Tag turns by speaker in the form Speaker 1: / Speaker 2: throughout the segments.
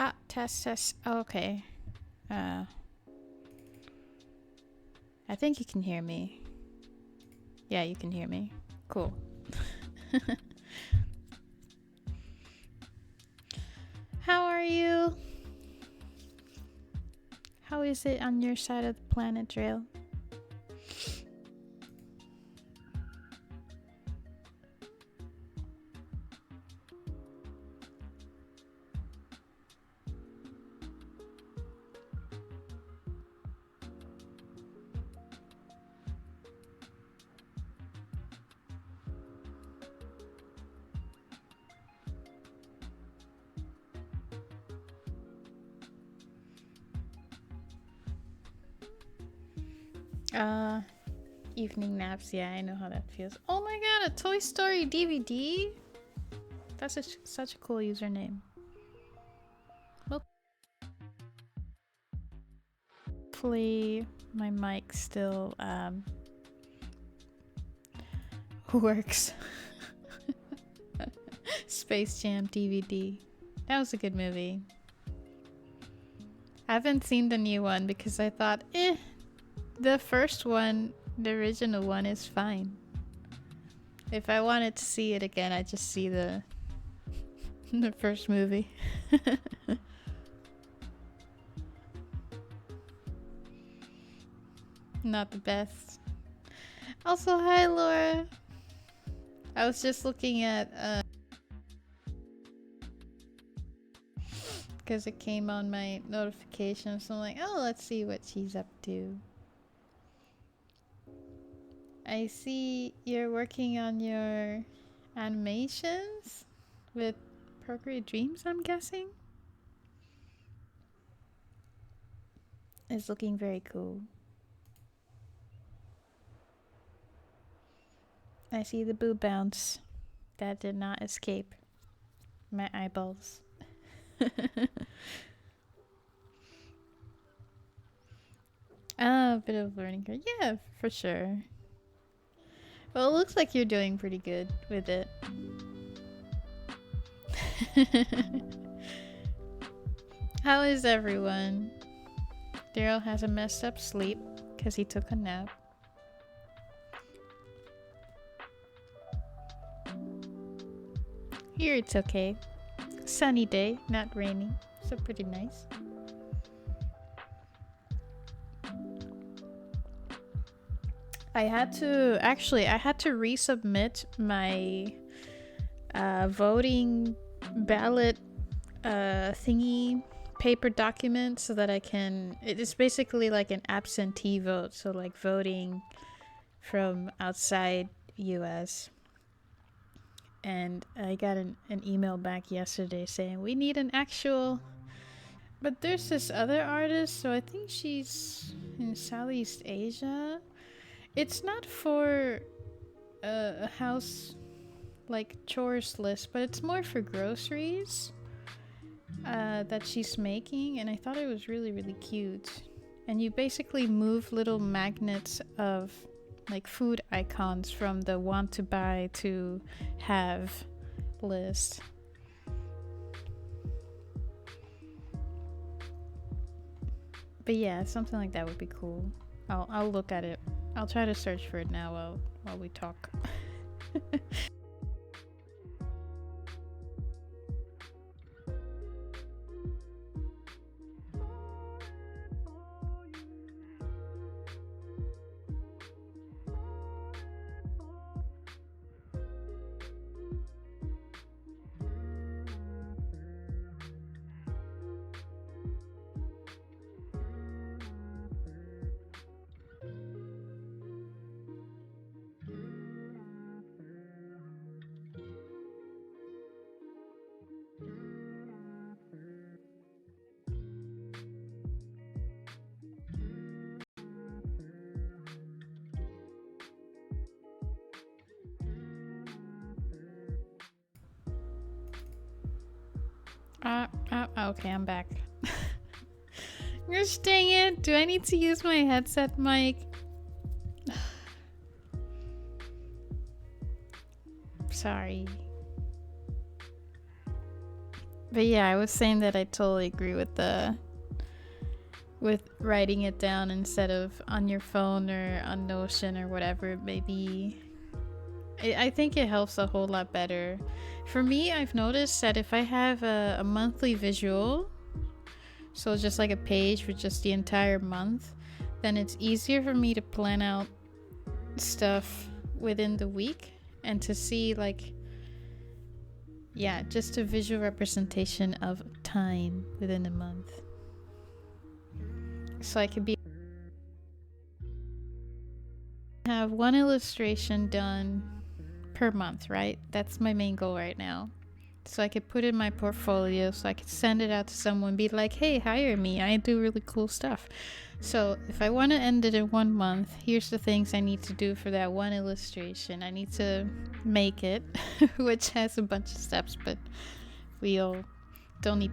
Speaker 1: Ah, test, test. Okay. I think you can hear me. Yeah, you can hear me. Cool. How are you? How is it on your side of the planet, Drill? Evening naps. Yeah, I know how that feels. Oh my god, a Toy Story DVD? That's such a cool username. Hopefully my mic still works. Space Jam DVD. That was a good movie. I haven't seen the new one because I thought, the first one, the original one, is fine. If I wanted to see it again, I'd just see the first movie. Not the best. Also, hi Laura. I was just looking at because it came on my notifications, so I'm like, oh, let's see what she's up to. I see you're working on your animations with Procreate Dreams, I'm guessing. It's looking very cool. I see the boob bounce. That did not escape my eyeballs. A bit of learning curve. Yeah, for sure. Well, it looks like you're doing pretty good with it. How is everyone? Daryl has a messed up sleep because he took a nap. Here it's okay. Sunny day, not raining, so pretty nice. I had to resubmit my voting ballot thingy paper document so that I can, it is basically like an absentee vote, so like voting from outside US. And I got an email back yesterday saying we need an actual, but there's this other artist, so I think she's in Southeast Asia. It's not for a house like chores list, but it's more for groceries that she's making, and I thought it was really, really cute. And you basically move little magnets of like food icons from the want to buy to have list. But yeah, something like that would be cool. I'll look at it. I'll try to search for it now while we talk. Okay, I'm back. Gosh dang it, do I need to use my headset mic? Sorry. But yeah, I was saying that I totally agree with the with writing it down instead of on your phone or on Notion or whatever it may be. I think it helps a whole lot better. For me, I've noticed that if I have a monthly visual, so just like a page for just the entire month, then it's easier for me to plan out stuff within the week and to see, like, yeah, just a visual representation of time within a month. So I could have one illustration done per month, right? That's my main goal right now. So I could put it in my portfolio, so I could send it out to someone, be like, hey, hire me, I do really cool stuff. So if I want to end it in 1 month, here's the things I need to do for that one illustration. I need to make it, which has a bunch of steps, but we all don't need.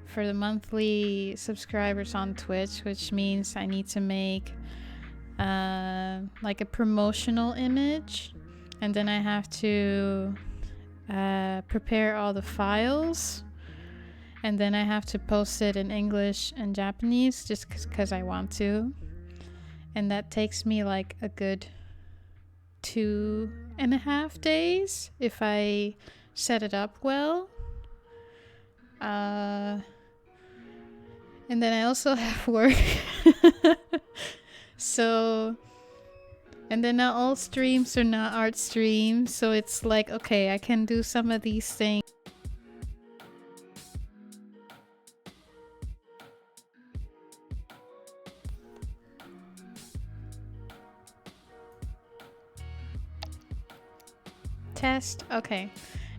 Speaker 1: For the monthly subscribers on Twitch, which means I need to make like a promotional image, and then I have to prepare all the files, and then I have to post it in English and Japanese just because I want to, and that takes me like a good 2.5 days if I set it up well. And then I also have work. So, and then not all streams are not art streams, so it's like, okay, I can do some of these things. Test, okay.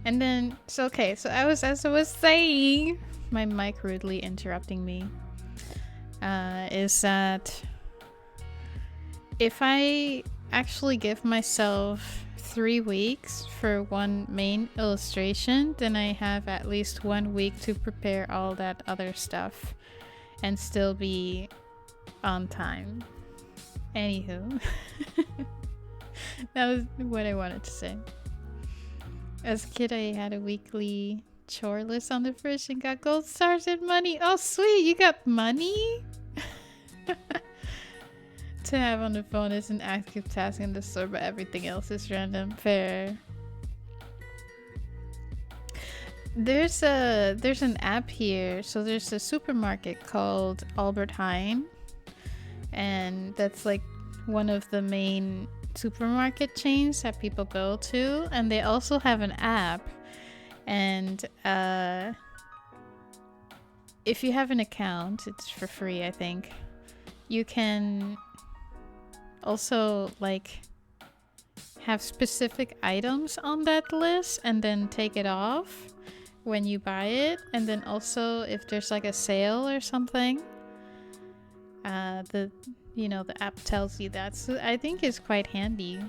Speaker 1: And then, so as I was saying, my mic rudely interrupting me, is that if I actually give myself 3 weeks for one main illustration, then I have at least 1 week to prepare all that other stuff and still be on time. Anywho, that was what I wanted to say. As a kid, I had a weekly chore list on the fridge and got gold stars and money. Oh, sweet, you got money? To have on the phone is an active task in the store, but everything else is random. Fair. There's an app here. So there's a supermarket called Albert Heijn, and that's like one of the main supermarket chains that people go to, and they also have an app. And if you have an account, it's for free, I think. You can also like have specific items on that list and then take it off when you buy it. And then also if there's like a sale or something, the app tells you that. So I think it's quite handy.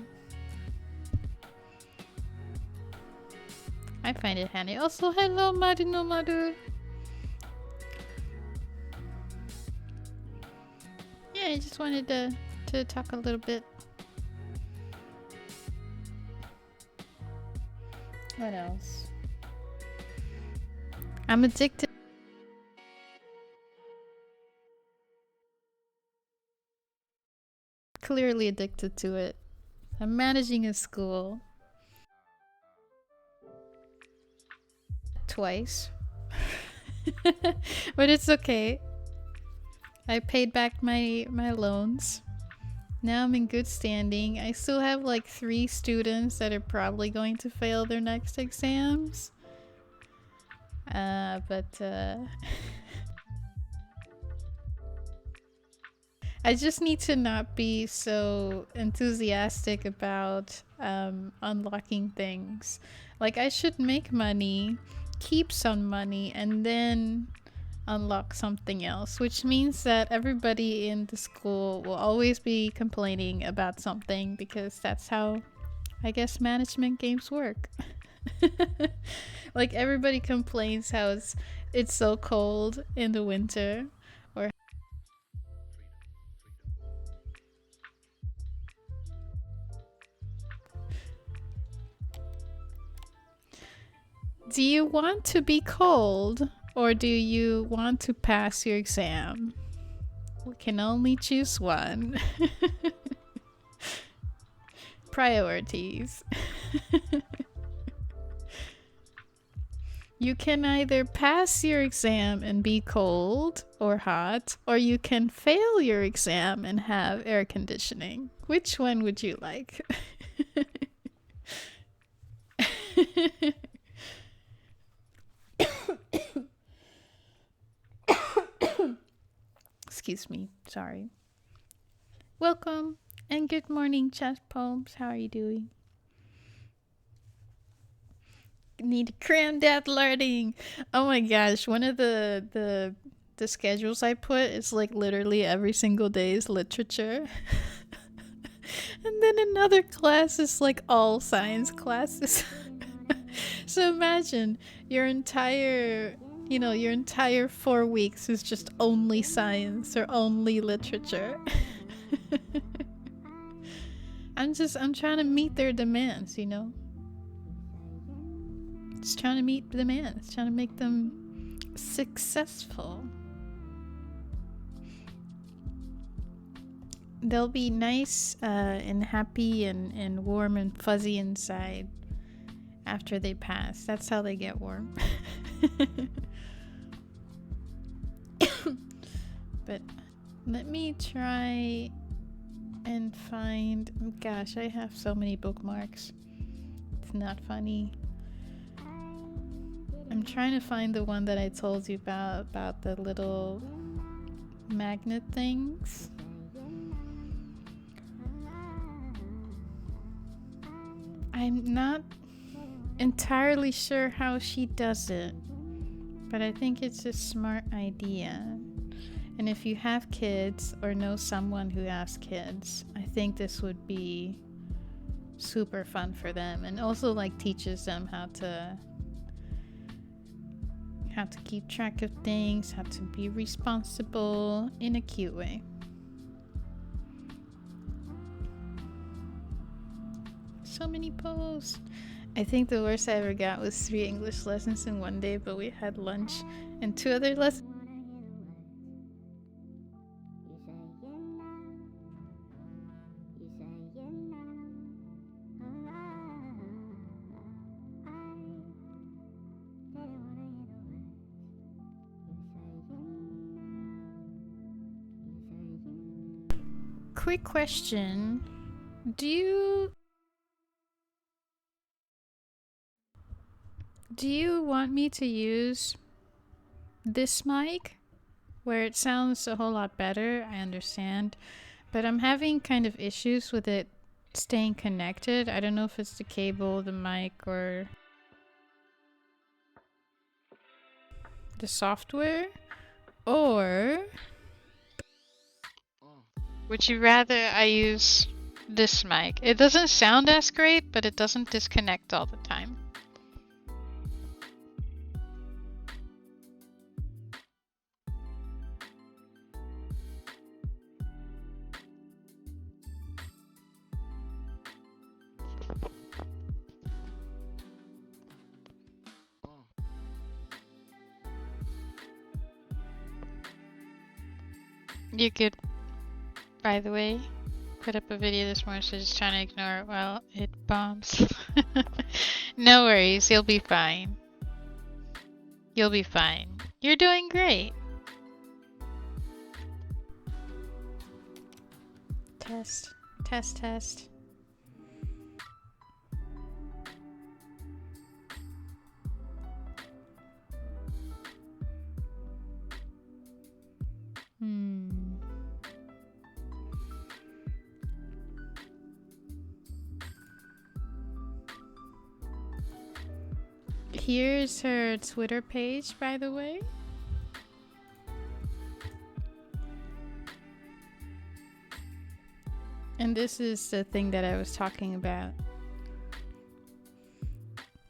Speaker 1: I find it handy. Also, hello Madu no Madu. Yeah, I just wanted to talk a little bit. What else? I'm addicted. Clearly addicted to it. I'm managing a school. Twice. But it's okay. I paid back my loans. Now I'm in good standing. I still have like 3 students that are probably going to fail their next exams. But I just need to not be so enthusiastic about unlocking things. Like, I should make money, keep some money, and then unlock something else, which means that everybody in the school will always be complaining about something, because that's how, I guess, management games work. Like, everybody complains how it's so cold in the winter, or do you want to be cold, Or do you want to pass your exam? We can only choose one. Priorities. You can either pass your exam and be cold or hot, or you can fail your exam and have air conditioning. Which one would you like? Excuse me, sorry. Welcome and good morning, Chess Poems. How are you doing? Need to cram that learning. Oh my gosh, one of the schedules I put is like literally every single day is literature. And then another class is like all science classes. So imagine your entire 4 weeks is just only science or only literature. I'm trying to meet their demands, you know? Just trying to meet the demands, trying to make them successful. They'll be nice and happy and warm and fuzzy inside after they pass. That's how they get warm. But let me try and find... Gosh, I have so many bookmarks. It's not funny. I'm trying to find the one that I told you about the little magnet things. I'm not entirely sure how she does it, but I think it's a smart idea. And if you have kids or know someone who has kids, I think this would be super fun for them, and also like teaches them how to keep track of things, how to be responsible in a cute way. So many posts. I think the worst I ever got was 3 English lessons in one day, but we had lunch and 2 other lessons. Quick question. Do you want me to use this mic where it sounds a whole lot better? I understand, but I'm having kind of issues with it staying connected. I don't know if it's the cable, the mic, or the software, or would you rather I use this mic? It doesn't sound as great, but it doesn't disconnect all the time. You could, by the way, put up a video this morning, so just trying to ignore it while it bombs. No worries, you'll be fine. You'll be fine. You're doing great. Test, test, test. Here's her Twitter page, by the way. And this is the thing that I was talking about.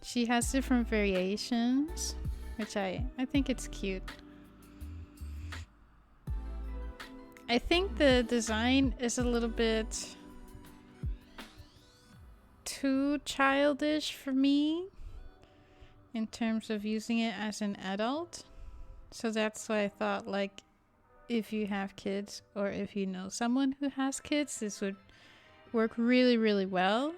Speaker 1: She has different variations, which I think it's cute. I think the design is a little bit too childish for me in terms of using it as an adult. So that's why I thought, like, if you have kids or if you know someone who has kids, this would work really, really well.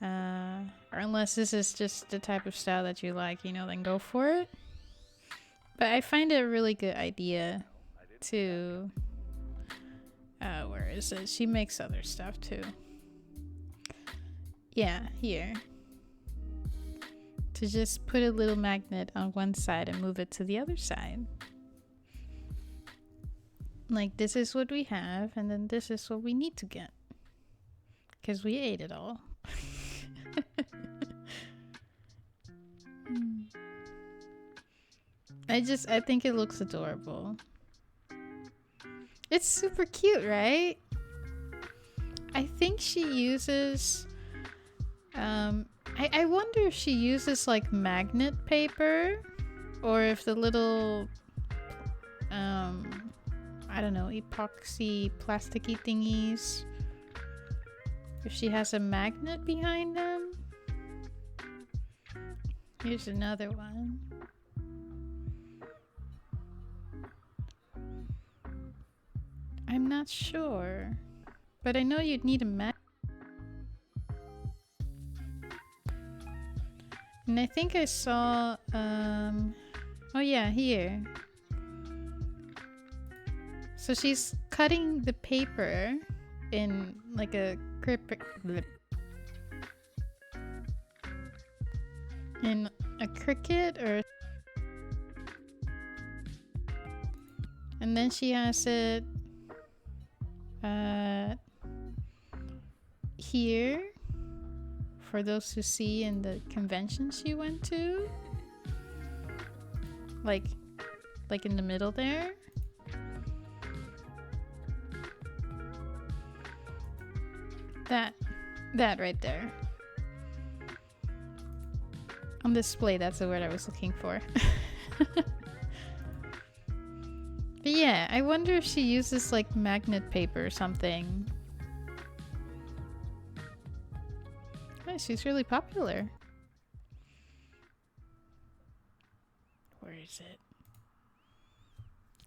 Speaker 1: Or unless this is just the type of style that you like, you know, then go for it. But I find it a really good idea to... where is it? She makes other stuff too. Yeah, here. To just put a little magnet on one side and move it to the other side. Like, this is what we have, and then this is what we need to get. Because we ate it all. I think it looks adorable. It's super cute, right? I think she uses... I wonder if she uses like magnet paper, or if the little... I don't know, epoxy plasticky thingies, if she has a magnet behind them. Here's another one. I'm not sure, but I know you'd need a magnet. And I think I saw, oh yeah, here. So she's cutting the paper in like a in a cricut, or... And then she has it here for those who see in the convention she went to, like in the middle there. That right there on display, that's the word I was looking for. But yeah, I wonder if she uses like magnet paper or something. Oh, she's really popular. Where is it?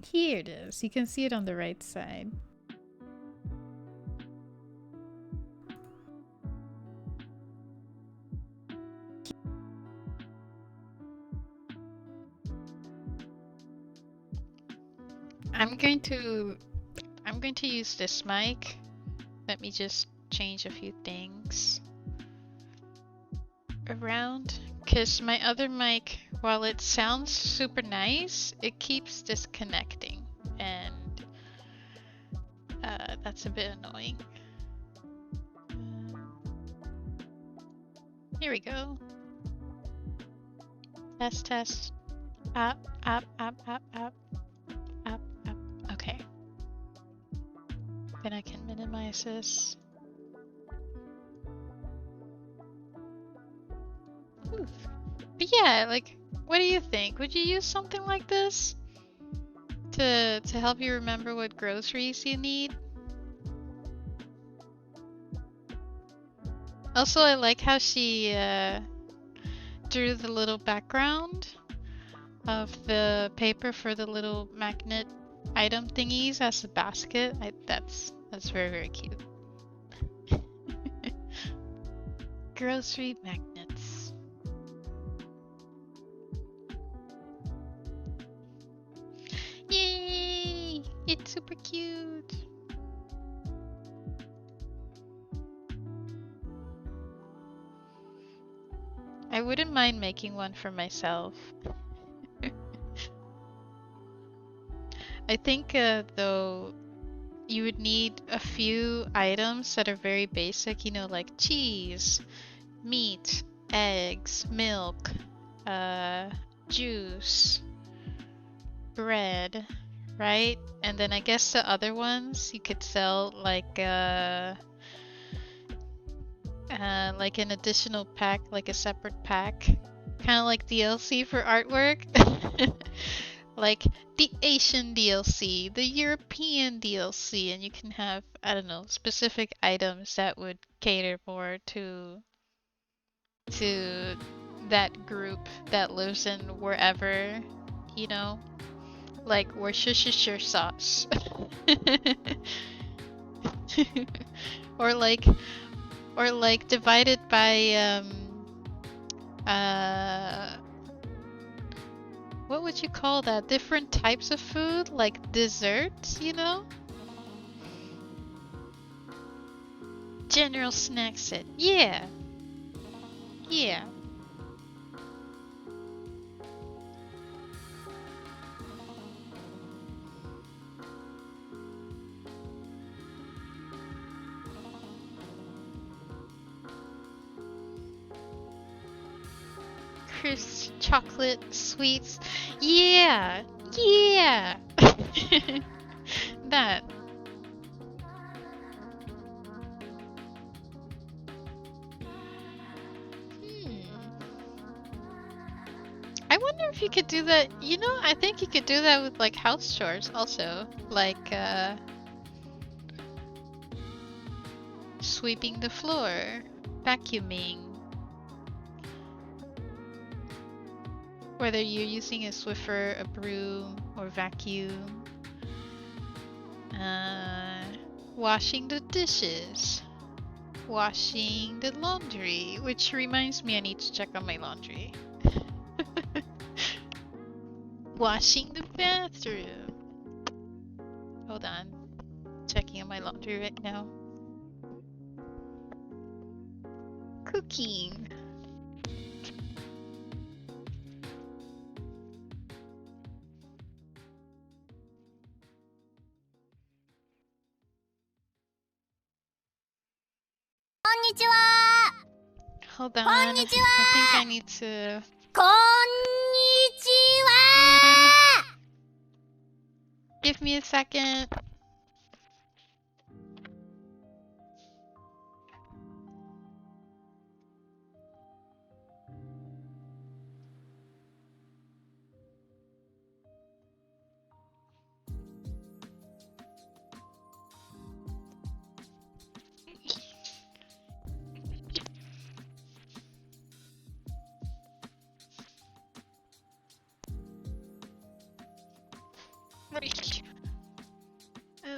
Speaker 1: Here it is. You can see it on the right side. I'm going to use this mic. Let me just change a few things around, because my other mic, while it sounds super nice, it keeps disconnecting, and that's a bit annoying. Here we go. Test. Up. Okay. Then I can minimize this. Oof. But yeah, like, what do you think? Would you use something like this to help you remember what groceries you need? Also, I like how she drew the little background of the paper for the little magnet item thingies as a basket. That's very, very cute. Grocery magnets. Yay! It's super cute. I wouldn't mind making one for myself. I think though you would need a few items that are very basic, you know, like cheese, meat, eggs, milk, juice, bread, right? And then I guess the other ones you could sell like an additional pack, like a separate pack, kind of like DLC for artwork. Like the Asian DLC, the European DLC, and you can have, I don't know, specific items that would cater more to that group that lives in wherever, you know, like Worcestershire sauce. or like divided by what would you call that? Different types of food, like desserts, you know? General snack set. Yeah. Yeah. Crisp chocolate sweets. Yeah. Yeah. That. I wonder if you could do that. You know, I think you could do that with like house chores also. Like sweeping the floor, vacuuming. Whether you're using a Swiffer, a broom, or vacuum. Washing the dishes. Washing the laundry. Which reminds me I need to check on my laundry. Washing the bathroom. Hold on. Checking on my laundry right now. Cooking. Hold on. I think I need to. Give me a second.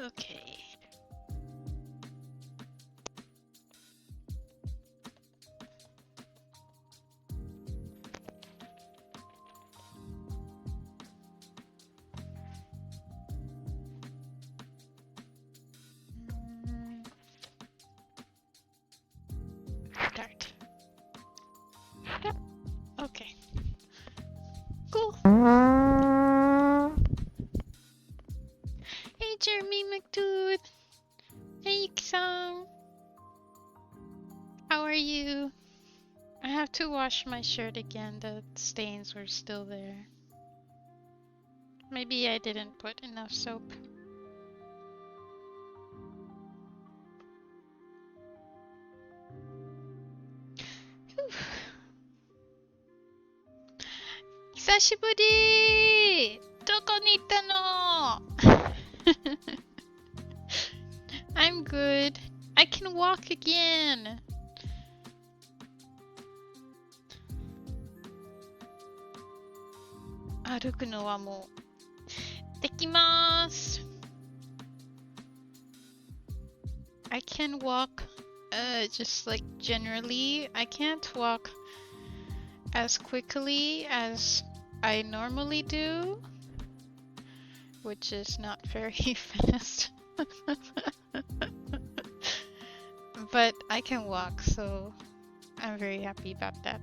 Speaker 1: Okay. Start. Yep. Okay. Cool. Hey, Jeremy McDude. Hey, Sam. How are you? I have to wash my shirt again. The stains were still there. Maybe I didn't put enough soap. Whew. 久しぶり! どこに行ったの? I'm good. I can walk again. Aruku no wa mou dekimasu. I can walk just like generally. I can't walk as quickly as I normally do, which is not very fast. But I can walk, so I'm very happy about that.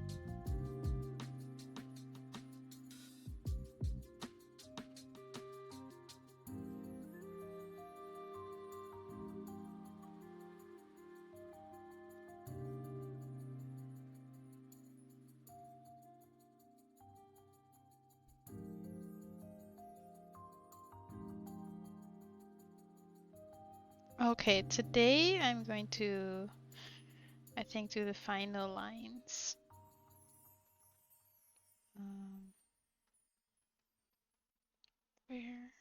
Speaker 1: Okay, today I'm going to, I think, do the final lines. Where?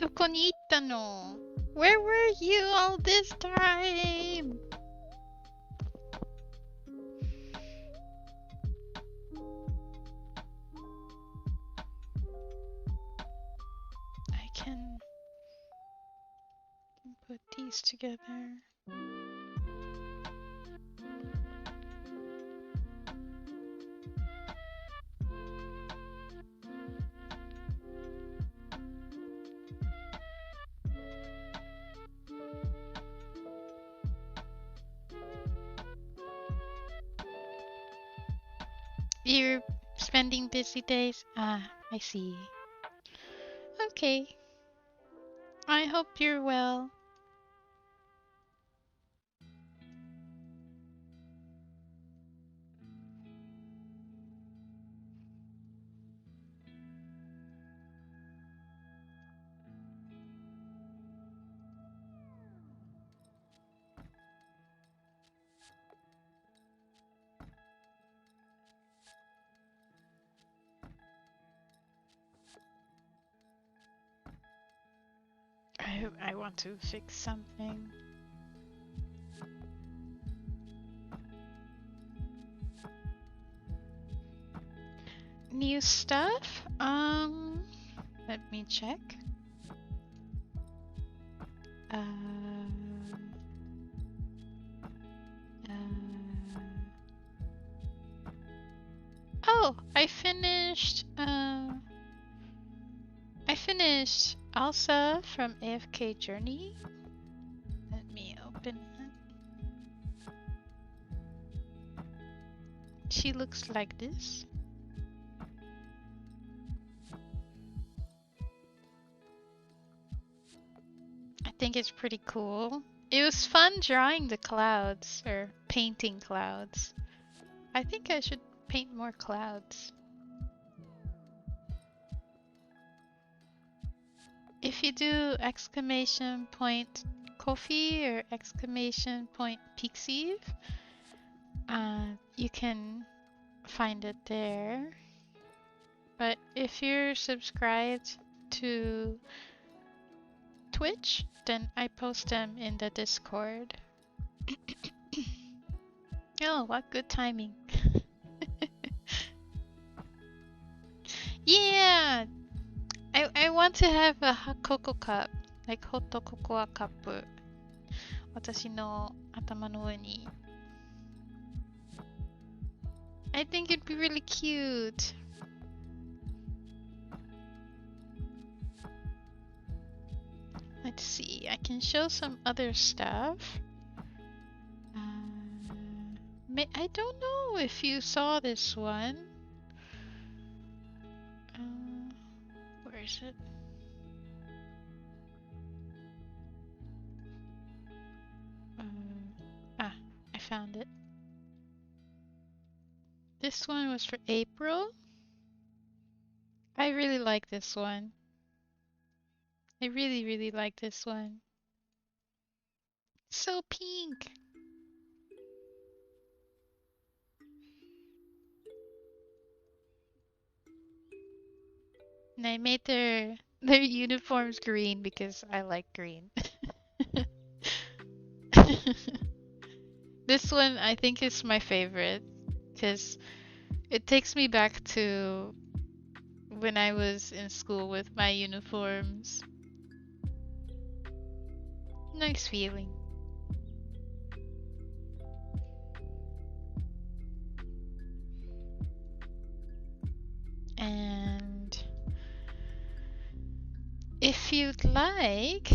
Speaker 1: どこに行ったの? Where were you all this time? I can put these together. You're spending busy days? Ah, I see. Okay. I hope you're well. I want to fix something. New stuff? Let me check. Oh, I finished Elsa from AFK Journey. Let me open it. She looks like this. I think it's pretty cool. It was fun drawing the clouds, or painting clouds. I think I should paint more clouds. If you do exclamation point coffee or exclamation point pixiv, you can find it there. But if you're subscribed to Twitch, then I post them in the Discord. Oh, what good timing. Yeah! I want to have a hot cocoa cup, like hot cocoa cup. 私の頭の上に. I think it'd be really cute. Let's see, I can show some other stuff. I don't know if you saw this one. Where is it? I found it. This one was for April. I really like this one. I really, really like this one. So pink. And I made their uniforms green because I like green. This one I think is my favorite because it takes me back to when I was in school with my uniforms. Nice feeling. And if you'd like,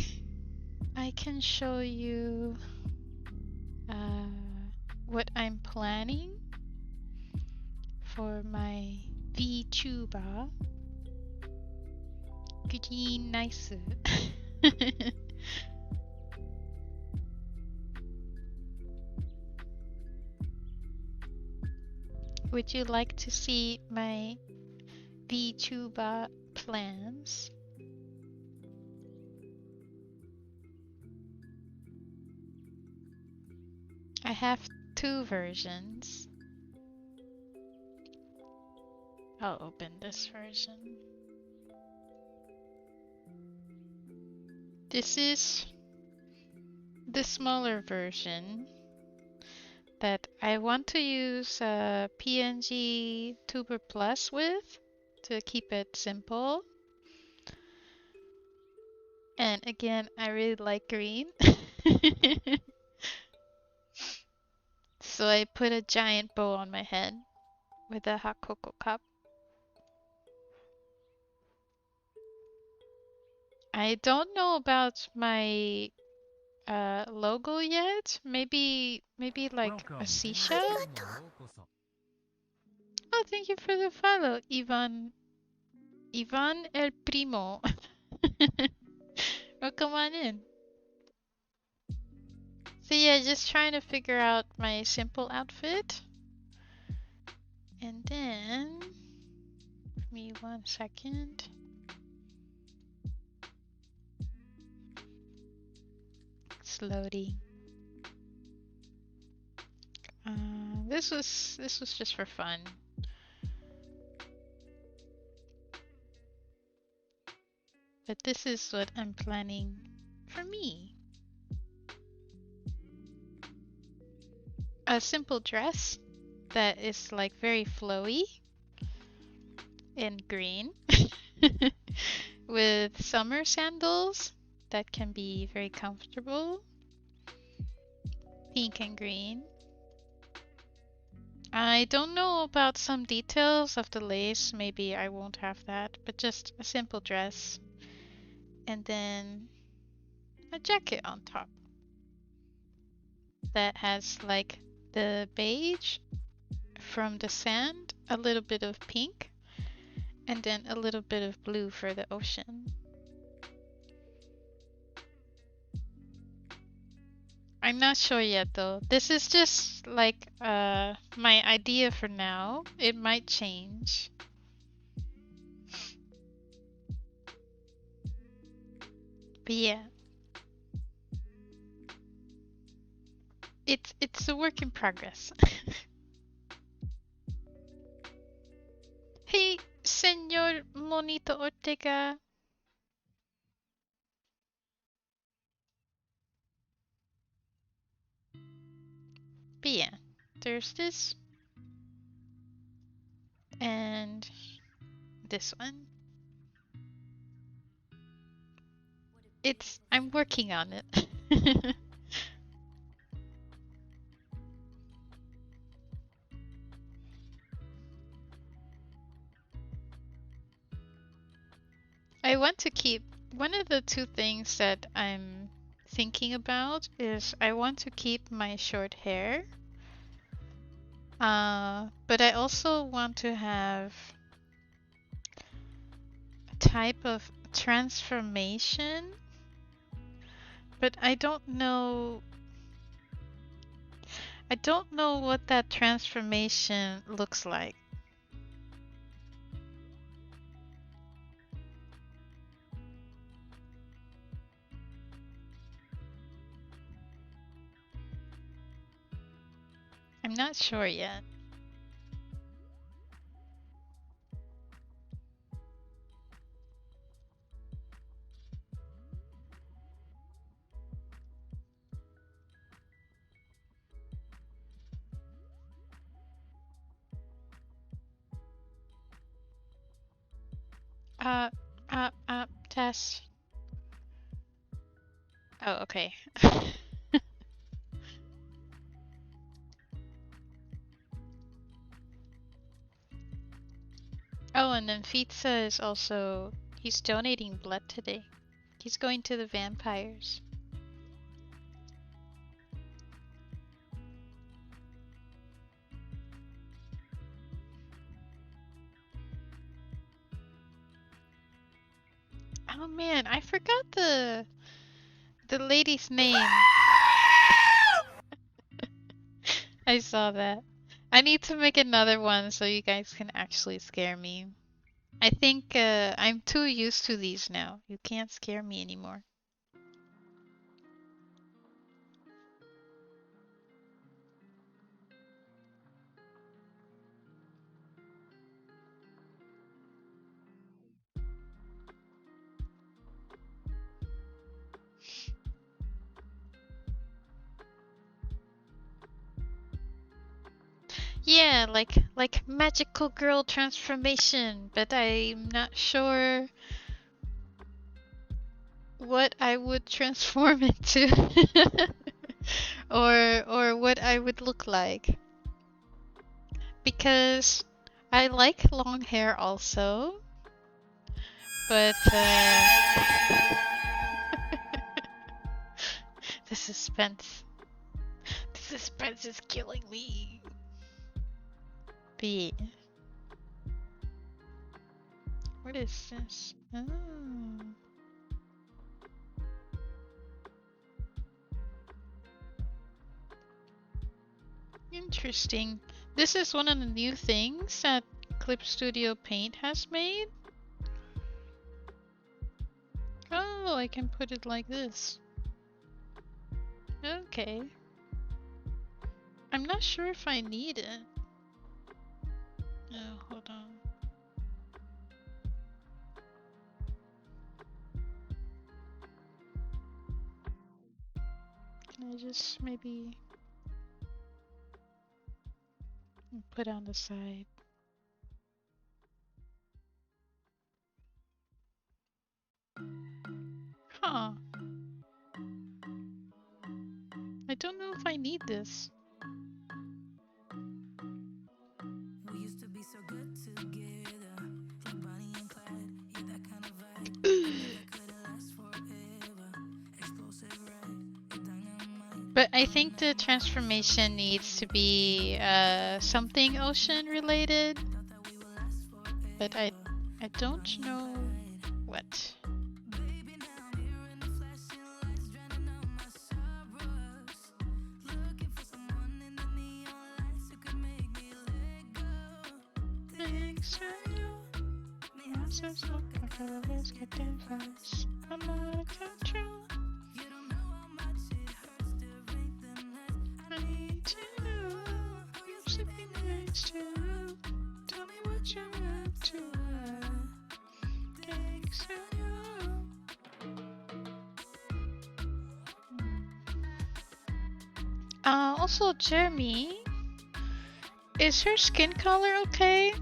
Speaker 1: I can show you what I'm planning for my VTuber. Green nice. Would you like to see my VTuber plans? I have two versions. I'll open this version. This is the smaller version that I want to use PNG Tuber Plus with to keep it simple. And again, I really like green. So I put a giant bow on my head with a hot cocoa cup. I don't know about my logo yet. Maybe like a seashell. Oh, thank you for the follow, Ivan. Ivan El Primo. Well, come on in. So yeah, just trying to figure out my simple outfit. And then, give me 1 second. It's loading. This was just for fun. But this is what I'm planning for me. A simple dress that is like very flowy and green with summer sandals that can be very comfortable. Pink and green. I don't know about some details of the lace. Maybe I won't have that, but just a simple dress. And then a jacket on top that has like the beige from the sand, a little bit of pink, and then a little bit of blue for the ocean. I'm not sure yet though. This is just like my idea for now. It might change. But yeah. It's a work in progress. Hey, Señor Monito Ortega. But yeah, there's this and this one. I'm working on it. I want to keep one of the two things that I'm thinking about is I want to keep my short hair. But I also want to have a type of transformation. But I don't know what that transformation looks like. I'm not sure yet. Tess. Oh, okay. Oh, and then Pizza is also, he's donating blood today. He's going to the vampires. Oh man, I forgot the lady's name. I saw that. I need to make another one so you guys can actually scare me. I think I'm too used to these now. You can't scare me anymore. Yeah, like magical girl transformation, but I'm not sure what I would transform into or what I would look like. Because I like long hair also, but the suspense. The suspense is killing me. But yeah. What is this? Oh. Interesting. This is one of the new things that Clip Studio Paint has made. Oh, I can put it like this. Okay. I'm not sure if I need it. Oh, hold on. Can I just maybe put on the side? Huh. I don't know if I need this. We used to be so good together, like Bonnie and Clyde. Yeah, that kind of vibe. That couldn't last forever. Explosive ride, dynamite. But I think the transformation needs to be something ocean related. But I don't know what. I'm out of control. You don't know how much it hurts to breathe the night. I need to know who you're sleeping next to. Tell me what you're up to. Thanks to you. Also, Jeremy, is her skin color okay?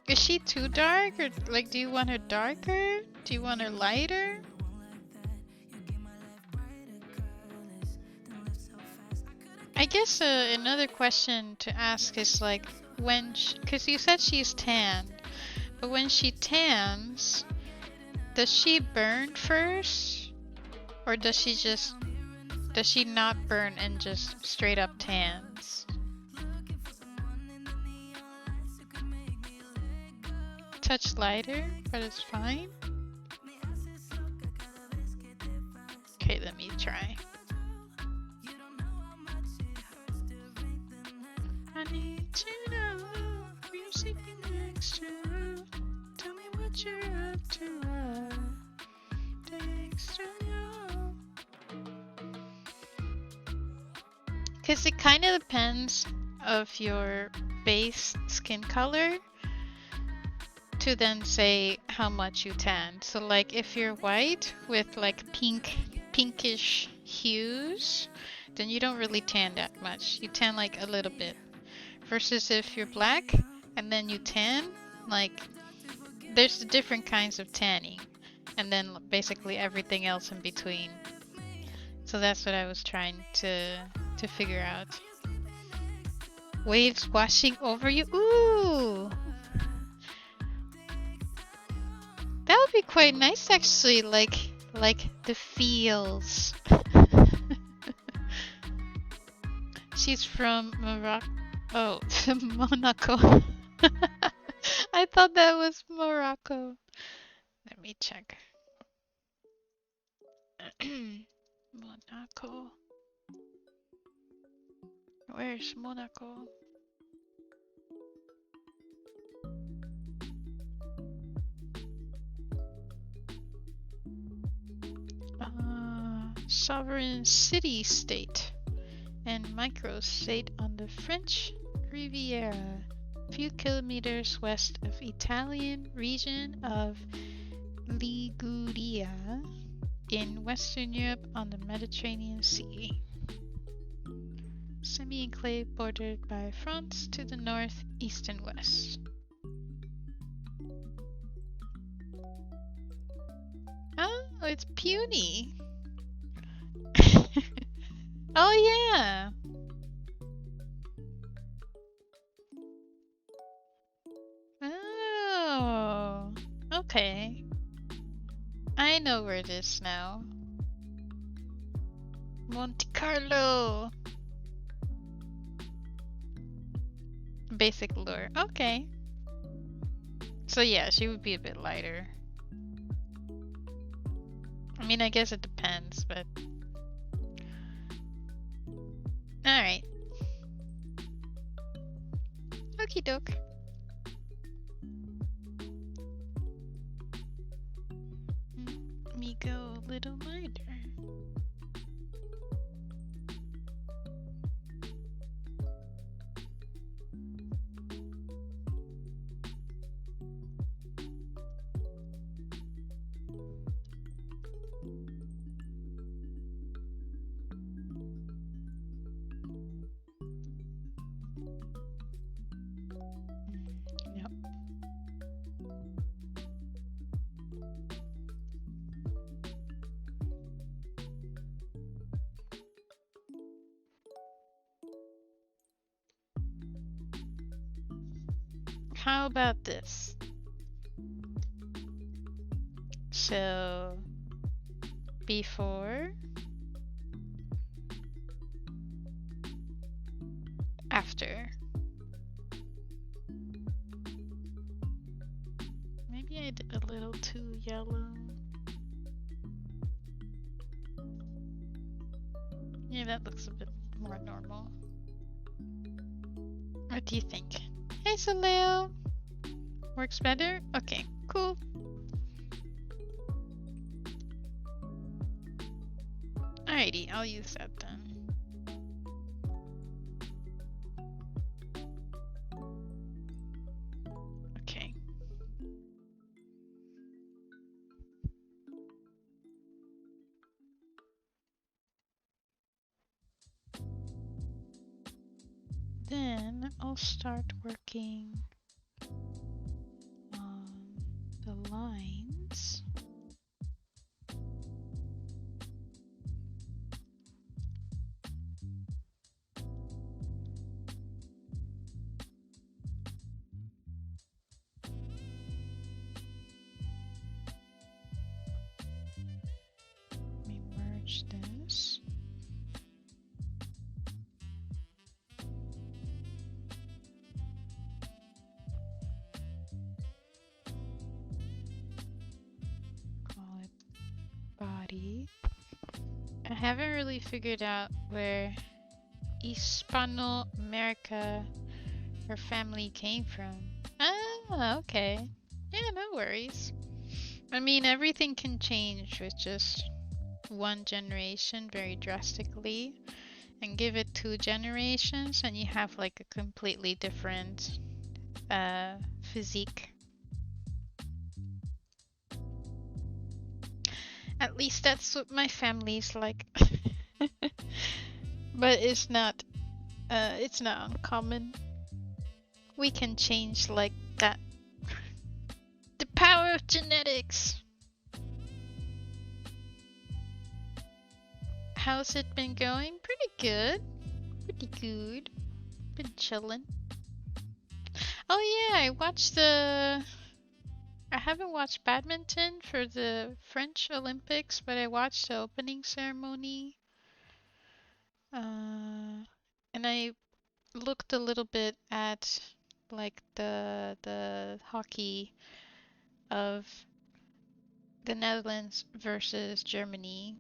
Speaker 1: Is she too dark, or like, do you want her darker? Do you want her lighter? I guess another question to ask is like, when, because you said she's tanned, but when she tans, does she burn first, or does she not burn and just straight up tans? Touch lighter, but it's fine. Okay, let me try. I need to know who you're sleeping next to. Tell me what you're up to. Thanks to you. Because it kind of depends of your base skin color to then say how much you tan. So like if you're white with like pinkish hues, then you don't really tan that much. You tan like a little bit. Versus if you're black and then you tan, like there's different kinds of tanning, and then basically everything else in between. So that's what I was trying to figure out. Waves washing over you. Ooh! That would be quite nice actually, like the feels. She's from Morocco. Oh, Monaco. I thought that was Morocco. Let me check. Monaco. Where's Monaco? Sovereign city-state and microstate on the French Riviera, a few kilometers west of Italian region of Liguria in Western Europe on the Mediterranean Sea. Semi-enclave bordered by fronts to the north, east, and west. Oh, it's puny. Oh yeah. Oh, okay. I know where it is now. Monte Carlo. Basic lure. Okay. So yeah, she would be a bit lighter. I mean, I guess it depends, but... Alright. Okie doke. Let me go a little lighter. Yep. How about this? So, before, after. Maybe I did a little too yellow. Yeah, that looks a bit more normal. What do you think? Hey, Saleo! Works better? Okay, cool. Alrighty, I'll use that then. Okay. Then I'll start working on the lines. Let me merge this. Call it body. I haven't really figured out where Hispanoamerica her family came from. Ah, okay. Yeah, no worries. I mean, everything can change with just one generation very drastically, and give it 2 generations and you have like a completely different physique. At least that's what my family's like. But it's not uncommon. We can change like that. The power of genetics. How's it been going? Pretty good. Pretty good. Been chillin'. Oh yeah, I haven't watched badminton for the French Olympics, but I watched the opening ceremony. And I looked a little bit at like the hockey of the Netherlands versus Germany.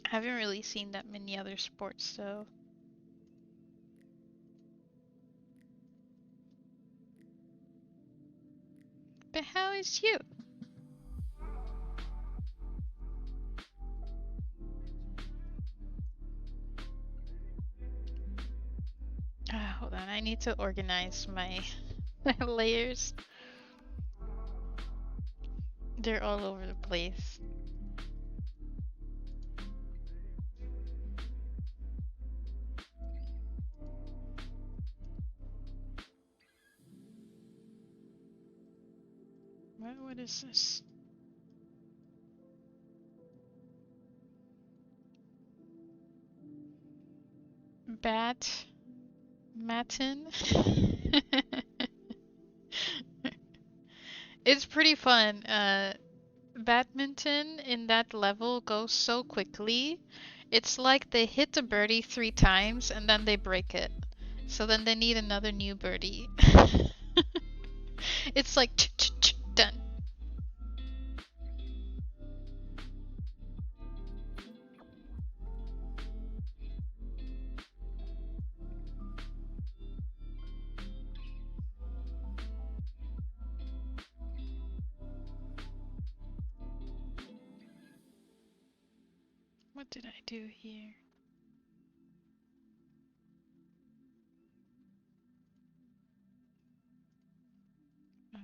Speaker 1: I haven't really seen that many other sports though. But how is you? Hold on, I need to organize my layers. They're all over the place. What is this? Matin? It's pretty fun. Badminton in that level goes so quickly. It's like they hit the birdie 3 times and then they break it. So then they need another new birdie. It's like done. What did I do here? Oh.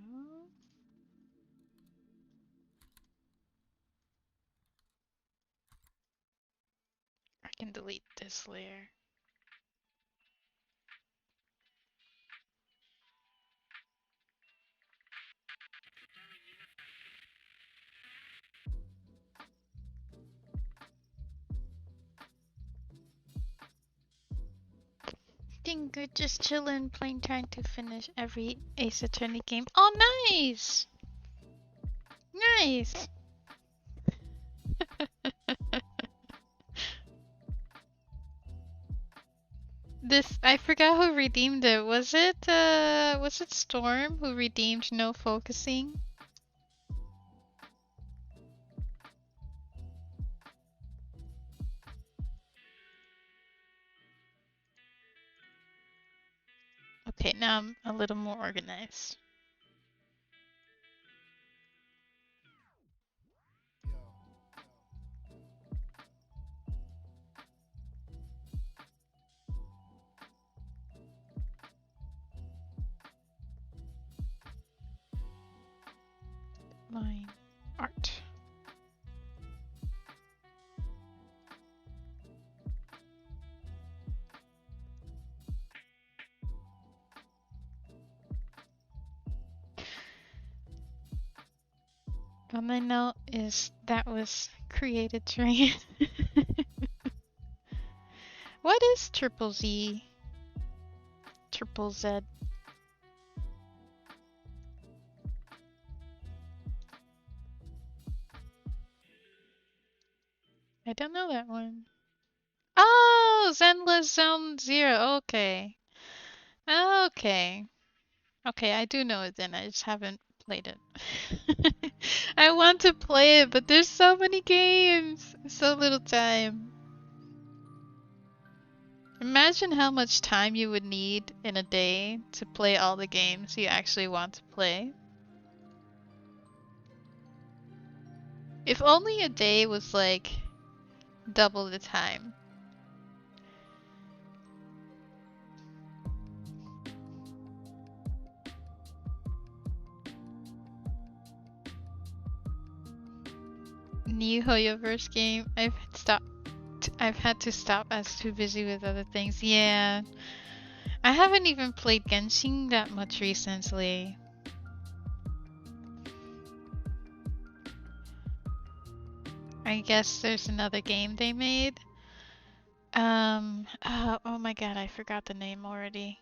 Speaker 1: I can delete this layer. Doing good, just chilling, playing, trying to finish every Ace Attorney game. Oh, nice! Nice! I forgot who redeemed it. Was it Storm who redeemed no focusing? Okay, now I'm a little more organized. Line art. All I know is that was created terrain. What is triple Z? Triple Z. I don't know that one. Oh, Zenless Zone Zero. Okay. Okay. Okay, I do know it then. I just haven't played it. I want to play it, but there's so many games. So little time. Imagine how much time you would need in a day to play all the games you actually want to play. If only a day was like double the time. New Hoyoverse game. I've had to stop. I was too busy with other things. Yeah. I haven't even played Genshin that much recently. I guess there's another game they made. Oh my god, I forgot the name already.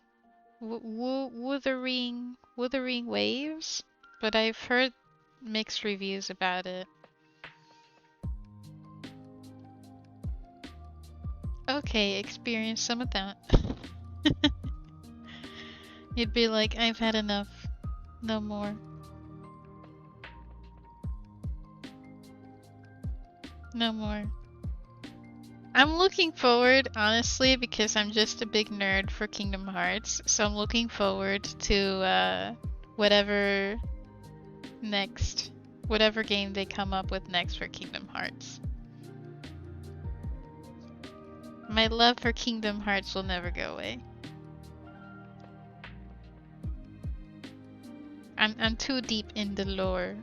Speaker 1: Wuthering Waves? But I've heard mixed reviews about it. Okay, experience some of that. You'd be like, I've had enough. No more. No more. I'm looking forward, honestly, because I'm just a big nerd for Kingdom Hearts. So I'm looking forward to whatever game they come up with next for Kingdom Hearts. My love for Kingdom Hearts will never go away. I'm too deep in the lore.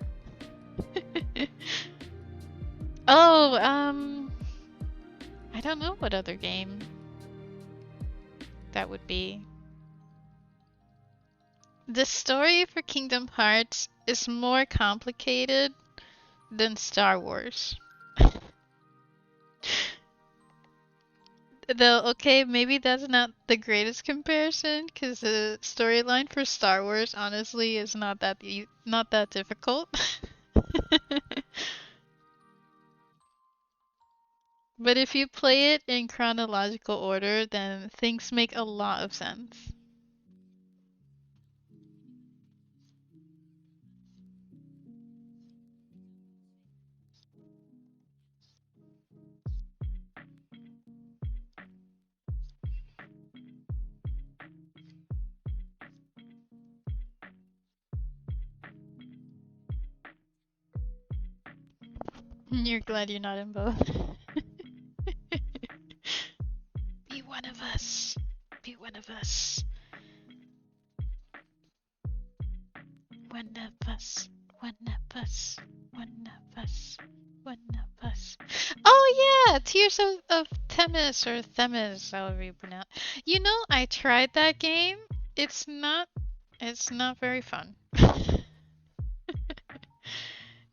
Speaker 1: Oh, I don't know what other game that would be. The story for Kingdom Hearts is more complicated than Star Wars. Though, okay, maybe that's not the greatest comparison, because the storyline for Star Wars, honestly, is not that not that difficult. But if you play it in chronological order, then things make a lot of sense. You're glad you're not in both. Be one of us. Be one of us. One of us. One of us. One of us. One of us. Oh yeah! Tears of Themis or Themis, however you pronounce. You know, I tried that game. It's not very fun.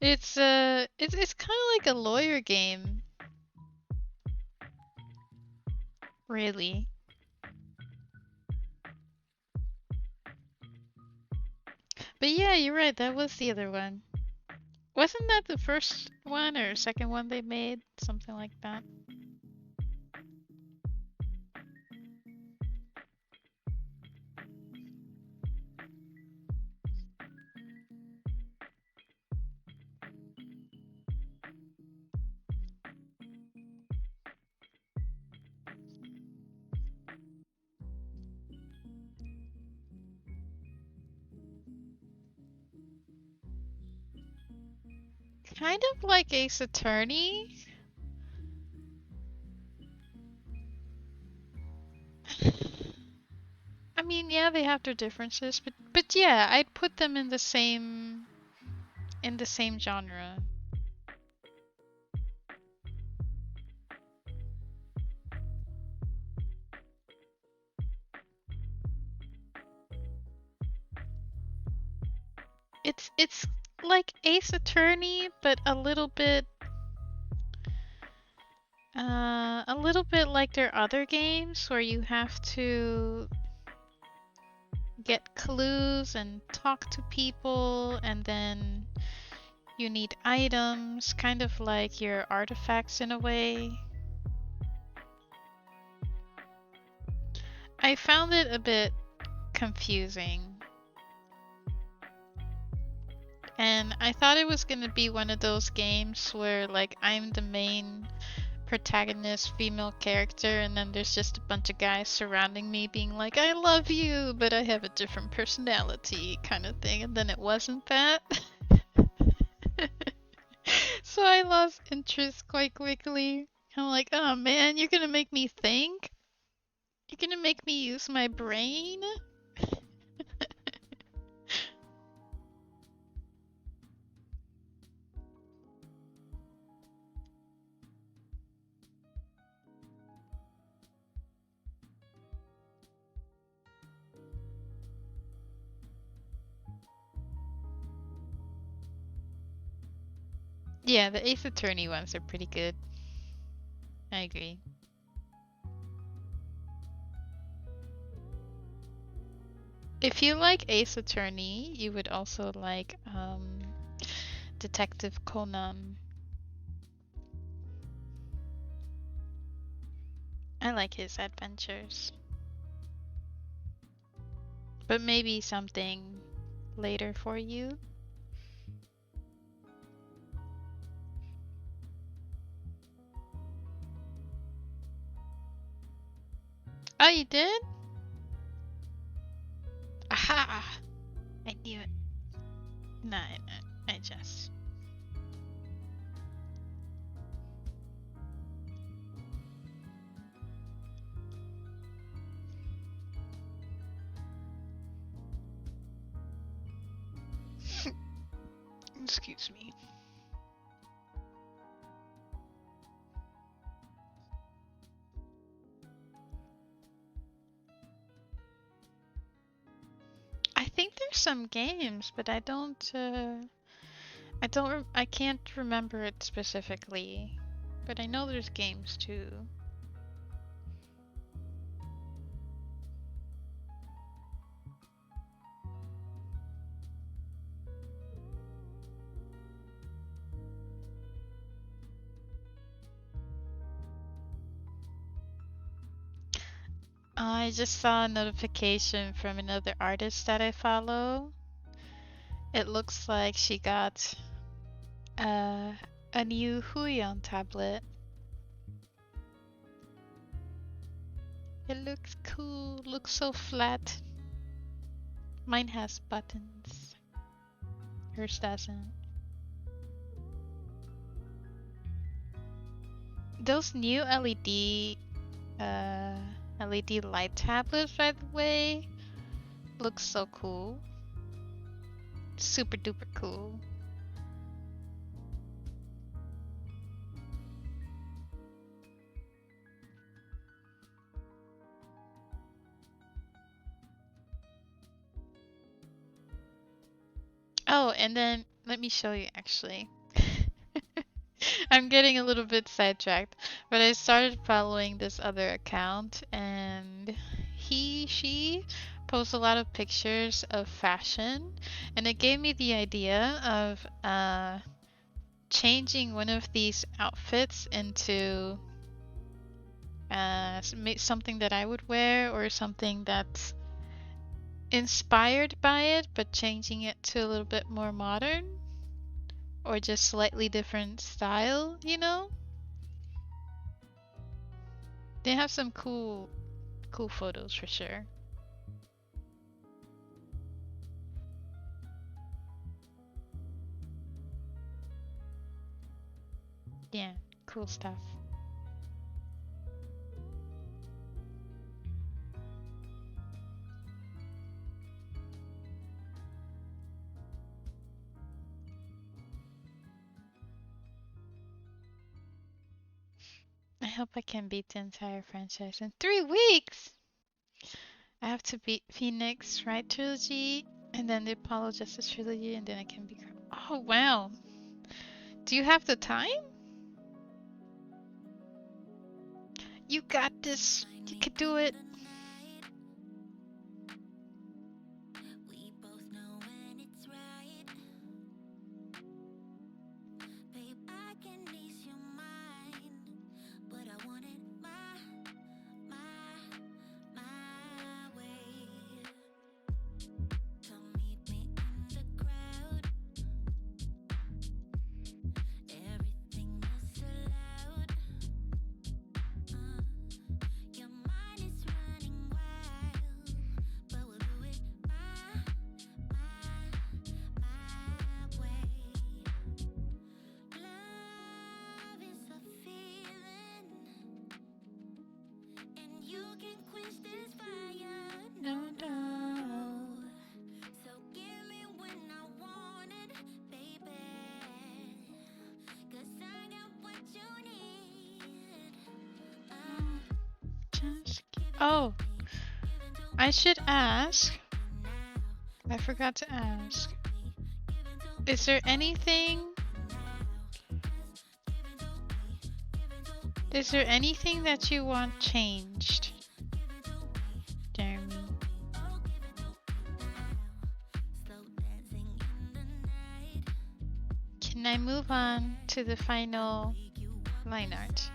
Speaker 1: It's kind of like a lawyer game. Really. But yeah, you're right, that was the other one. Wasn't that the first one or second one they made? Something like that. Kind of like Ace Attorney. I mean, yeah, they have their differences, but yeah, I'd put them in the same genre. It's like Ace Attorney, but a little bit like their other games where you have to get clues and talk to people, and then you need items, kind of like your artifacts in a way. I found it a bit confusing. And I thought it was gonna be one of those games where, like, I'm the main protagonist female character, and then there's just a bunch of guys surrounding me being like, I love you, but I have a different personality, kind of thing. And then it wasn't that. So I lost interest quite quickly. I'm like, oh man, you're gonna make me think? You're gonna make me use my brain? Yeah, the Ace Attorney ones are pretty good. I agree. If you like Ace Attorney, you would also like Detective Conan. I like his adventures. But maybe something later for you. Oh, you did? Aha! I knew it. No, I just... Excuse me. I think there's some games, but I can't remember it specifically. But I know there's games too. I just saw a notification from another artist that I follow. It looks like she got a new Huion tablet. It looks cool, looks so flat. Mine has buttons. Hers doesn't. Those new LED light tablets, by the way, look so cool. Super duper cool. Oh, and then let me show you actually. I'm getting a little bit sidetracked, but I started following this other account and she posts a lot of pictures of fashion, and it gave me the idea of changing one of these outfits into something that I would wear or something that's inspired by it, but changing it to a little bit more modern or just slightly different style, you know? They have some cool photos for sure. Yeah, cool stuff. I hope I can beat the entire franchise in 3 weeks! I have to beat Phoenix Wright Trilogy, and then the Apollo Justice Trilogy, and then I can beat... Oh, wow! Do you have the time? You got this! You can do it! Oh, I should ask. I forgot to ask. Is there anything that you want changed, Jeremy? Can I move on to the final line art?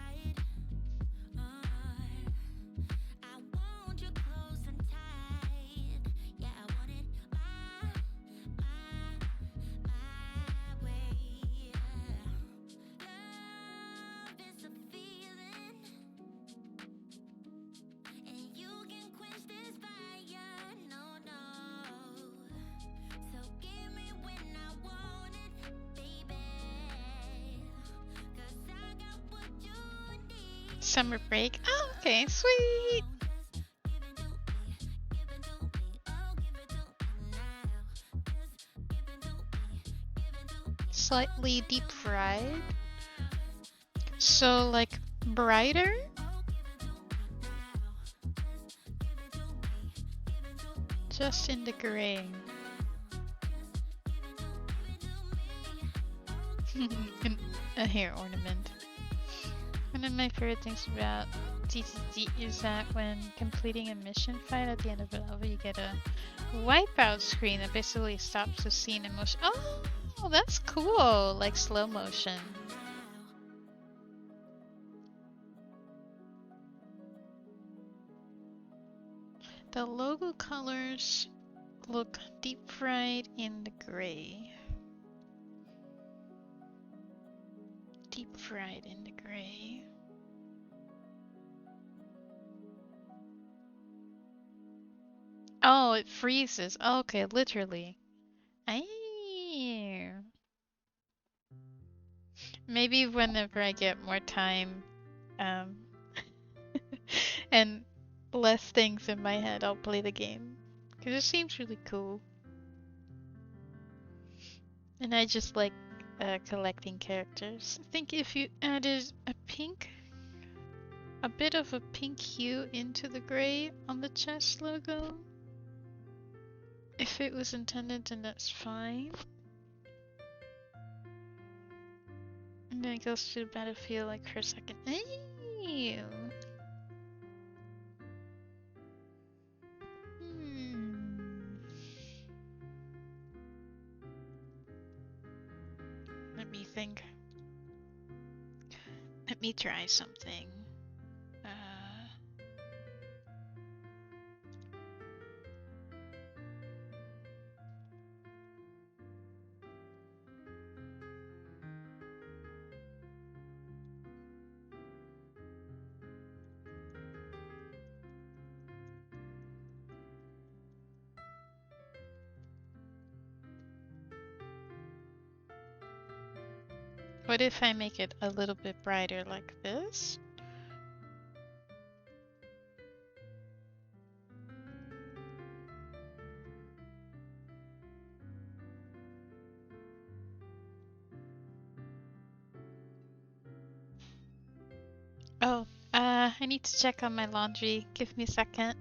Speaker 1: Summer break. Oh, okay, sweet. Slightly deep fried. So like brighter? Just in the gray. A hair ornament. One of my favorite things about TTT is that when completing a mission fight at the end of a level, you get a wipeout screen that basically stops the scene in motion. Oh, that's cool! Like slow motion. The logo colors look deep fried in the gray. Deep fried in the gray. Oh, it freezes. Oh, okay, literally. Aye. Maybe whenever I get more time, um, and less things in my head, I'll play the game. Because it seems really cool. And I just like collecting characters. I think if you added a bit of a pink hue into the gray on the chest logo, if it was intended, then that's fine. And then it goes to the battlefield like for a second. Ew. Let me think. Let me try something. What if I make it a little bit brighter like this? Oh, I need to check on my laundry. Give me a second.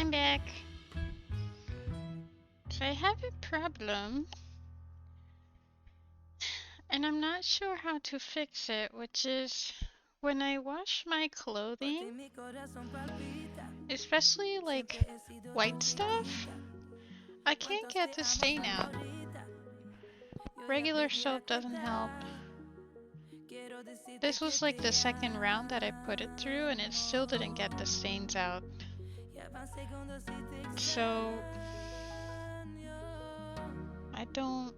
Speaker 1: I'm back. So I have a problem, and I'm not sure how to fix it, which is when I wash my clothing, especially like white stuff, I can't get the stain out. Regular soap doesn't help. This was like the second round that I put it through, and it still didn't get the stains out. So I don't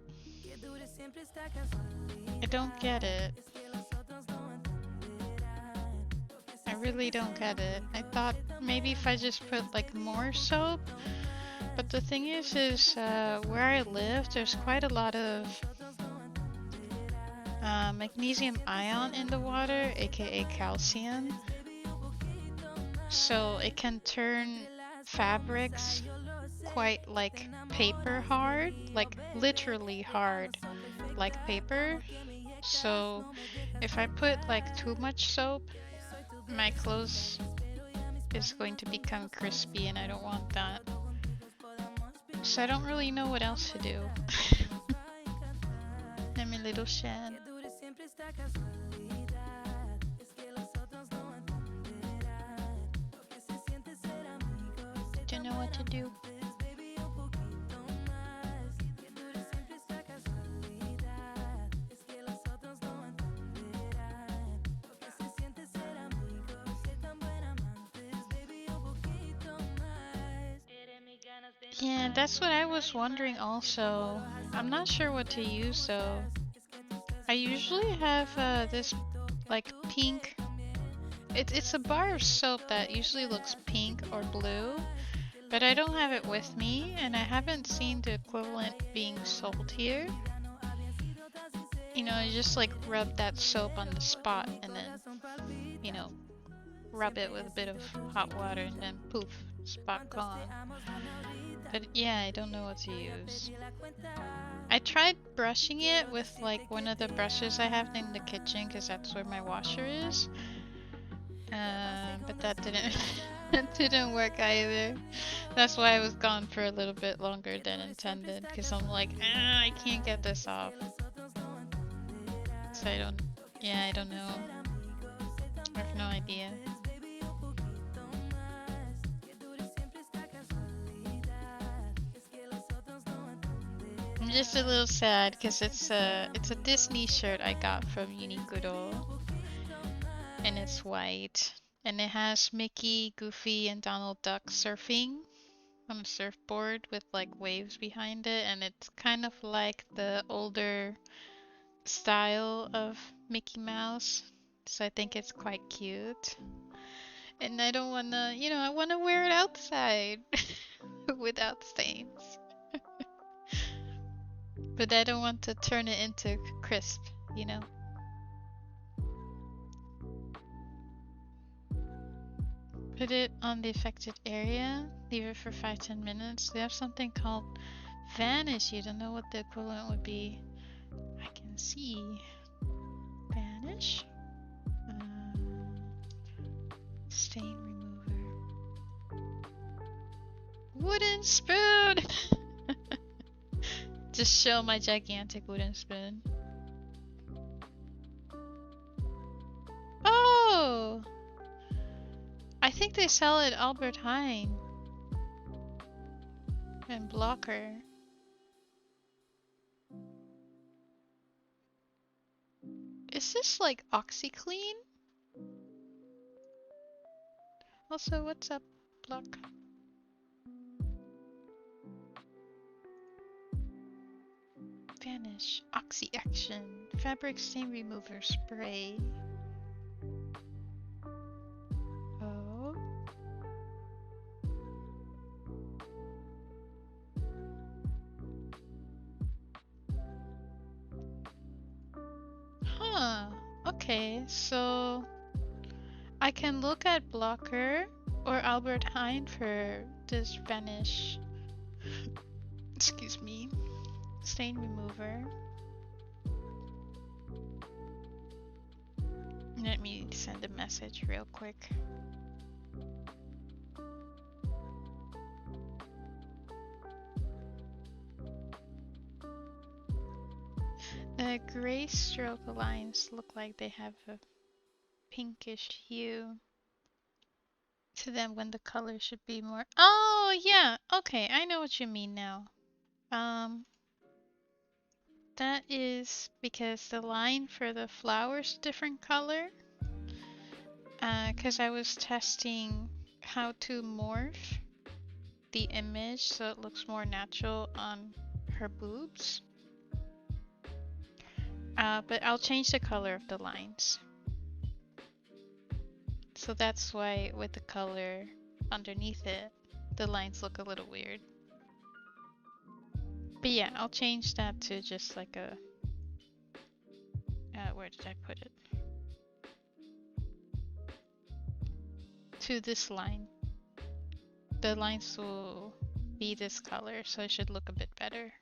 Speaker 1: get it. I really don't get it. I thought maybe if I just put like more soap, but the thing is where I live, there's quite a lot of magnesium ion in the water, aka calcium. So it can turn fabrics quite like paper hard, like literally hard, like paper. So if I put like too much soap, my clothes is going to become crispy and I don't want that. So I don't really know what else to do. I'm a little shed. Don't know what to do. Yeah, that's what I was wondering also. I'm not sure what to use though. I usually have this like pink. It's a bar of soap that usually looks pink or blue, but I don't have it with me and I haven't seen the equivalent being sold here. You know, you just like rub that soap on the spot and then, you know, rub it with a bit of hot water and then poof, spot gone. But yeah, I don't know what to use. I tried brushing it with like one of the brushes I have in the kitchen because that's where my washer is. But that didn't that didn't work either. That's why I was gone for a little bit longer than intended because I'm like, I can't get this off. So I don't know. I have no idea. I'm just a little sad because it's a Disney shirt I got from Uniqlo, and it's white, and it has Mickey, Goofy, and Donald Duck surfing on a surfboard with like waves behind it, and it's kind of like the older style of Mickey Mouse, so I think it's quite cute. And I don't wanna, I wanna wear it outside without stains. But I don't want to turn it into crisp, you know? Put it on the affected area, leave it for 5-10 minutes. They have something called vanish. You don't know what the equivalent would be. I can see. Vanish. Stain remover. Wooden spoon! Just show my gigantic wooden spoon. Oh! I think they sell it at Albert Heijn. And Blocker. Is this like OxyClean? Also, what's up, Block? Vanish. Oxy Action. Fabric stain remover spray. Oh. Huh. Okay, so I can look at Blocker or Albert Heijn for this Vanish. Excuse me. Stain remover. Let me send a message real quick. The gray stroke lines look like they have a pinkish hue to them when the color should be more. Oh, yeah. Okay, I know what you mean now. That is because the line for the flower's different color. Because I was testing how to morph the image so it looks more natural on her boobs. But I'll change the color of the lines. So that's why with the color underneath it, the lines look a little weird. But yeah, I'll change that to just like a... where did I put it? To this line. The lines will be this color, so it should look a bit better.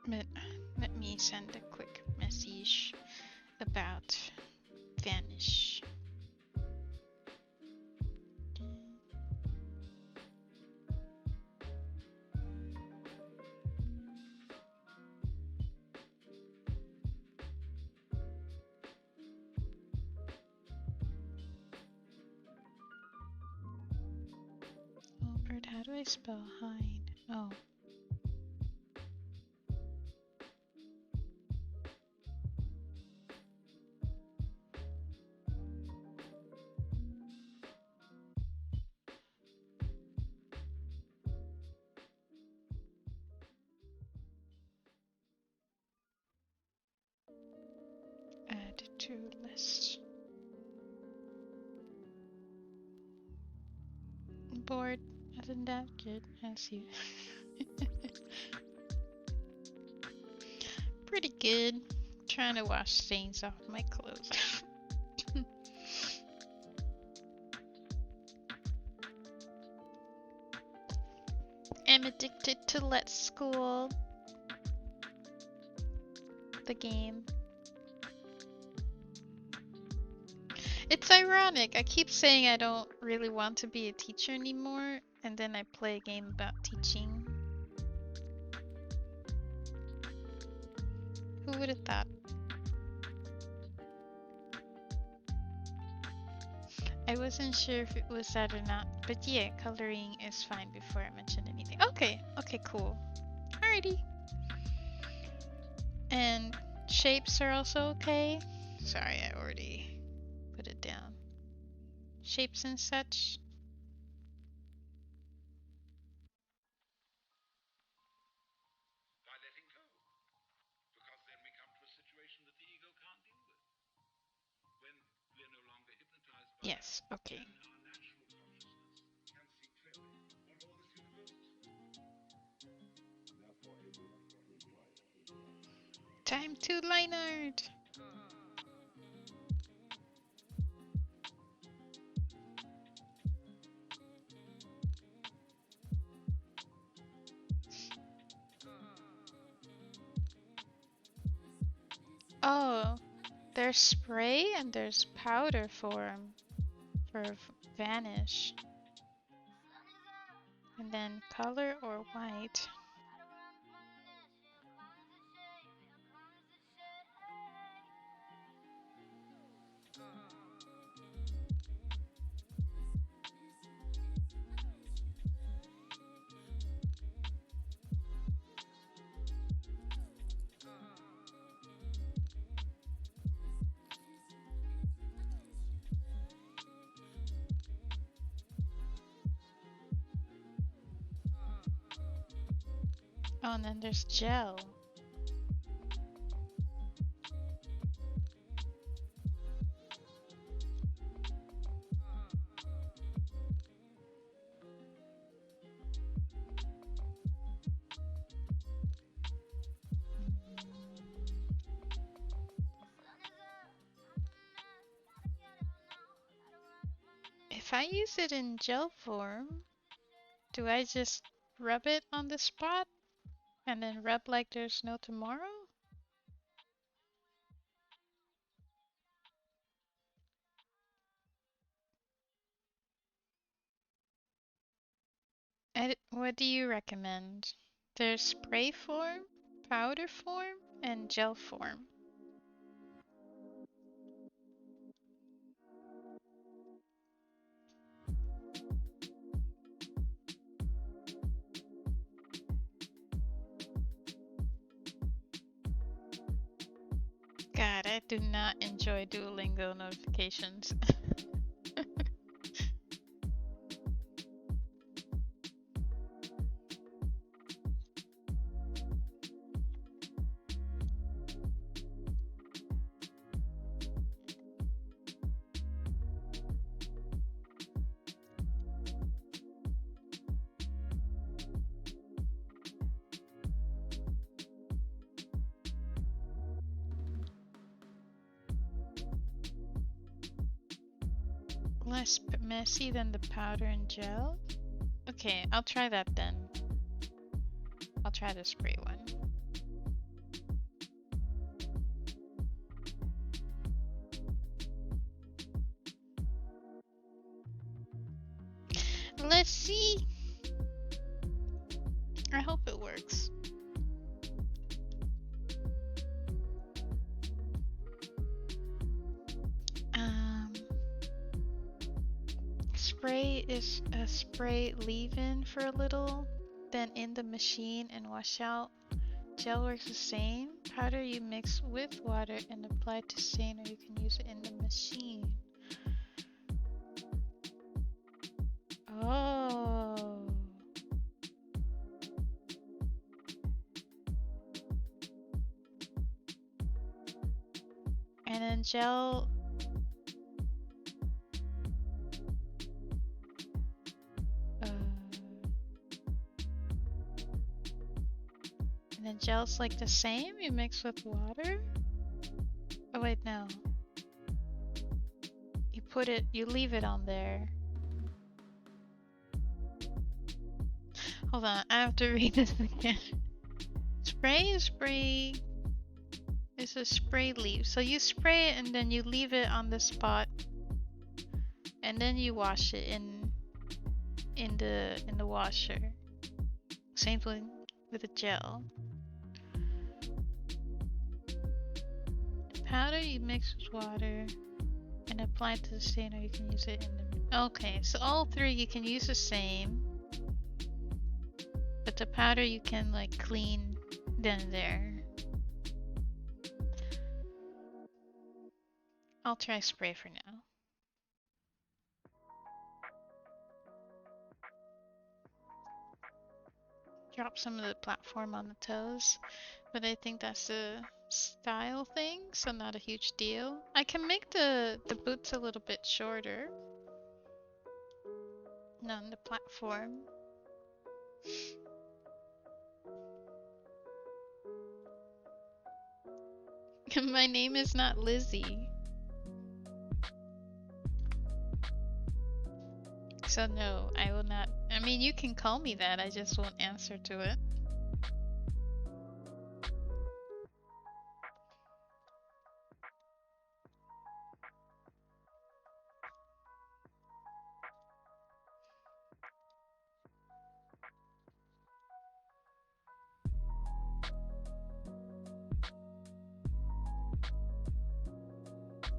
Speaker 1: But let me send a quick message about vanish. Oh, bird, how do I spell hide? Oh. Add to list. Bored. Isn't that good? As you. Pretty good. Trying to wash stains off my clothes. I'm addicted to Let's School. The game. It's ironic. I keep saying I don't really want to be a teacher anymore, and then I play a game about teaching. Who would have thought? I wasn't sure if it was that or not, but yeah, coloring is fine before I mention anything. Okay, okay, cool. Alrighty. And shapes are also okay. Sorry, I already put it down. Shapes and such. Yes, okay. Time to line art. Oh, there's spray and there's powder form for vanish. And then color or white. Oh, and then there's gel. If I use it in gel form, do I just rub it on the spot and then rub like there's no tomorrow? What do you recommend? There's spray form, powder form, and gel form. God, I do not enjoy Duolingo notifications. Less messy than the powder and gel? Okay, I'll try that then. I'll try the spray one. Let's see. I hope it works. Spray is a spray leave-in for a little, then in the machine and wash out. Gel works the same. Powder you mix with water and apply to stain, or you can use it in the machine. Oh. And then gel. And then gel's like the same? You mix with water? Oh wait, no. You leave it on there. Hold on, I have to read this again. Spray is a spray leaf. So you spray it and then you leave it on the spot. And then you wash it in the washer. Same thing with the gel. Powder you mix with water and apply to the stain, or you can use it in the... Okay, so all three you can use the same, but the powder you can like clean then and there. I'll try spray for now. Drop some of the platform on the toes, but I think that's a style thing, so not a huge deal. I can make the boots a little bit shorter. On the platform. My name is not Lizzie. So no, I will not. I mean, you can call me that, I just won't answer to it.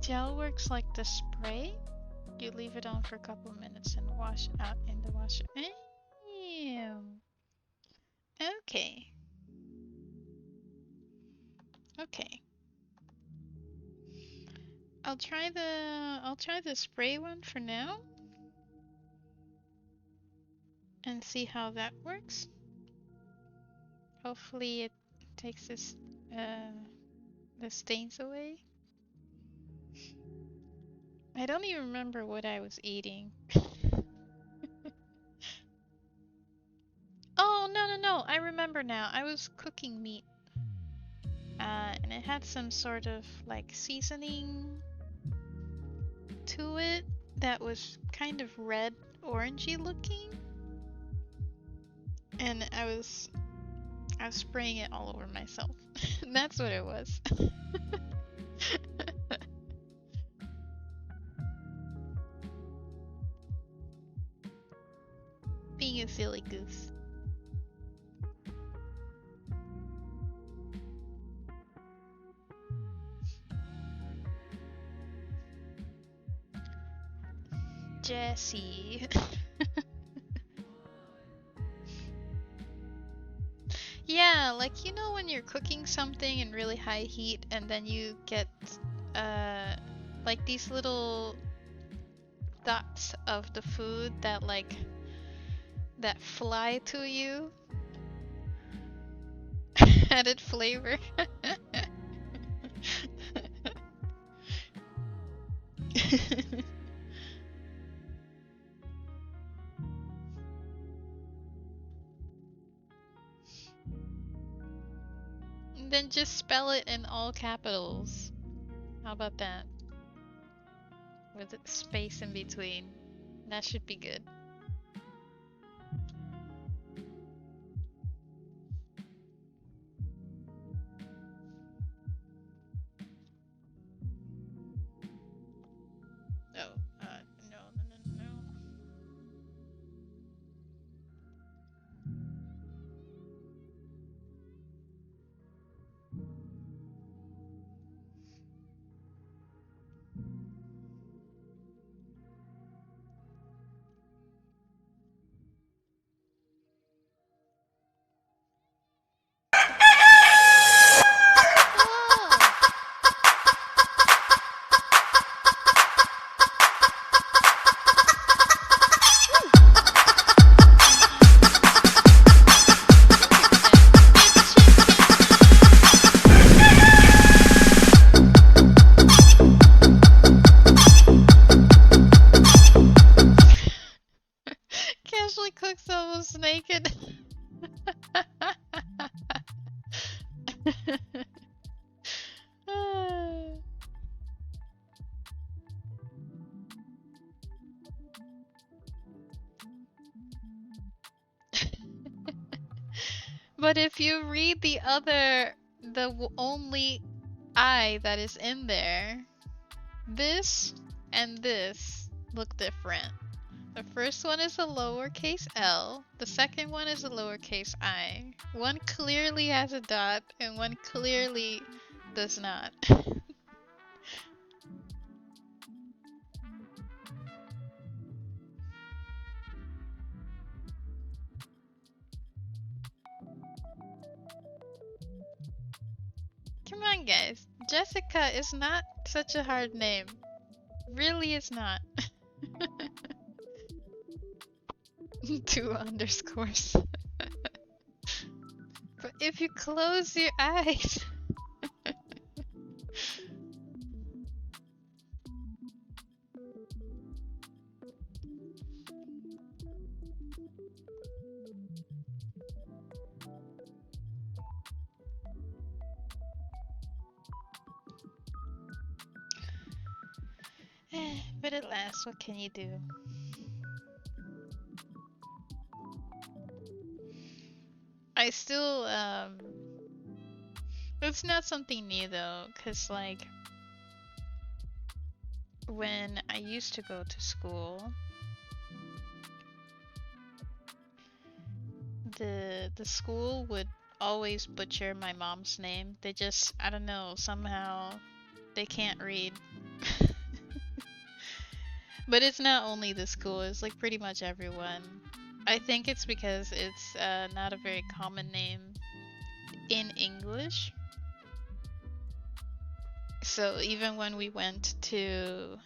Speaker 1: Gel works like the spray. You leave it on for a couple minutes and wash out in the washer. Ew. Okay. Okay. I'll try the spray one for now and see how that works. Hopefully it takes this the stains away. I don't even remember what I was eating. Oh, no, I remember now. I was cooking meat. And it had some sort of like seasoning to it that was kind of red orangey looking. And I was spraying it all over myself. That's what it was. Being a silly goose. Jessie. Yeah, like you know when you're cooking something in really high heat and then you get uh like these little dots of the food that that fly to you. Added flavor. And then just spell it in all capitals. How about that? With a space in between. That should be good. Oh, no, no, no, no. Casually cooks almost naked. But if you read the only I that is in there, this and this look different. The first one is a lowercase l, the second one is a lowercase I. One clearly has a dot, and one clearly does not. Come on, guys. Jessica is not such a hard name. Really is not. 2 underscores. But if you close your eyes. But at last, what can you do? I still, it's not something new though, cause like, when I used to go to school, the school would always butcher my mom's name. They just, I don't know, somehow they can't read. But it's not only the school, it's like pretty much everyone. I think it's because it's not a very common name in English. So even when we went to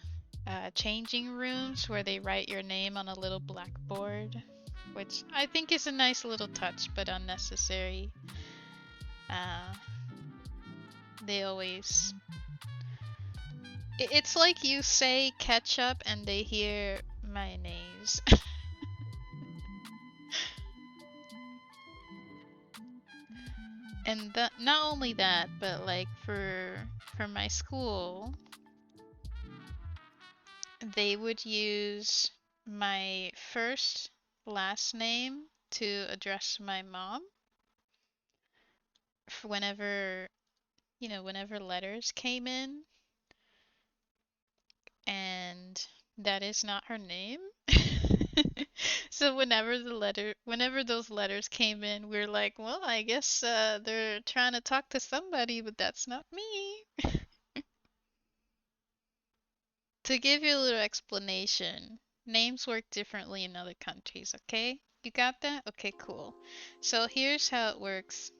Speaker 1: changing rooms where they write your name on a little blackboard, which I think is a nice little touch but unnecessary, they always... It's like you say ketchup and they hear mayonnaise. And not only that, but like for my school, they would use my first last name to address my mom whenever, whenever letters came in. And that is not her name. So whenever those letters came in, we're like, well, I guess they're trying to talk to somebody, but that's not me. To give you a little explanation, names work differently in other countries, okay? You got that? Okay, cool. So here's how it works.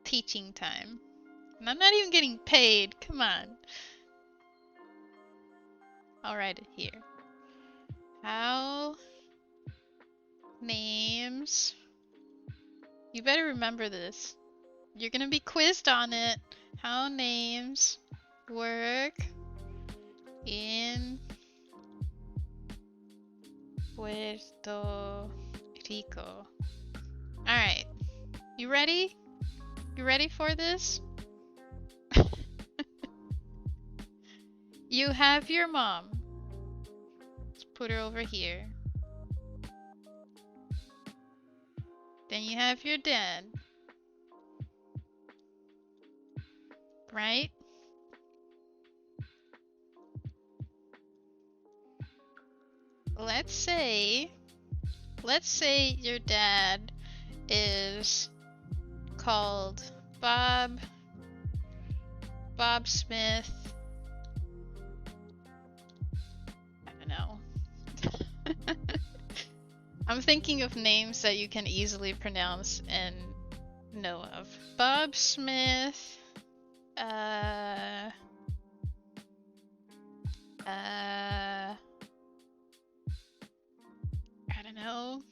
Speaker 1: Teaching time. And I'm not even getting paid. Come on. I'll write it here. How names. You better remember this. You're gonna be quizzed on it. How names work in Puerto Rico. Alright. You ready? You ready for this? You have your mom. Let's put her over here. Then you have your dad. Right? Let's say your dad is called Bob Smith. I don't know. I'm thinking of names that you can easily pronounce and know of. Bob Smith. I don't know.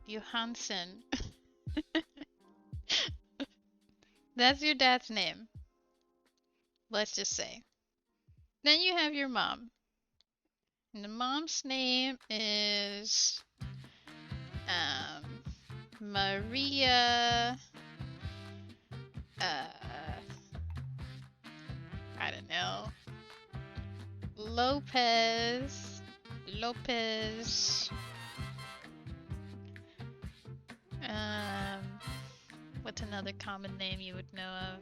Speaker 1: Johansson. That's your dad's name. Let's just say. Then you have your mom. And the mom's name is Maria. I don't know. Lopez. What's another common name you would know of?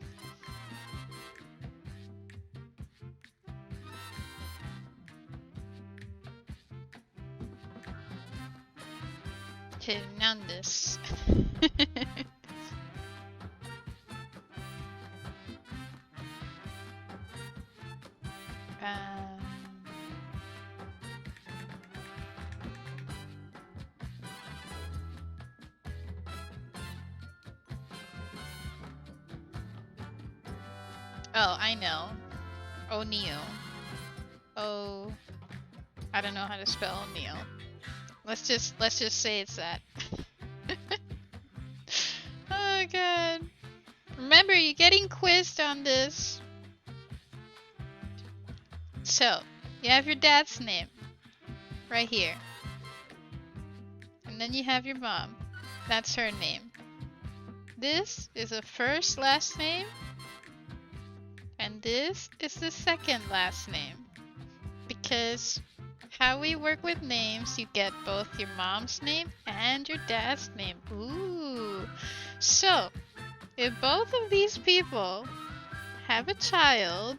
Speaker 1: Hernandez. Oh, I know. O'Neill. Oh, I don't know how to spell O'Neill. Let's just say it's that. Oh god. Remember, you're getting quizzed on this. So, you have your dad's name right here. And then you have your mom. That's her name. This is a first last name. And this is the second last name. Because how we work with names, you get both your mom's name and your dad's name. Ooh. So, if both of these people have a child,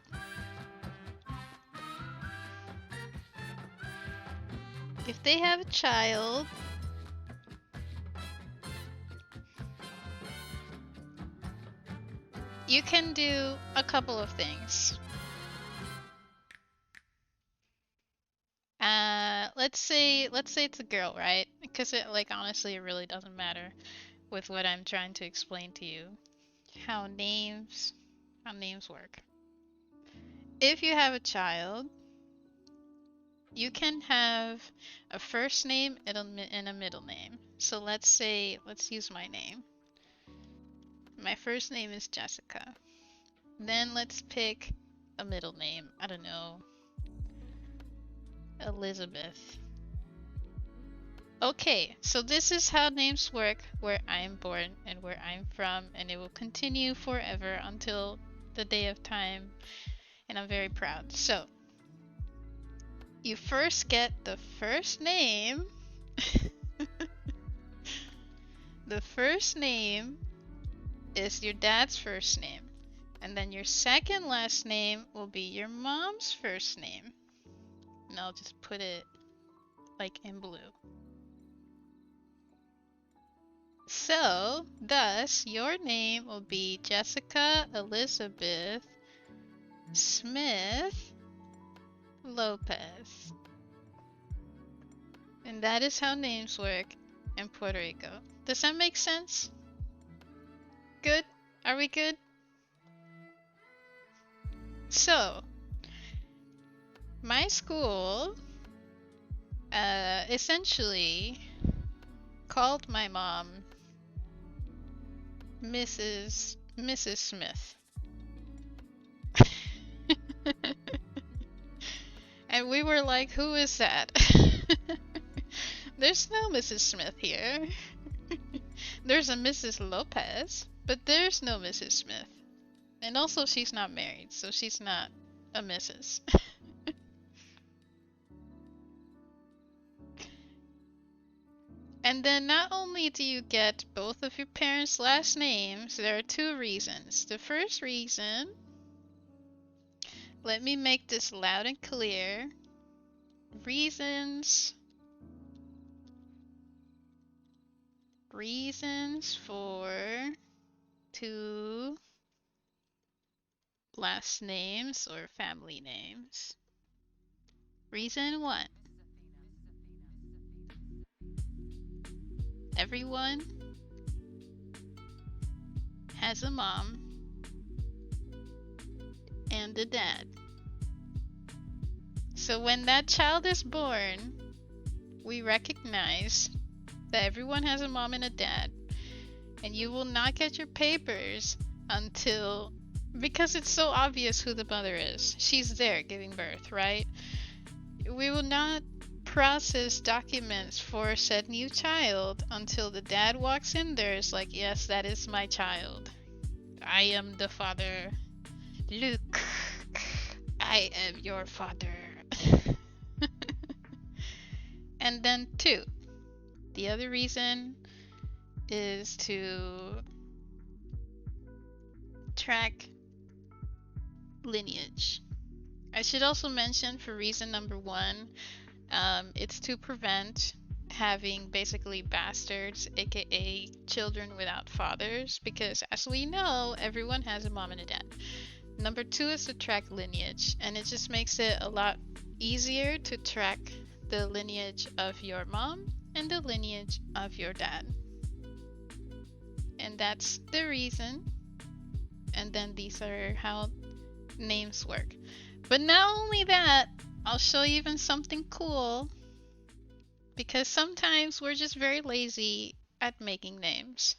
Speaker 1: if they have a child, you can do a couple of things. Let's say it's a girl, right? Because it, like, honestly, it really doesn't matter with what I'm trying to explain to you. How names work. If you have a child, you can have a first name and a middle name. So let's use my name. My first name is Jessica. Then let's pick a middle name. I don't know. Elizabeth. Okay, so this is how names work where I'm born and where I'm from, and it will continue forever until the day of time, and I'm very proud. So, you first get the first name. The first name is your dad's first name, and then your second last name will be your mom's first name. And I'll just put it like in blue. So, thus, your name will be Jessica Elizabeth Smith Lopez. And that is how names work in Puerto Rico. Does that make sense? Good? Are we good? So, my school essentially called my mom Mrs. Smith. And we were like, who is that? There's no Mrs. Smith here. There's a Mrs. Lopez, but there's no Mrs. Smith. And also she's not married, so she's not a Mrs. And then not only do you get both of your parents' last names, there are two reasons. The first reason, let me make this loud and clear. Reasons for two last names or family names. Reason one. Everyone has a mom and a dad. So when that child is born, we recognize that everyone has a mom and a dad, and you will not get your papers until, because it's so obvious who the mother is. She's there giving birth, right? We will not process documents for said new child until the dad walks in there. It's like, yes, that is my child. I am the father. Luke, I am your father. And then two, the other reason is to track lineage. I should also mention for reason number one, it's to prevent having basically bastards, aka children without fathers, because as we know, everyone has a mom and a dad. Number two is to track lineage, and it just makes it a lot easier to track the lineage of your mom and the lineage of your dad. And that's the reason. And then these are how names work. But not only that, I'll show you even something cool, because sometimes we're just very lazy at making names.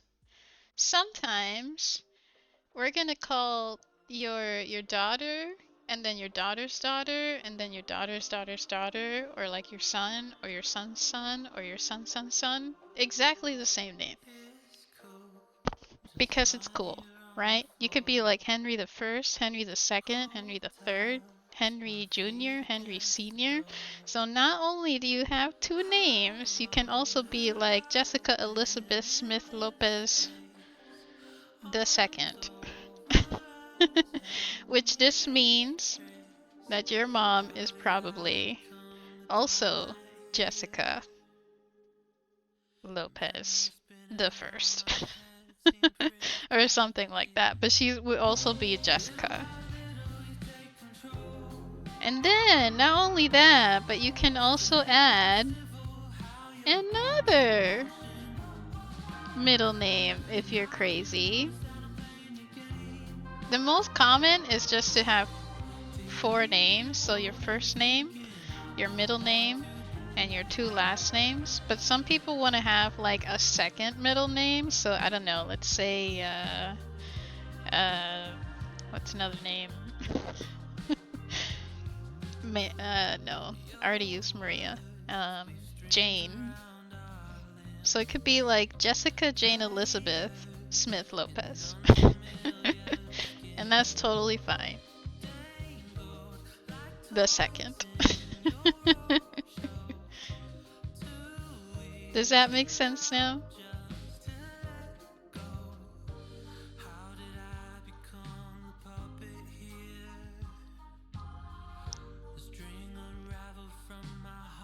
Speaker 1: Sometimes we're gonna call your daughter, and then your daughter's daughter, and then your daughter's daughter's daughter, or like your son, or your son's son, or your son's son's son, exactly the same name. Because it's cool, right? You could be like Henry the First, Henry the Second, Henry the Third, Henry Jr., Henry Sr. So not only do you have two names, you can also be like Jessica Elizabeth Smith Lopez the Second. Which this means that your mom is probably also Jessica Lopez the First. Or something like that, but she would also be Jessica. And then, not only that, but you can also add another middle name if you're crazy. The most common is just to have 4 names, so your first name, your middle name, and your 2 last names. But some people want to have like a second middle name, so I don't know, let's say, what's another name? No, I already used Maria. Jane. So it could be like Jessica Jane Elizabeth Smith Lopez. And that's totally fine. The second. Does that make sense now?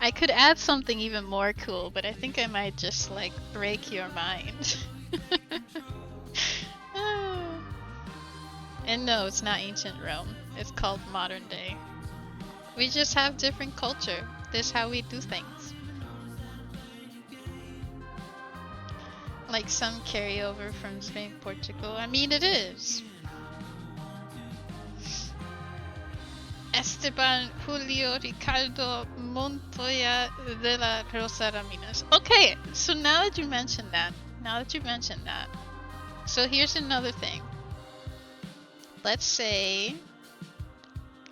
Speaker 1: I could add something even more cool, but I think I might just like break your mind. And no, it's not ancient Rome. It's called modern day. We just have different culture. This is how we do things. Like some carryover from Spain, Portugal. I mean, it is. Esteban Julio Ricardo Montoya de la Rosa Ramirez. Okay, so now that you mentioned that, so here's another thing. Let's say,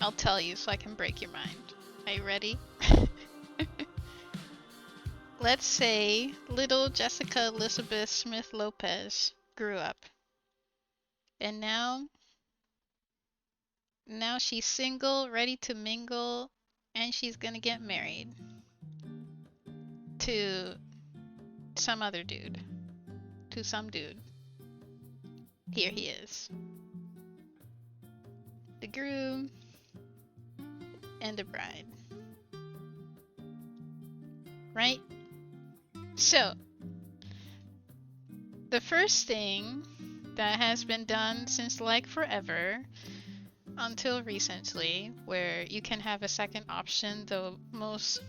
Speaker 1: I'll tell you so I can break your mind. Are you ready? Let's say little Jessica Elizabeth Smith Lopez grew up. And now she's single, ready to mingle, and she's gonna get married to some other dude. To some dude. Here he is. The groom and the bride. Right? So, the first thing that has been done since like forever until recently, where you can have a second option, though most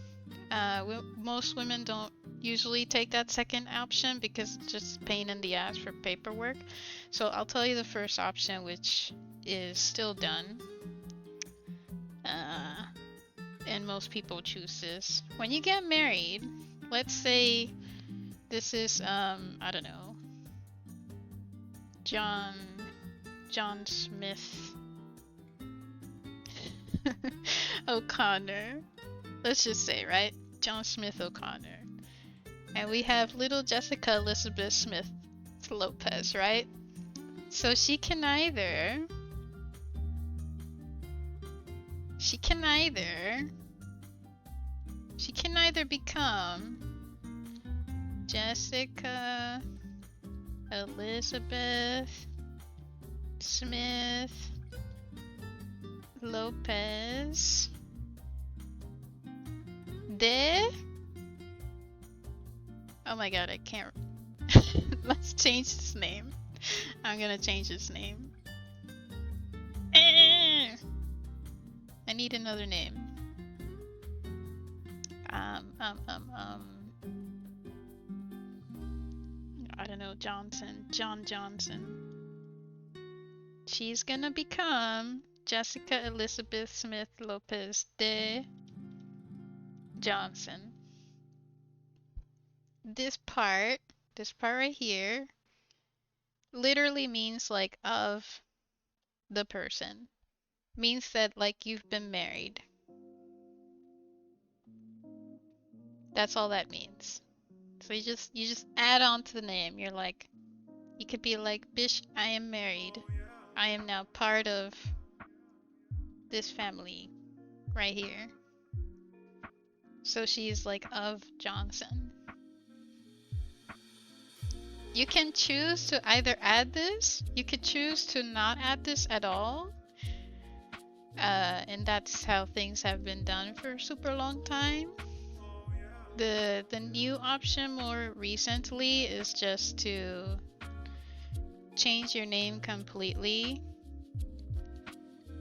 Speaker 1: women don't usually take that second option because it's just pain in the ass for paperwork. So I'll tell you the first option, which is still done, and most people choose this. When you get married, let's say this is I don't know, John Smith O'Connor. Let's just say, right? John Smith O'Connor. And we have little Jessica Elizabeth Smith Lopez, right? So she can either become Jessica Elizabeth Smith Lopez de... Oh my god, I can't... Let's change his name. I'm gonna change his name. I need another name. I don't know, John Johnson. She's gonna become Jessica Elizabeth Smith Lopez de Johnson. This part right here literally means like of the person. Means that like you've been married. That's all that means. So you just add on to the name. You're like, you could be like, bish, I am married. I am now part of this family right here. So she's like of Johnson. You can choose to either add this, you could choose to not add this at all. And that's how things have been done for a super long time. The new option more recently is just to change your name completely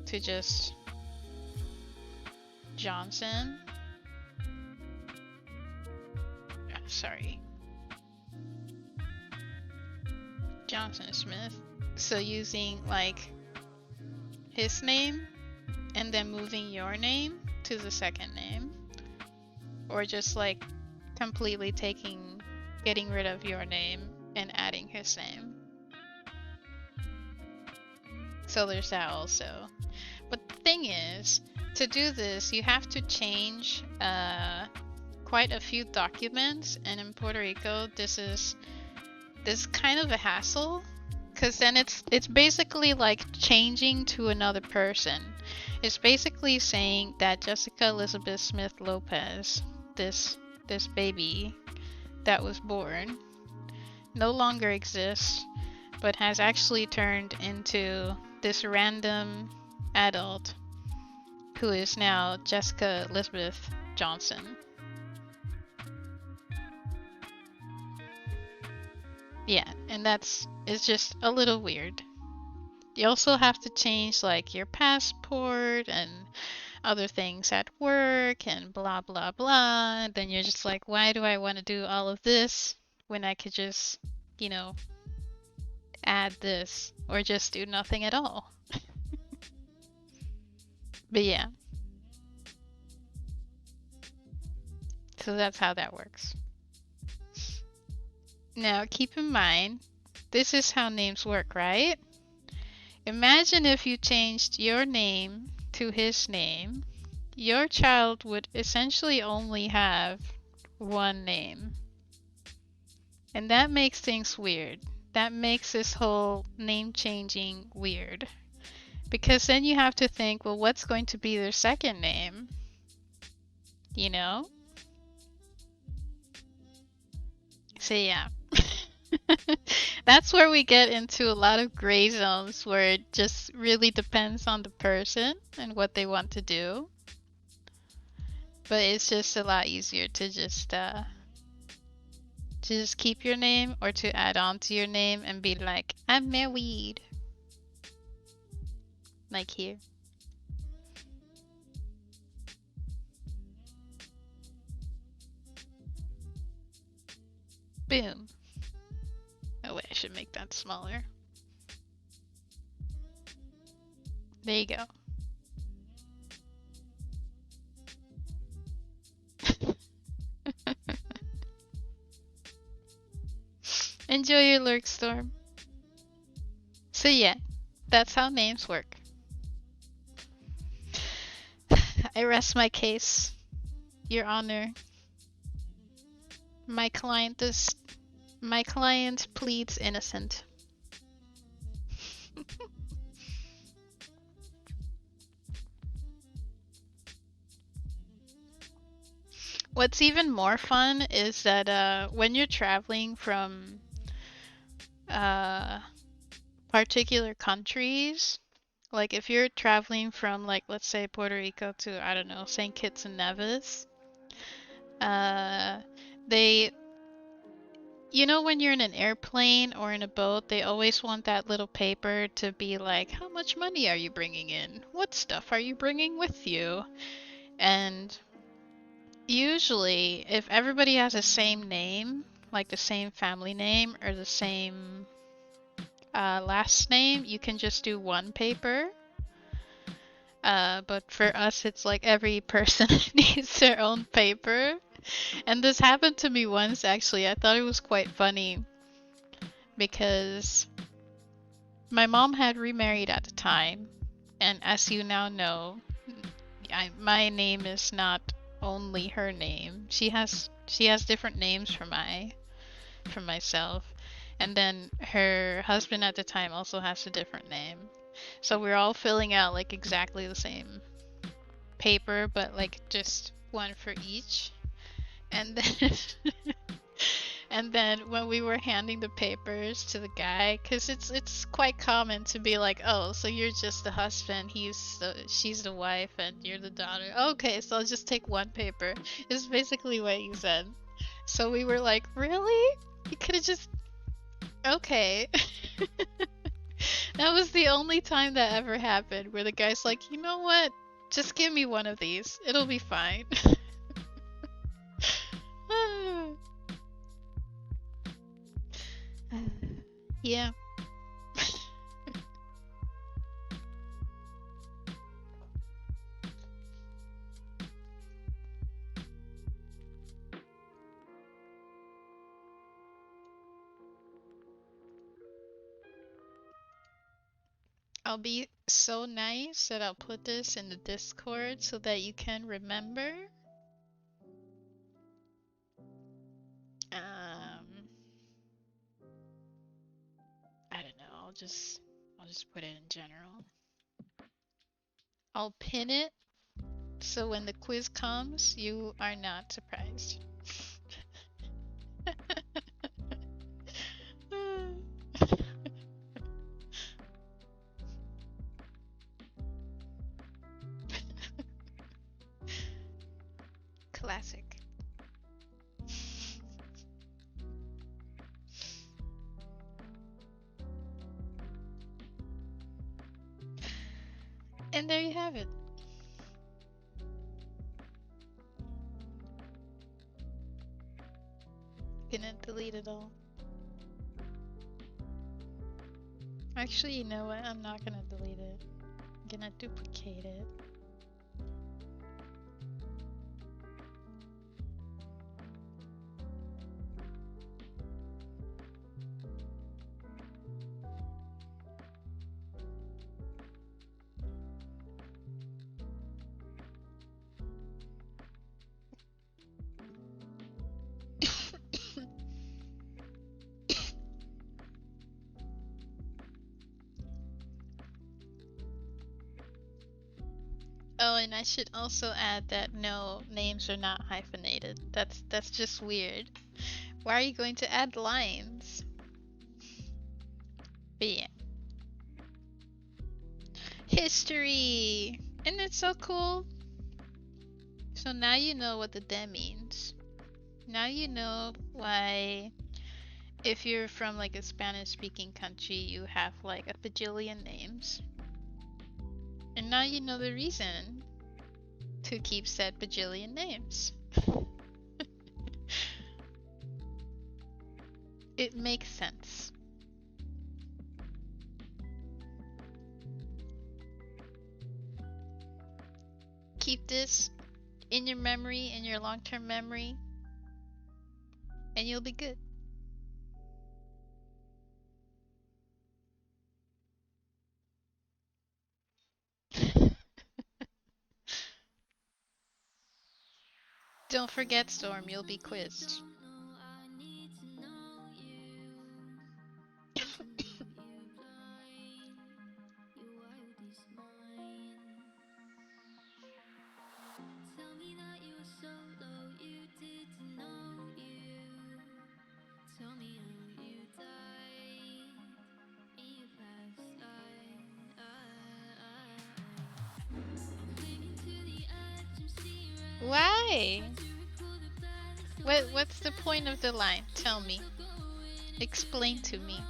Speaker 1: to just Johnson. Sorry. Johnson Smith. So using like his name and then moving your name to the second name, or just like completely getting rid of your name and adding his name. So there's that also. But the thing is, to do this, you have to change quite a few documents, and in Puerto Rico, this is kind of a hassle, because then it's basically like changing to another person. It's basically saying that Jessica Elizabeth Smith Lopez, this baby that was born, no longer exists, but has actually turned into this random adult who is now Jessica Elizabeth Johnson. Yeah, and it's just a little weird. You also have to change like your passport and other things at work and blah blah blah. And then you're just like, why do I want to do all of this when I could just, you know, add this or just do nothing at all? But yeah, so that's how that works. Now keep in mind, this is how names work, right? Imagine if you changed your name to his name. Your child would essentially only have one name. And that makes things weird. That makes this whole name changing weird. Because then you have to think, well, what's going to be their second name? You know? So yeah. That's where we get into a lot of gray zones where it just really depends on the person and what they want to do. But it's just a lot easier to just keep your name or to add on to your name and be like, I'm married. Like here. Boom. Oh wait, I should make that smaller. There you go. Enjoy your lurk storm. So yeah, that's how names work. I rest my case, Your Honor. My client pleads innocent. What's even more fun is that when you're traveling from particular countries, like if you're traveling from like let's say Puerto Rico to I don't know St. Kitts and Nevis, they when you're in an airplane or in a boat, they always want that little paper to be like, how much money are you bringing in? What stuff are you bringing with you? And usually, if everybody has the same name, like the same family name or the same last name, you can just do one paper. But for us, it's like every person needs their own paper. And this happened to me once, actually. I thought it was quite funny because my mom had remarried at the time. And as you now know, my name is not only her name. She has different names for myself. And then her husband at the time also has a different name. So we're all filling out like exactly the same paper, but like just one for each. And then and then when we were handing the papers to the guy, because it's quite common to be like, oh, so you're just the husband, she's the wife, and you're the daughter. Okay, so I'll just take one paper. It's basically what you said. So we were like, really? You could have just okay. That was the only time that ever happened where the guy's like, you know what? Just give me one of these. It'll be fine. Yeah. I'll be so nice that I'll put this in the Discord so that you can remember. I don't know. I'll just put it in general. I'll pin it so when the quiz comes, you are not surprised. Classic. And there you have it. Gonna delete it all. Actually, you know what? I'm not gonna delete it. I'm gonna duplicate it. Oh, and I should also add that no, names are not hyphenated. That's just weird. Why are you going to add lines? But yeah. History! Isn't it so cool? So now you know what the de means. Now you know why if you're from like a Spanish speaking country you have like a bajillion names. And now you know the reason to keep said bajillion names. It makes sense. Keep this in your memory, in your long-term memory, and you'll be good. Don't forget, Storm, you'll be quizzed. Why? What's the point of the line? Tell me. Explain to me.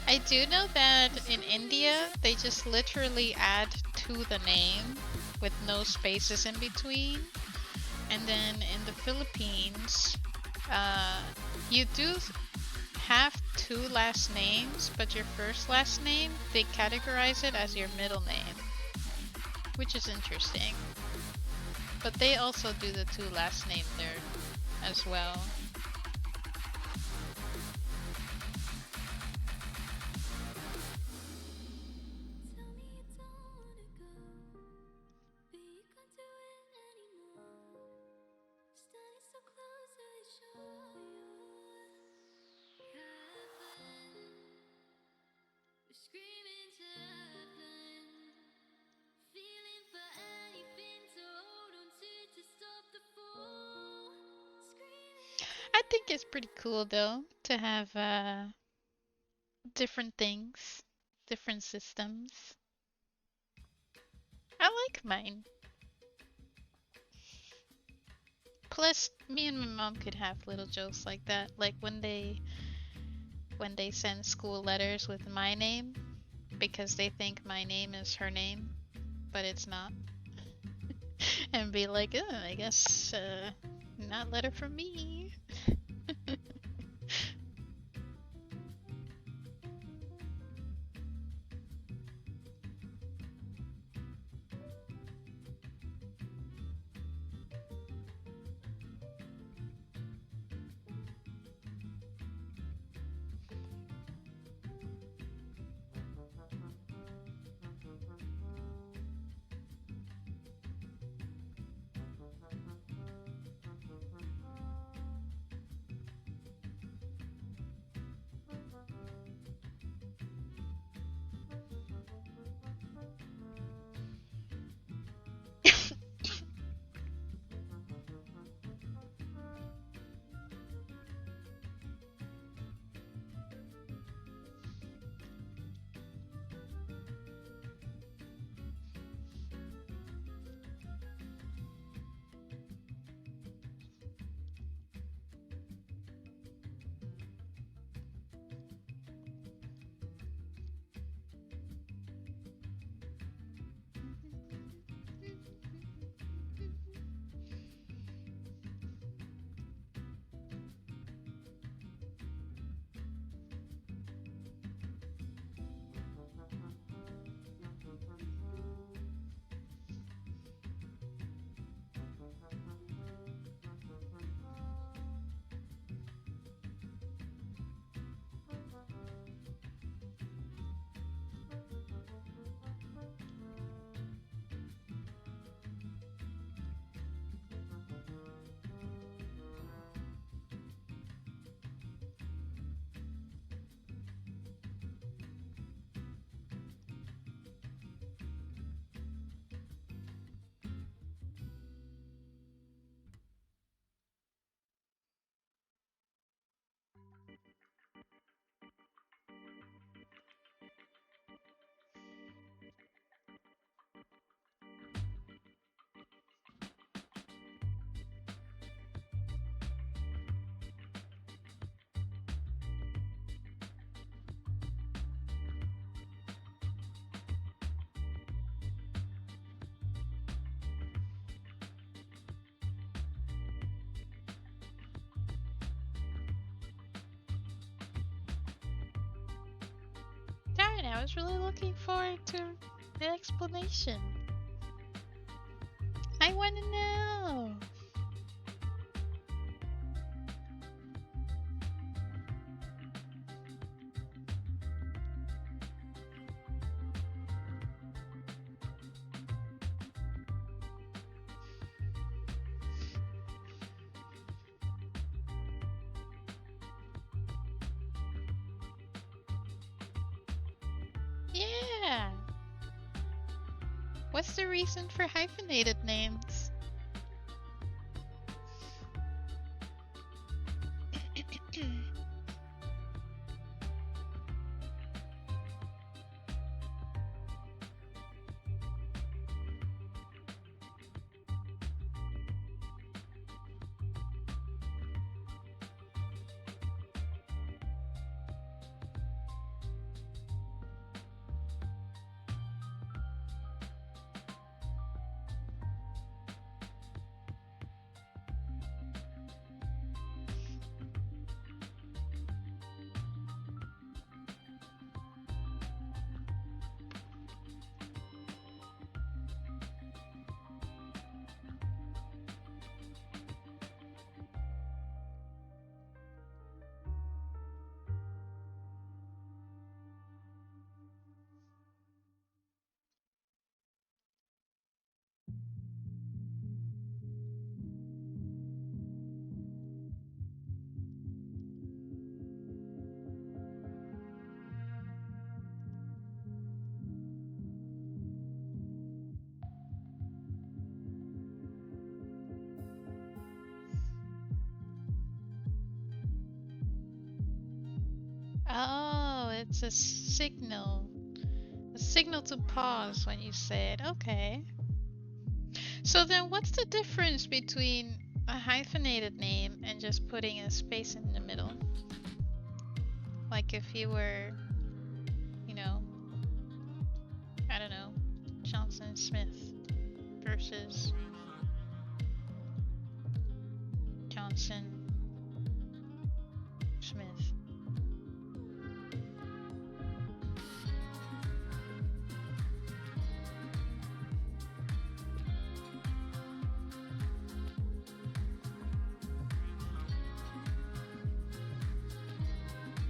Speaker 1: I do know that in India, they just literally add to the name with no spaces in between. And then in the Philippines, you do have two last names, but your first last name, they categorize it as your middle name, which is interesting. But they also do the two last name there as well. I think it's pretty cool though to have different things, different systems. I like mine. Plus, me and my mom could have little jokes like that, like when they send school letters with my name because they think my name is her name, but it's not. And be like, I guess not letter from me. I was really looking forward to the explanation. I want to know. Yeah. What's the reason for hyphenated names? Oh, it's a signal. A signal to pause when you say it. Okay. So then what's the difference between a hyphenated name and just putting a space in the middle? Like if you were, you know, I don't know, Johnson Smith versus Johnson Smith.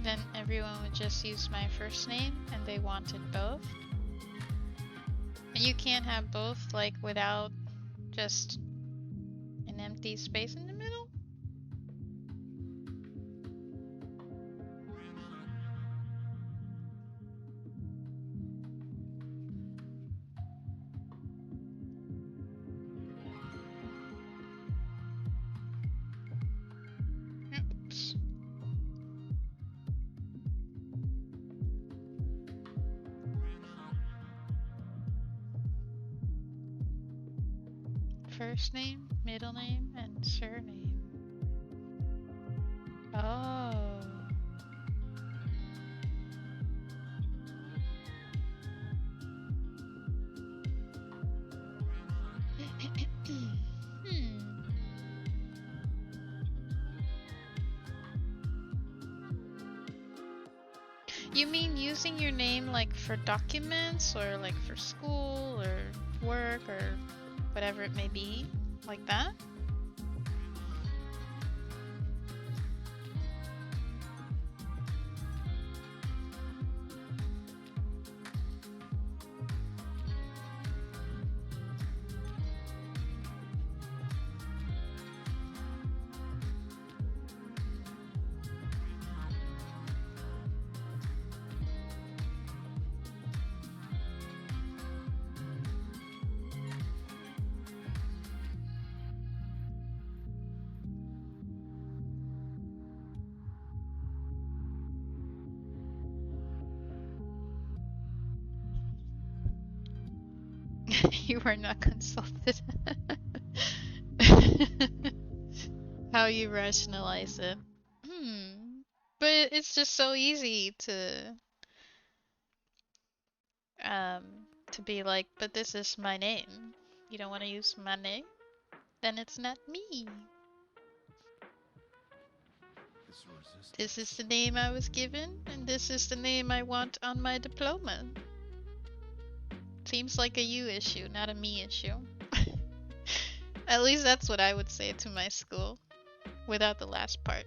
Speaker 1: Then everyone would just use my first name and they wanted both. And you can't have both like without just an empty space in the middle? Oops. First name, middle name, and surname. Oh. You mean using your name like for documents or like for school or work or whatever it may be? Like that? You were not consulted. How you rationalize it. But it's just so easy to be like, but this is my name. You don't want to use my name? Then it's not me. This is the name I was given, and this is the name I want on my diploma. Seems like a you issue, not a me issue. At least that's what I would say to my school, without the last part.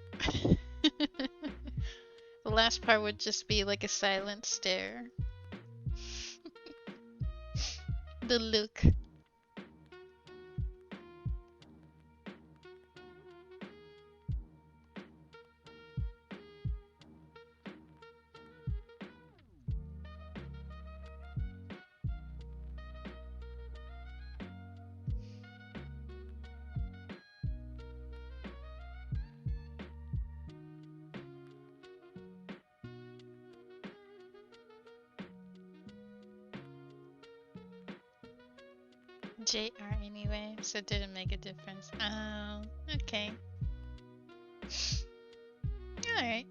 Speaker 1: The last part would just be like a silent stare. The look. JR anyway, so it didn't make a difference. Oh, okay. Alright.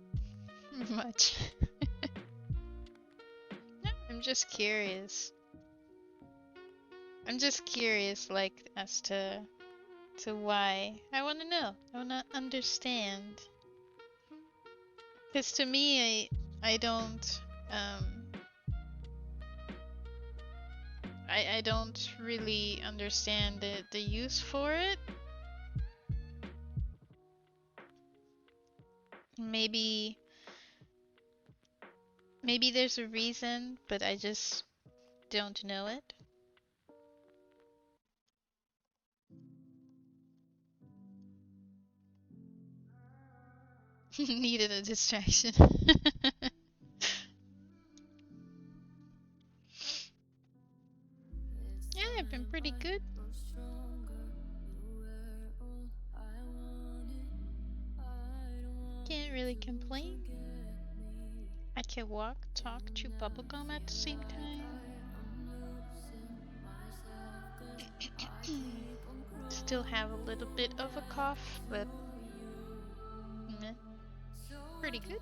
Speaker 1: Much. No, I'm just curious. I'm just curious, like, as to why. I want to know. I want to understand. Because to me, I don't, I don't really understand the use for it. Maybe there's a reason, but I just don't know it. Needed a distraction. Yeah, I've been pretty good. Can't really complain. I can walk, talk, chew bubblegum at the same time. Still have a little bit of a cough, but pretty good.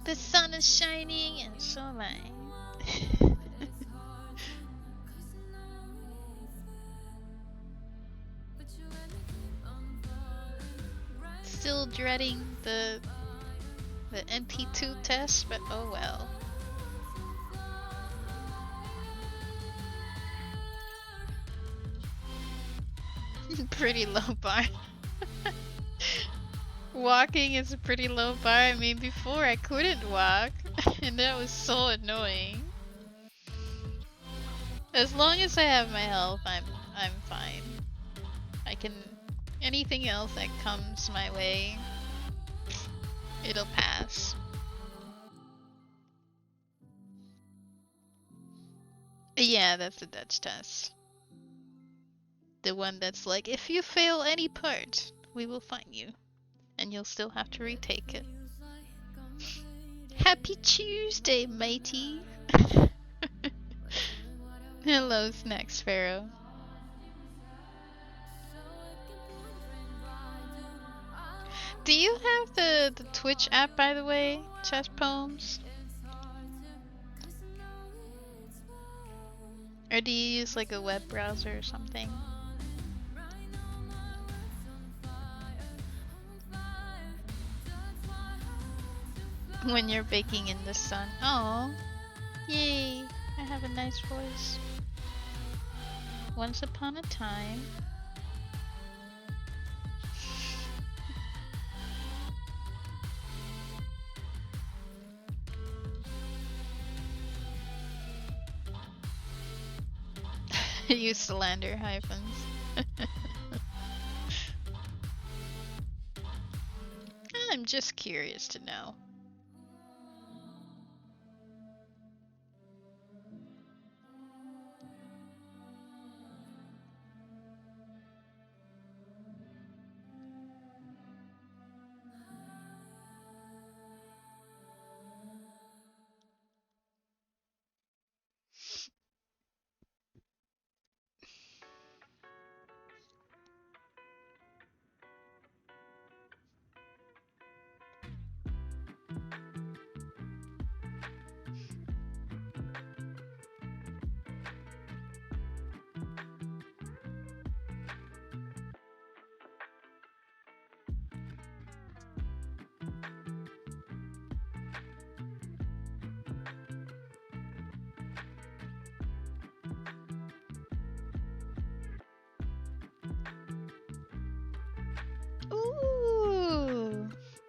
Speaker 1: The sun is shining and so am I. Still dreading the NT2 test, but oh well. Pretty low bar. Walking is a pretty low bar. I mean, before I couldn't walk, and that was so annoying. As long as I have my health, I'm fine. I can. Anything else that comes my way, it'll pass. Yeah, that's the Dutch test. The one that's like, if you fail any part, we will fine you. And you'll still have to retake it. Happy Tuesday, matey! Hello, Snack Sparrow. Do you have the Twitch app, by the way, Chess Poems? Or do you use like a web browser or something? When you're baking in the sun. Oh, yay! I have a nice voice. Once upon a time. Use the lander hyphens. I'm just curious to know.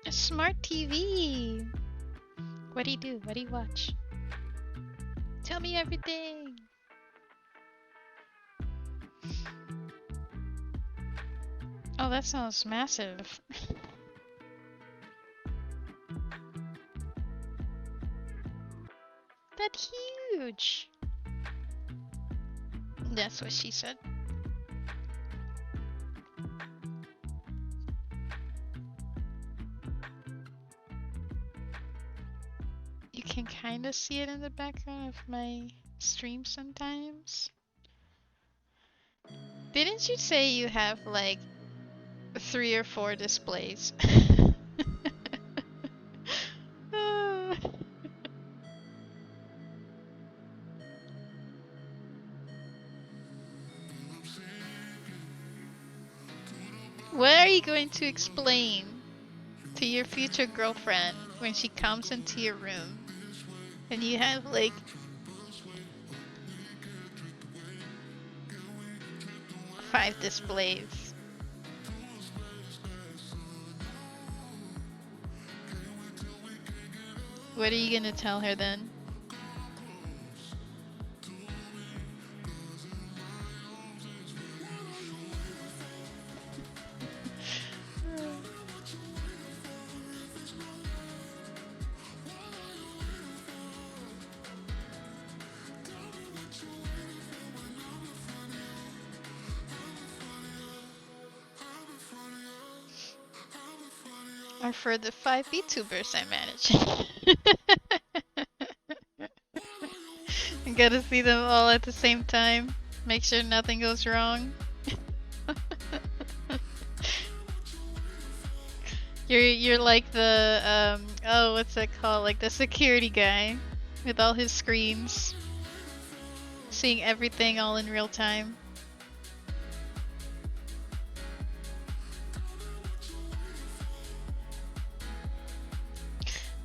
Speaker 1: A smart TV! What do you do? What do you watch? Tell me everything! Oh, that sounds massive. That's huge! That's what she said. You can kind of see it in the background of my stream sometimes. Didn't you say you have like 3 or 4 displays? What are you going to explain to your future girlfriend when she comes into your room and you have like 5 displays? What are you gonna tell her then? Or for the 5 VTubers I manage. You gotta see them all at the same time. Make sure nothing goes wrong. You're like the oh, what's that called? Like the security guy with all his screens, seeing everything all in real time.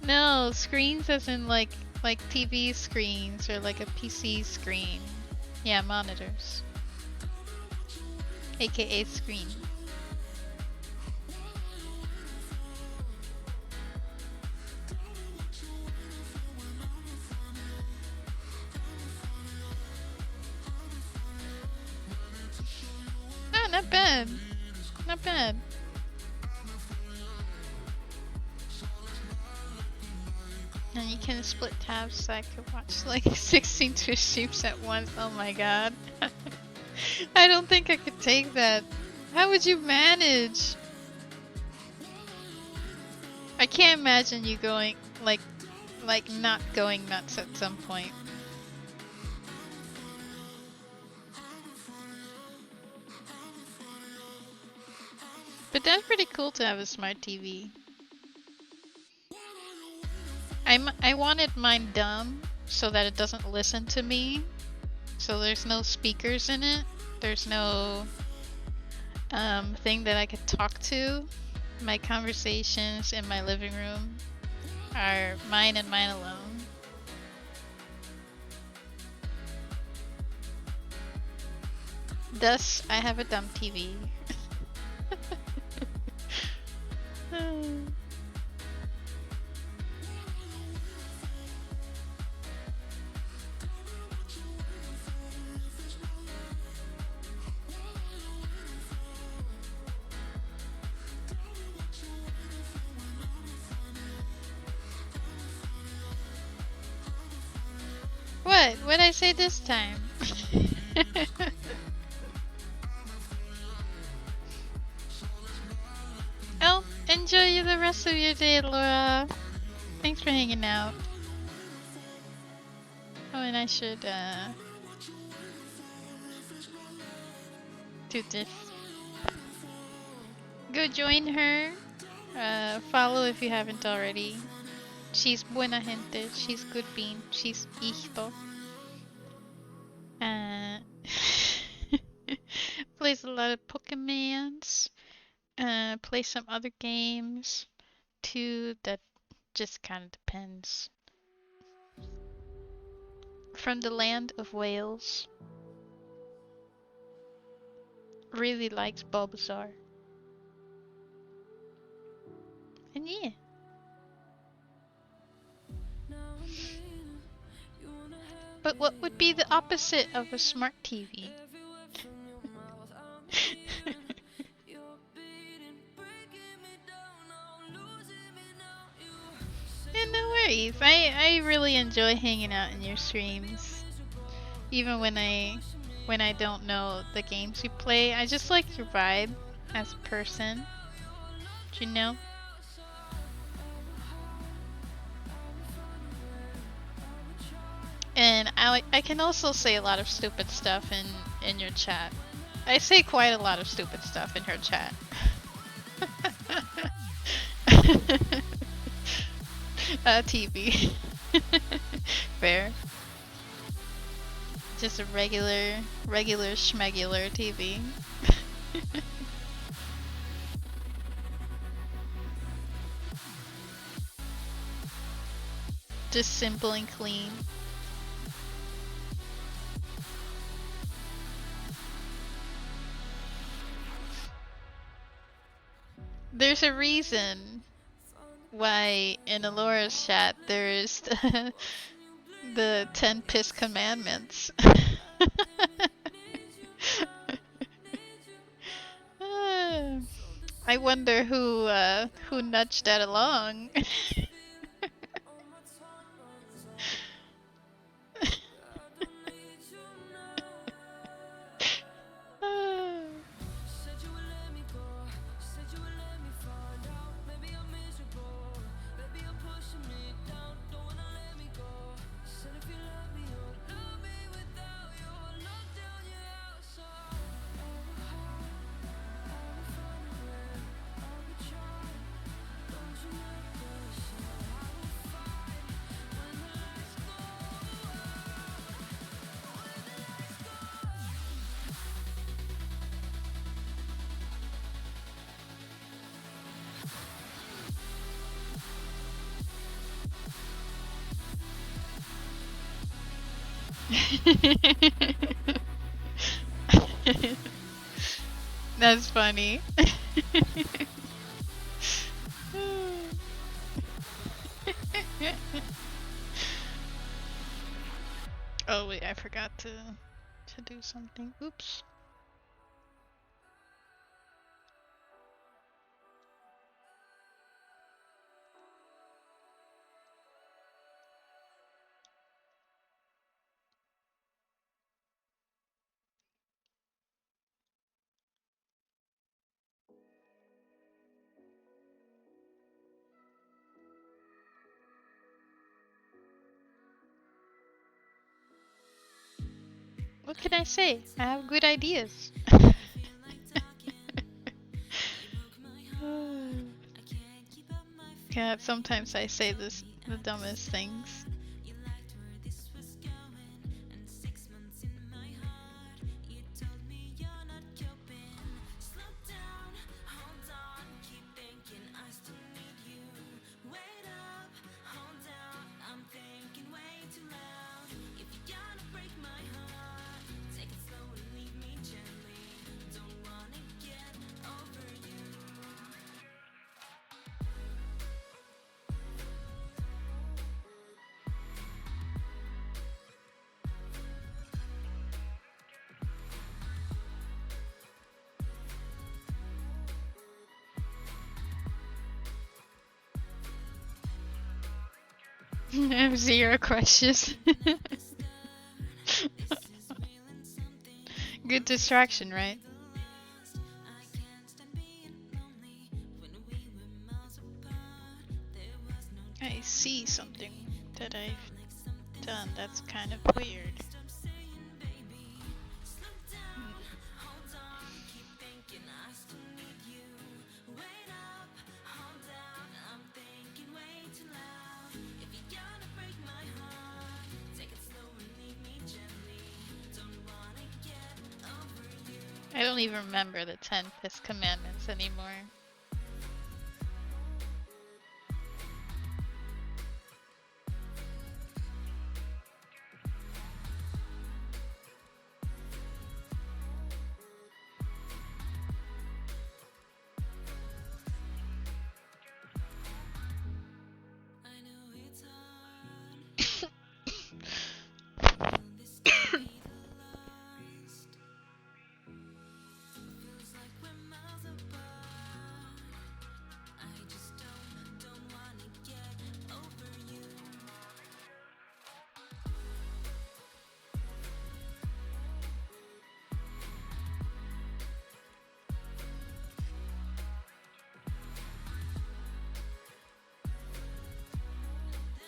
Speaker 1: No, screens as in like TV screens or like a PC screen. Yeah, monitors. AKA screen. No, not bad. Not bad. And you can split tabs so I could watch like 16 Twitch streams at once. Oh my god. I don't think I could take that. How would you manage? I can't imagine you going like not going nuts at some point. But that's pretty cool to have a smart TV. I wanted mine dumb so that it doesn't listen to me. So there's no speakers in it. There's no thing that I could talk to. My conversations in my living room are mine and mine alone. Thus, I have a dumb TV. What? What'd I say this time? Oh, enjoy the rest of your day, Laura. Thanks for hanging out. Oh, and I should do this. Go join her. Follow if you haven't already. She's buena gente. She's good bean. She's hijo. Plays a lot of Pokemons. Play some other games too. That just kind of depends. From the land of Wales. Really likes Bulbasaur. Yeah. But what would be the opposite of a smart TV? Yeah, no worries. I really enjoy hanging out in your streams. Even when I don't know the games you play, I just like your vibe as a person. Do you know? And I can also say a lot of stupid stuff in your chat. I say quite a lot of stupid stuff in her chat. TV. Fair. Just a regular schmegular TV. Just simple and clean. There's a reason why in Alora's chat there's the 10 piss commandments. I wonder who nudged that along. That's funny. Oh wait, I forgot to do something. Oops. What can I say? I have good ideas. God, sometimes I say the dumbest things. I have 0 crushes. Good distraction, right? I see something that I've done that's kind of weird. I don't even remember the 10 piss commandments anymore.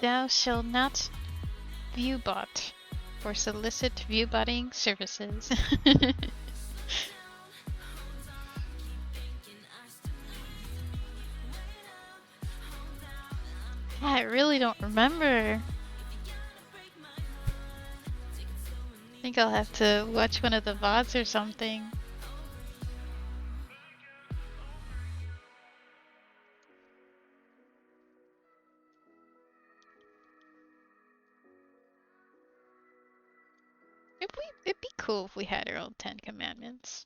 Speaker 1: Thou shalt not view bot for solicit view botting services. I really don't remember. I think I'll have to watch one of the VODs or something. It'd be cool if we had our own 10 commandments.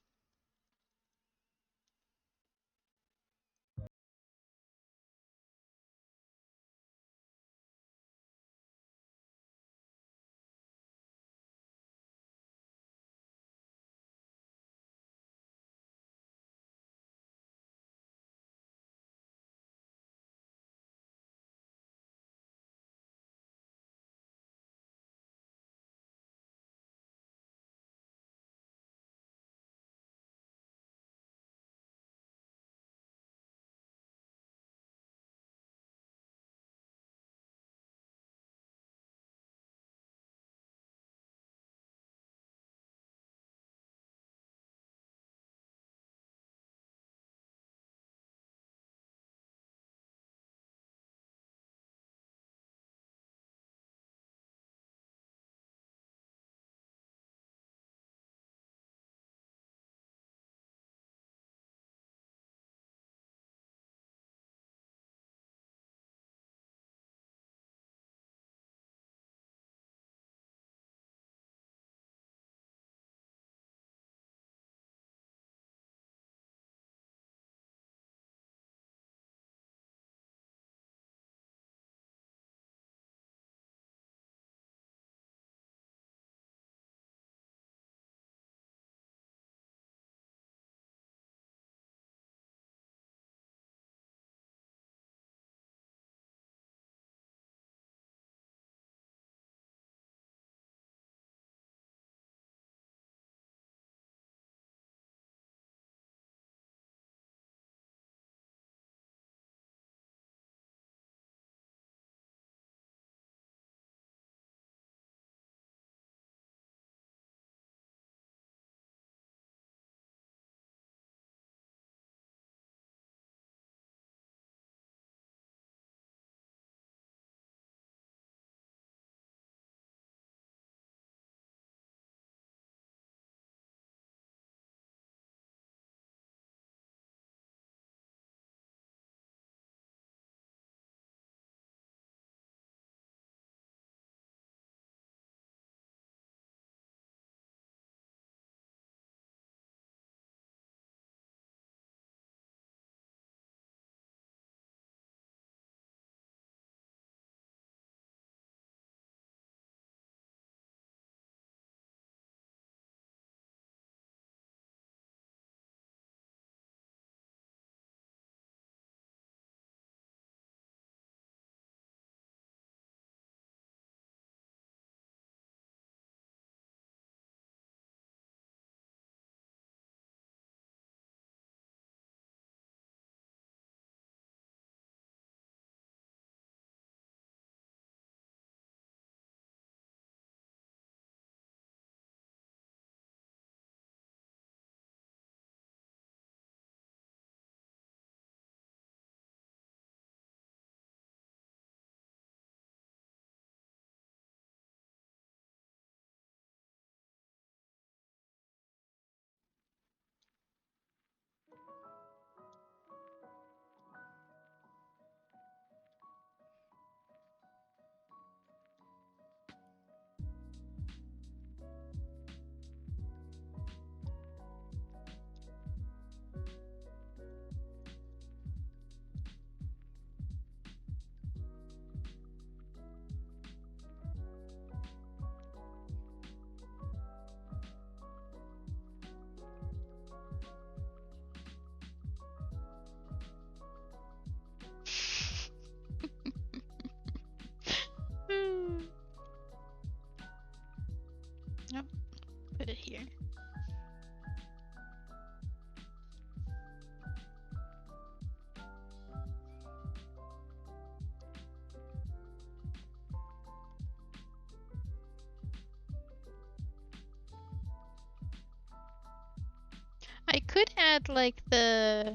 Speaker 1: I could add like the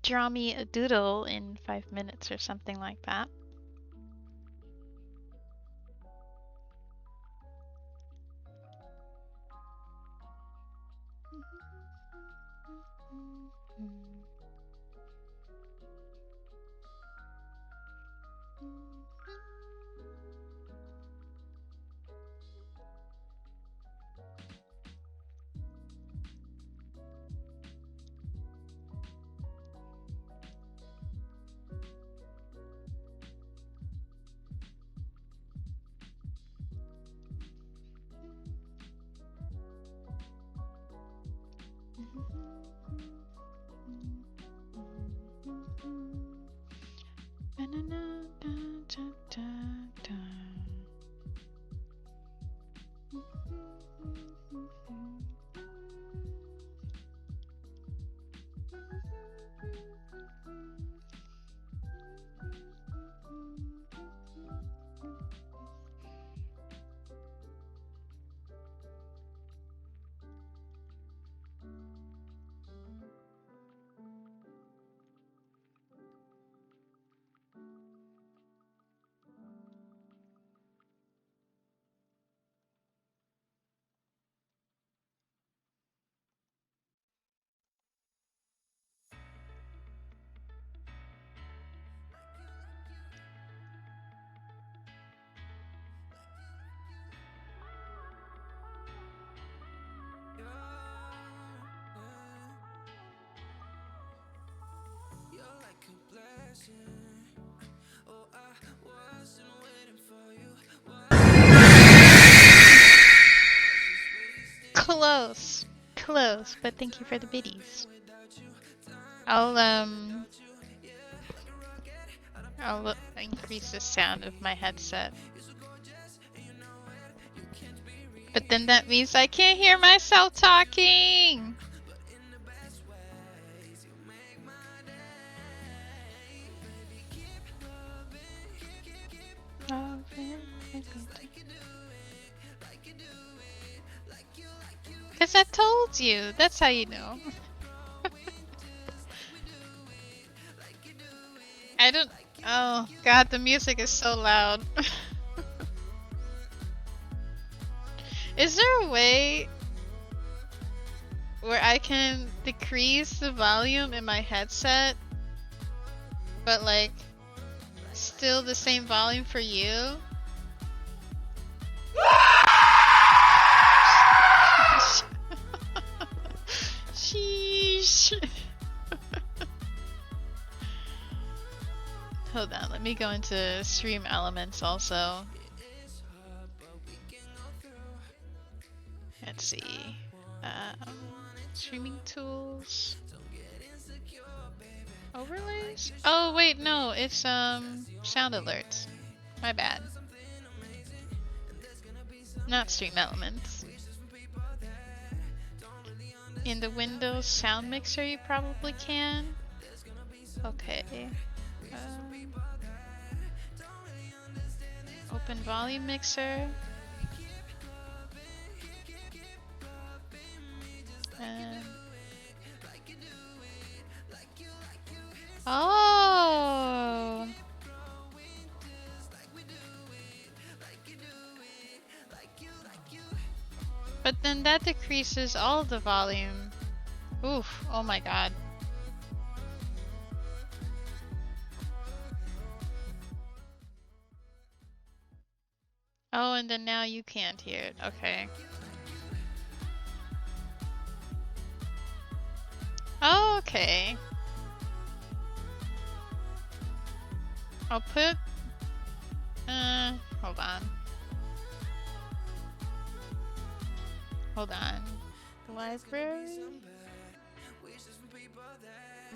Speaker 1: draw me a doodle in 5 minutes or something like that. Close. Close, but thank you for the biddies. I'll increase the sound of my headset. But then that means I can't hear myself talking! Cause I told you, that's how you know. I don't, oh god, the music is so loud. Is there a way where I can decrease the volume in my headset, but like, still the same volume for you? Sheesh. Hold on, let me go into Stream Elements also. Let's see. Streaming tools. Overlays? Oh wait, no, it's sound alerts. My bad. Not Stream Elements. In the Windows sound mixer you probably can. Okay. Open volume mixer. Oh! But then that decreases all the volume. Oof, oh my god. Oh, and then now you can't hear it. Okay. Oh, okay. I'll put... hold on. Hold on. Library?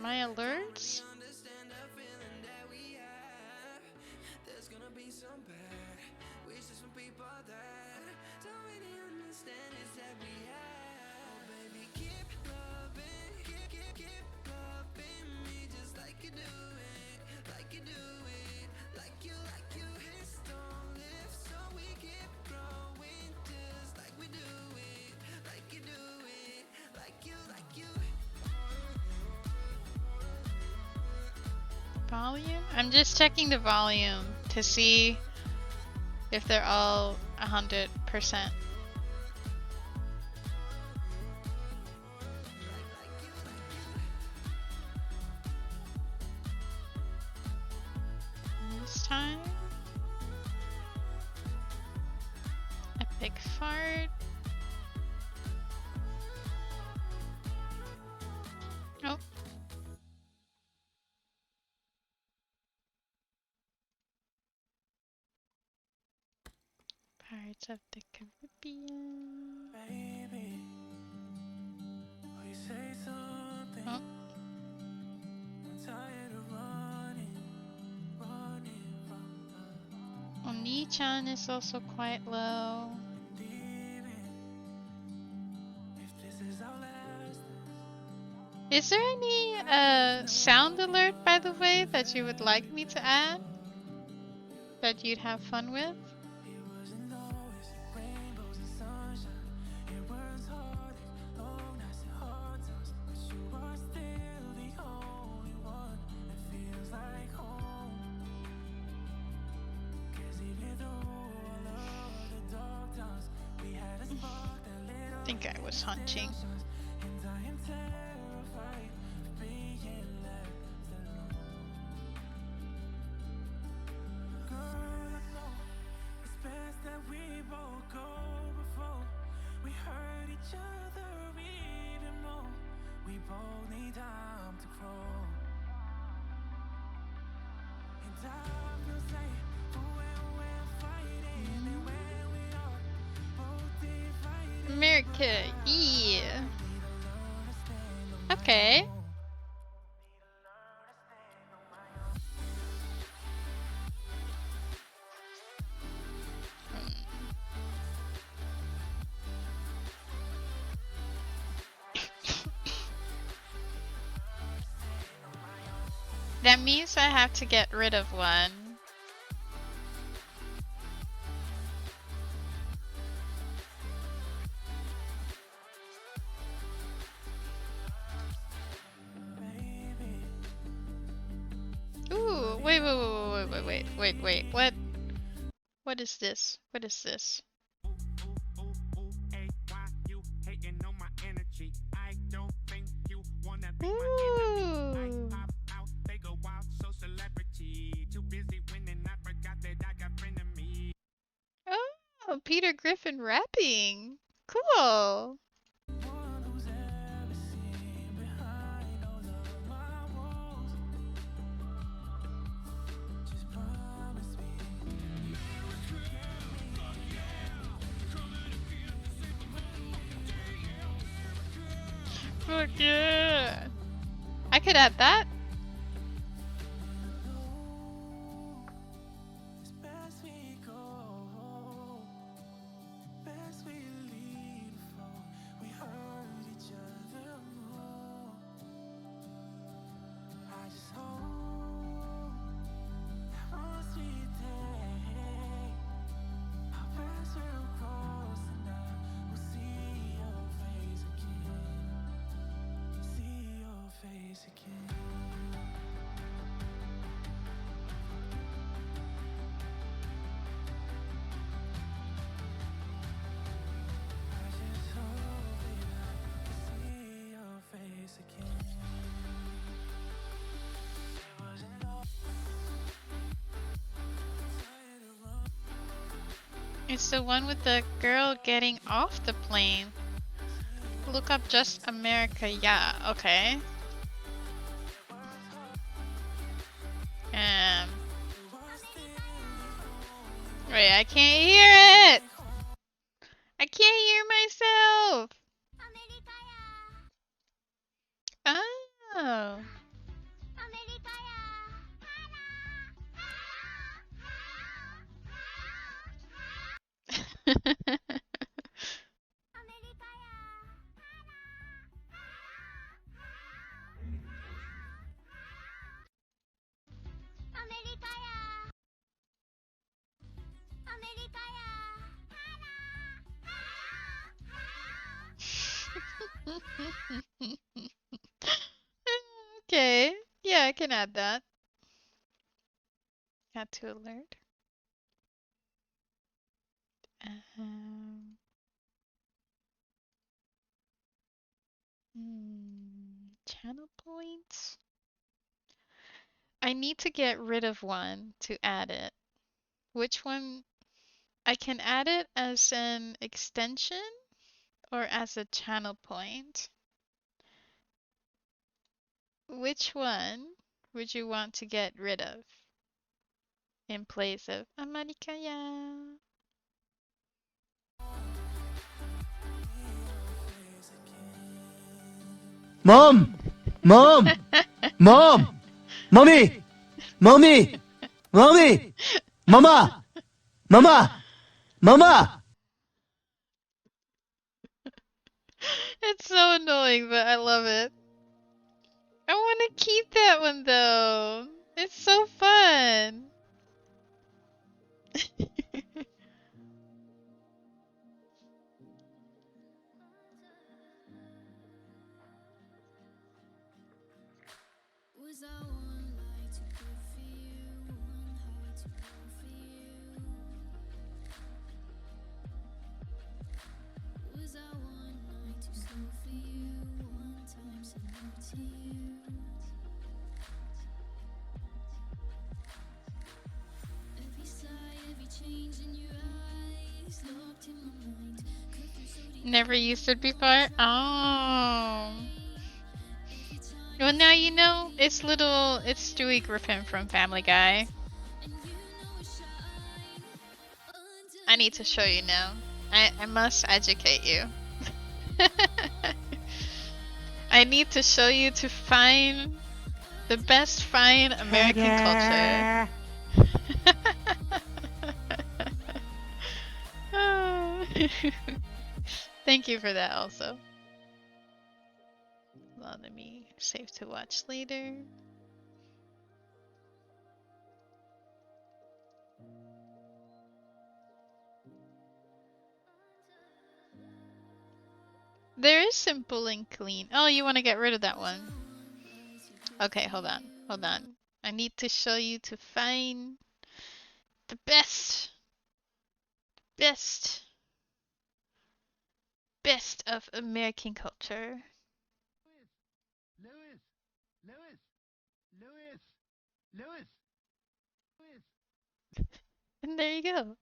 Speaker 1: My alerts? volume? I'm just checking the volume to see if they're all 100%. This time. Epic fart. Oh. Pirates of the Caribbean. Baby, will you say something? Oh. I'm tired of running from Oni-chan is also quite low. Is there any sound alert, by the way, that you would like me to add? That you'd have fun with? I think I was hunching. America, yeah. Okay. That means I have to get rid of one. Ooh, wait. What is this? What is this? Ooh. Oh, Peter Griffin rapping. Cool. Fuck yeah. I could add that. It's the one with the girl getting off the plane. Look up Just America. Yeah, okay. Wait, I can't hear it! I can't hear myself! Oh. Okay, yeah, I can add that. Got to alert. Channel points. I need to get rid of one to add it. Which one? I can add it as an extension or as a channel point. Which one would you want to get rid of in place of Amarikaya?
Speaker 2: Mom! Mom! Mom! Mommy! Mommy! Mommy! Mama! Mama! Mama!
Speaker 1: It's so annoying, but I love it. I want to keep that one though. It's so fun. Never used it before? Oh. Well, now you know. It's Stewie Griffin from Family Guy. I need to show you now. I must educate you. I need to show you to find the best fine American culture. Thank you for that also. Well, let me save to watch later. There is simple and clean. Oh, you want to get rid of that one? Okay, hold on. Hold on. I need to show you to find the best of American culture.
Speaker 2: Lewis!
Speaker 1: And there you go.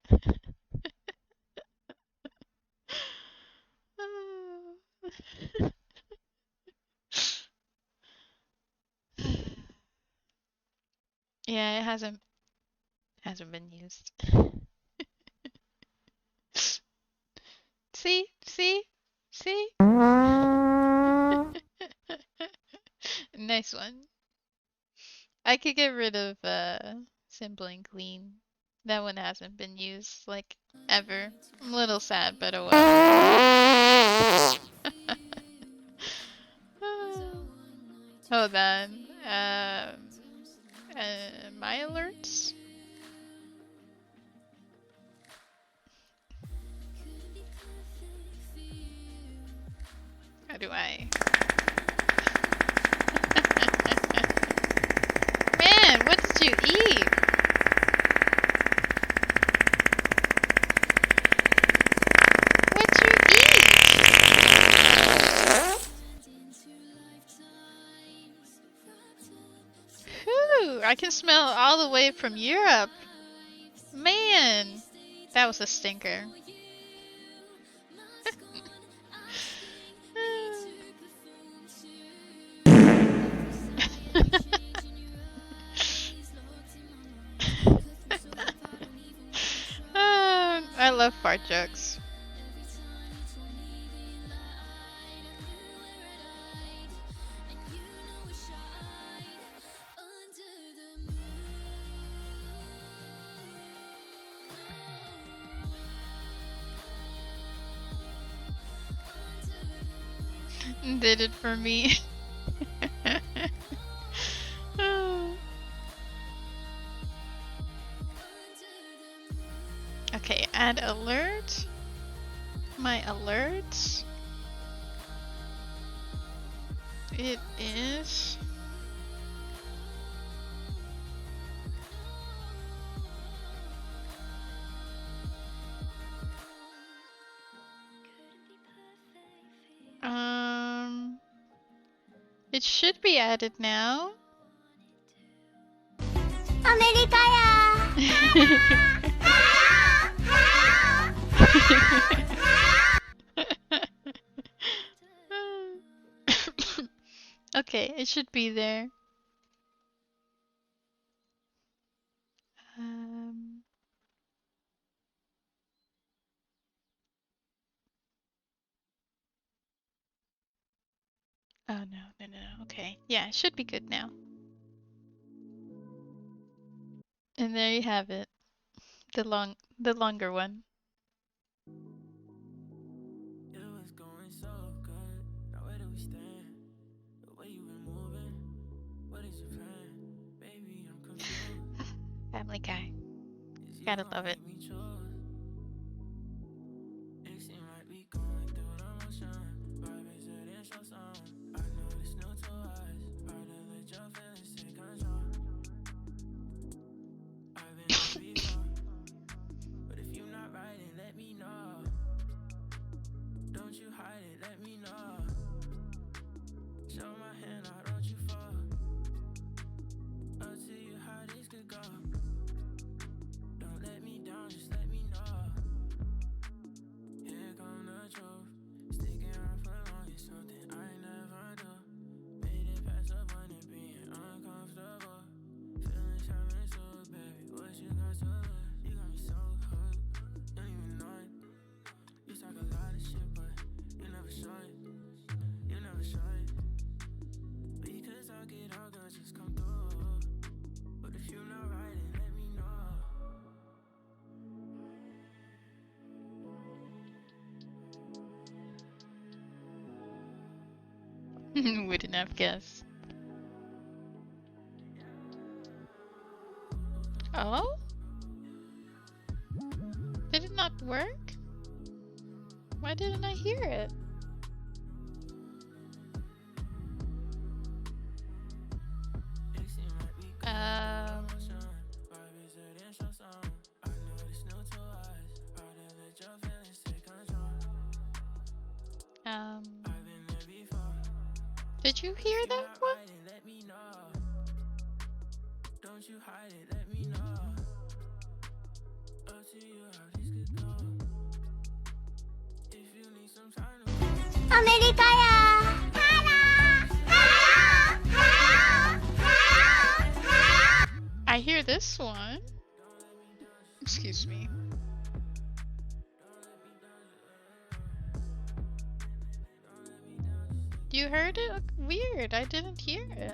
Speaker 1: Yeah, it hasn't been used. See? Nice one. I could get rid of simple and clean. That one hasn't been used like ever. I'm a little sad, but oh well. Hold on. My alerts? How do I? Man, what did you eat? What'd you eat? Whew, I can smell all the way from Europe. Man, that was a stinker. I love fart jokes. Did it for me. Okay, add alert. My alerts. It is It should be added now. Okay, it should be there. Oh no. Okay, yeah, it should be good now. And there you have it, the longer one. Family Guy. Gotta love it. Wouldn't have guessed. Oh? Did it not work? Why didn't I hear it? Did you hear that one? I hear this one. Excuse me. You heard it? Weird, I didn't hear it.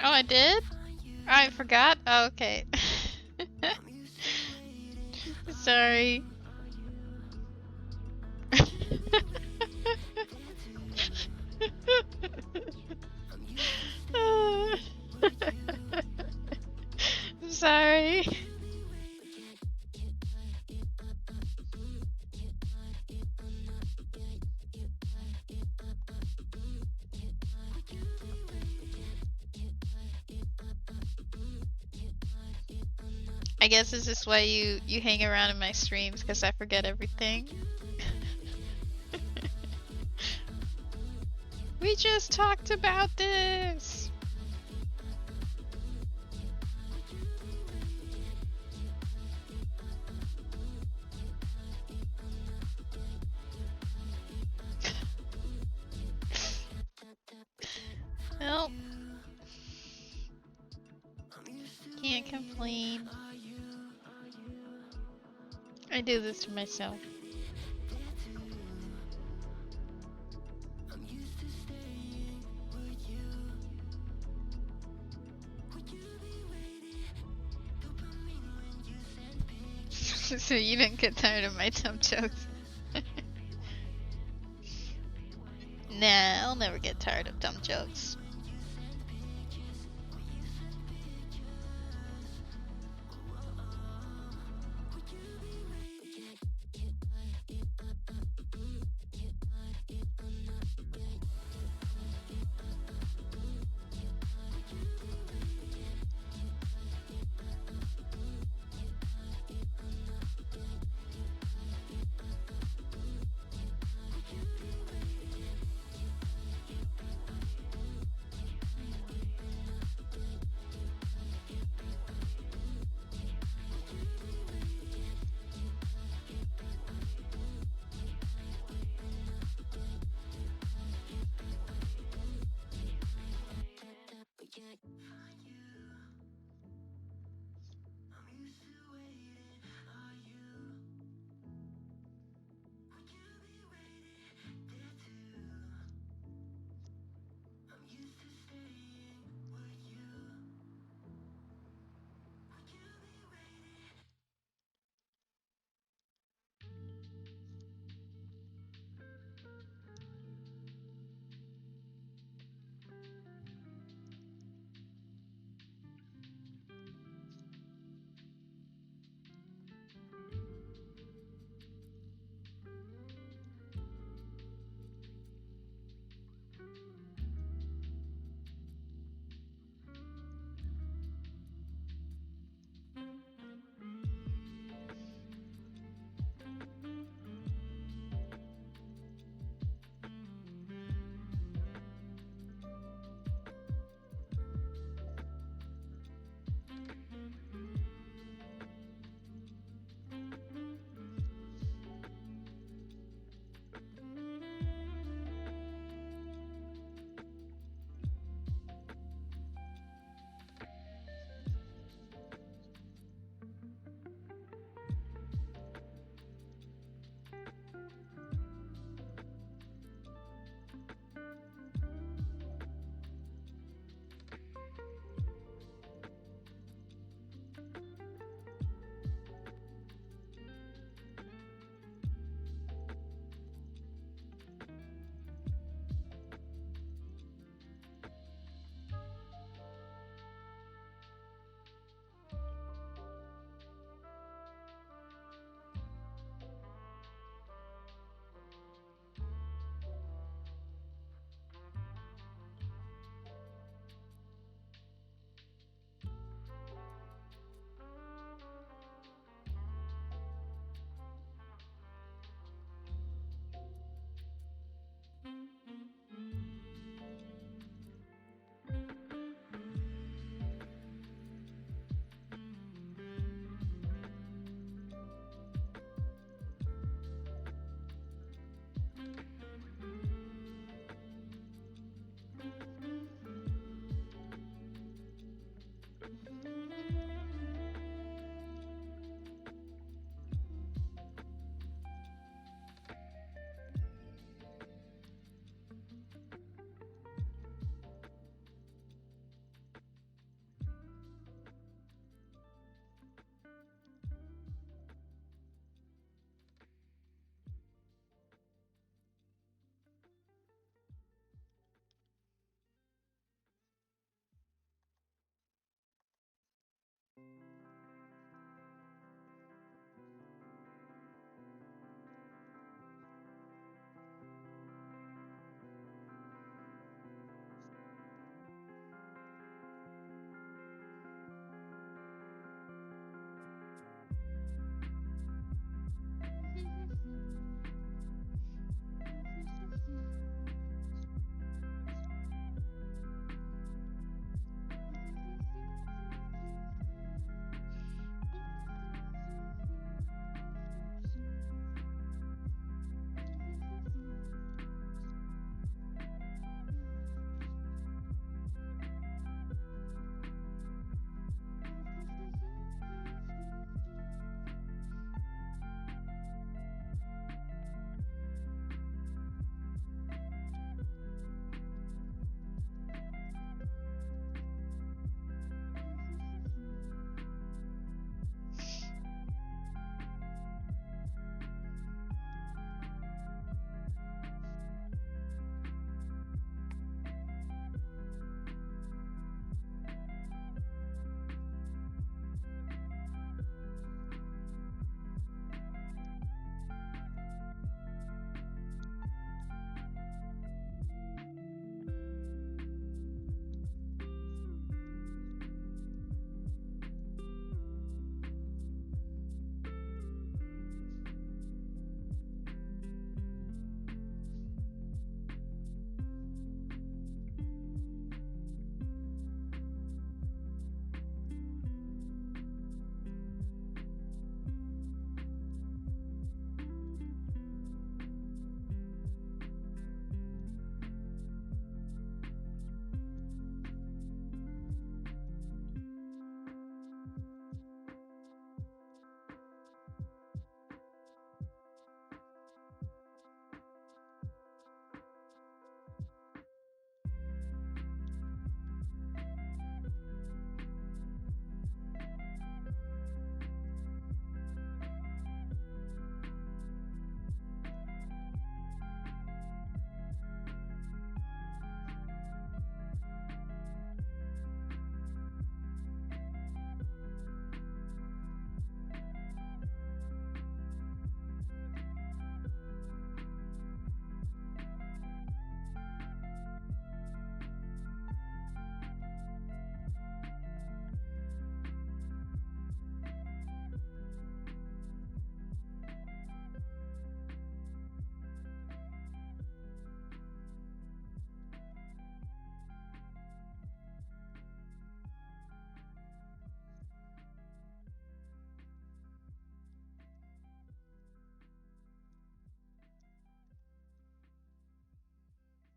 Speaker 1: Oh, I did? I forgot? Oh, okay. Sorry. Sorry. I guess this is why you hang around in my streams, because I forget everything. We just talked about this! Well, can't complain. I do this to myself. So you don't get tired of my dumb jokes?
Speaker 3: Nah, I'll never get tired of dumb jokes.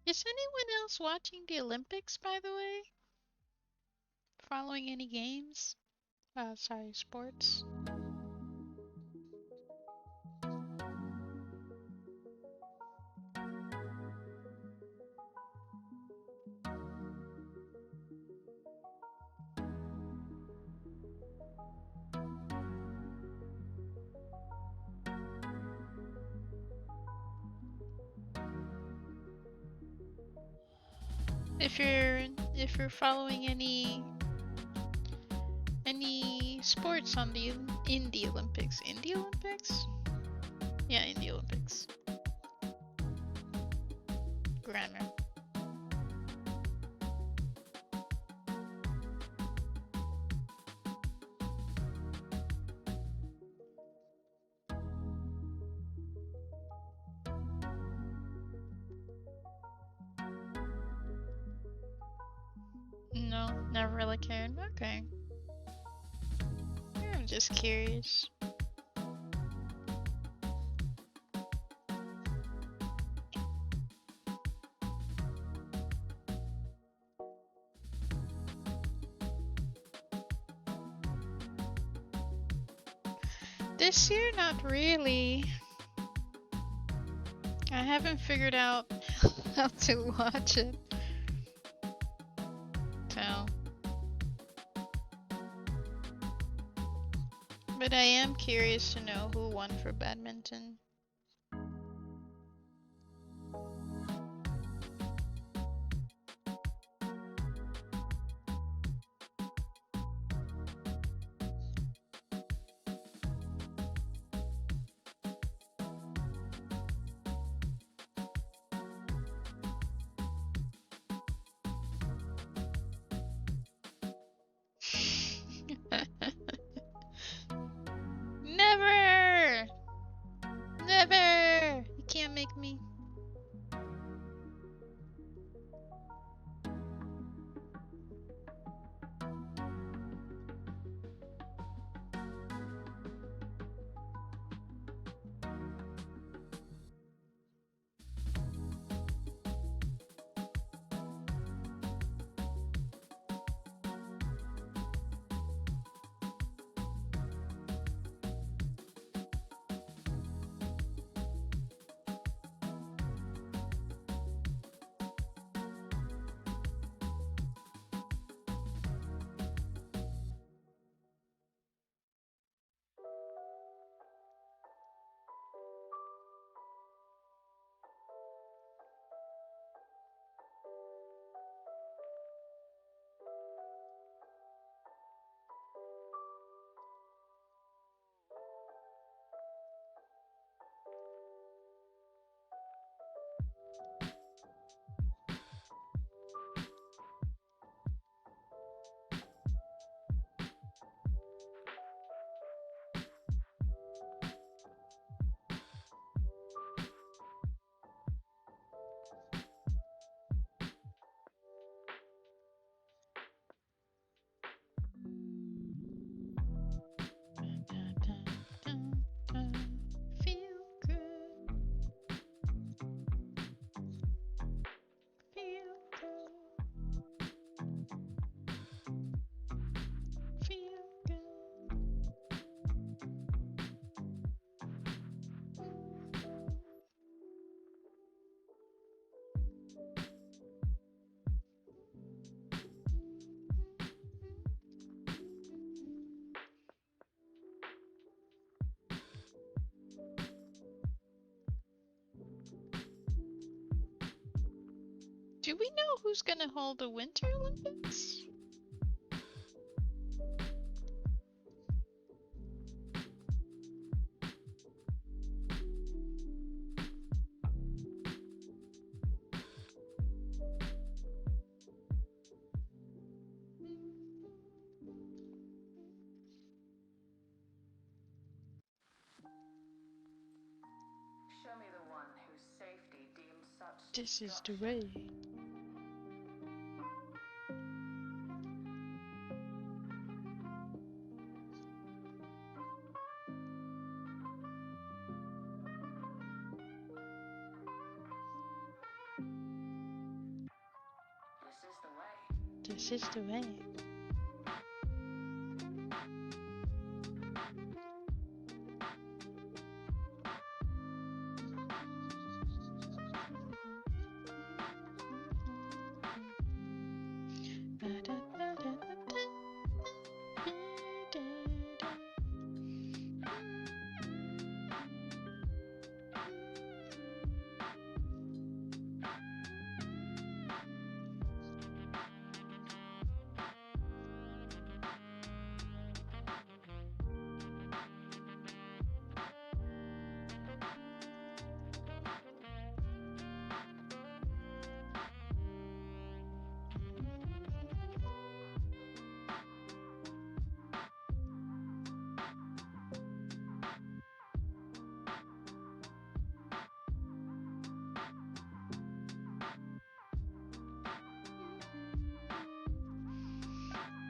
Speaker 3: Is anyone else watching the Olympics, by the way? Following any games? Sorry, sports. If you're following any sports on the in the Olympics. In the Olympics? Yeah, in the Olympics. Grammar. No, never really cared. Okay. I'm just curious. This year, not really. I haven't figured out how to watch it. So. But I am curious to know who won for badminton. Never! Never! You can't make me. Feel good. Feel good. Feel good. Do we know who's gonna hold the Winter Olympics?
Speaker 4: Show me the one whose safety deemed such
Speaker 3: This is the way.
Speaker 4: the way.
Speaker 3: This is the way.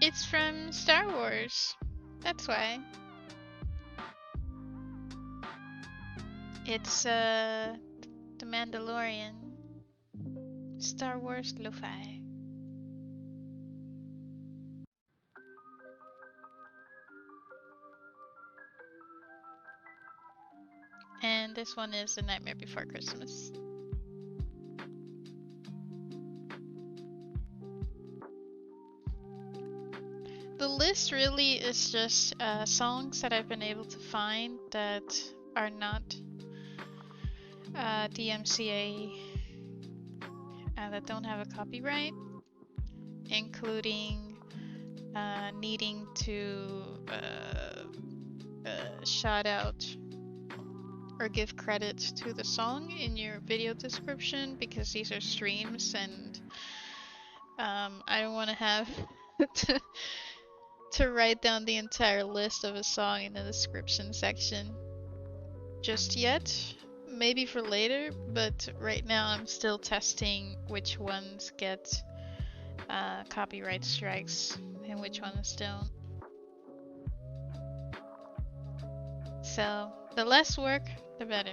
Speaker 3: It's from Star Wars. That's why. It's The Mandalorian. Star Wars lo-fi. And this one is The Nightmare Before Christmas. The list really is just songs that I've been able to find that are not DMCA, that don't have a copyright, including needing to shout out or give credit to the song in your video description, because these are streams and I don't want to have to write down the entire list of a song in the description section just yet. Maybe for later, but right now I'm still testing which ones get copyright strikes and which ones don't. So the less work, the better.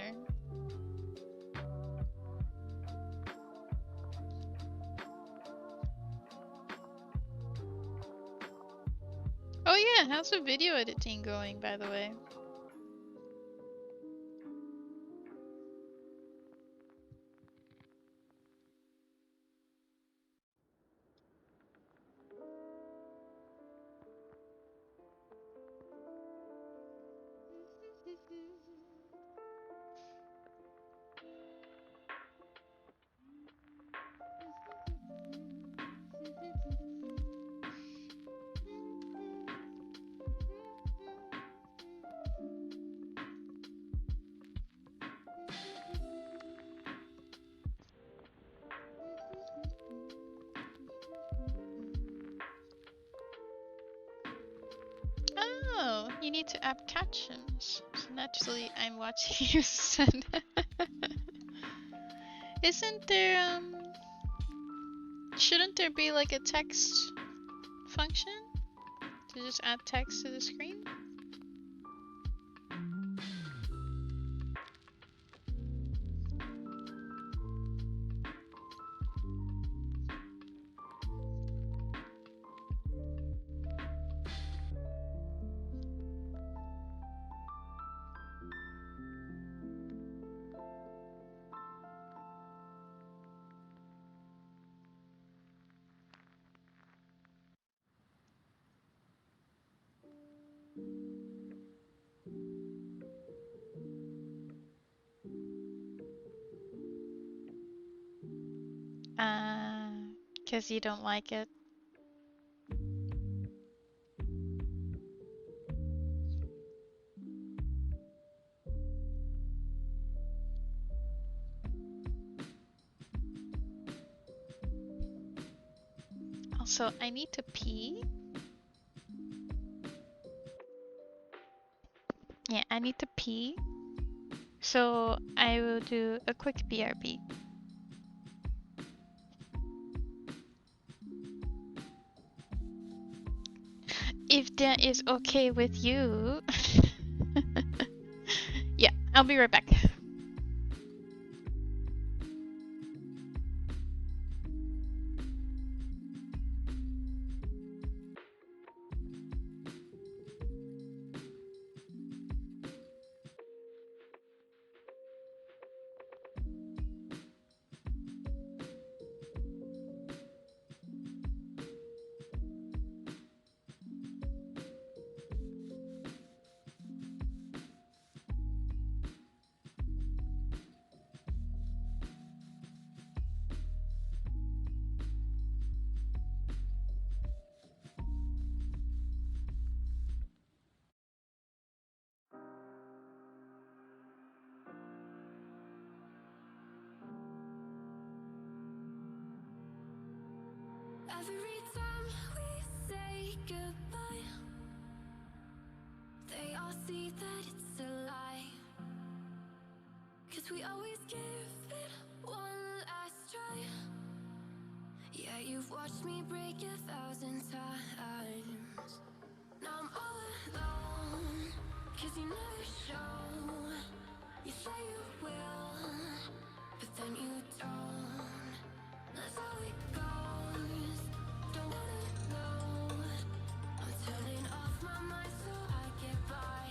Speaker 3: Oh yeah, how's the video editing going, by the way? Oh, you need to add captions. So naturally, I'm watching you send. Isn't there, shouldn't there be like a text function to just add text to the screen? Because you don't like it. Also, I need to pee. Yeah, I need to pee. So I will do a quick BRB. If that is okay with you. Yeah, I'll be right back.
Speaker 5: every time we say goodbye, they all see that it's a lie. 'Cause we always give it one last try. Yeah, you've watched me break 1,000 times. Now I'm all alone, 'cause you never show. You say you will, but then you don't. That's how it goes. Don't wanna know. I'm turning off my mind so I get by.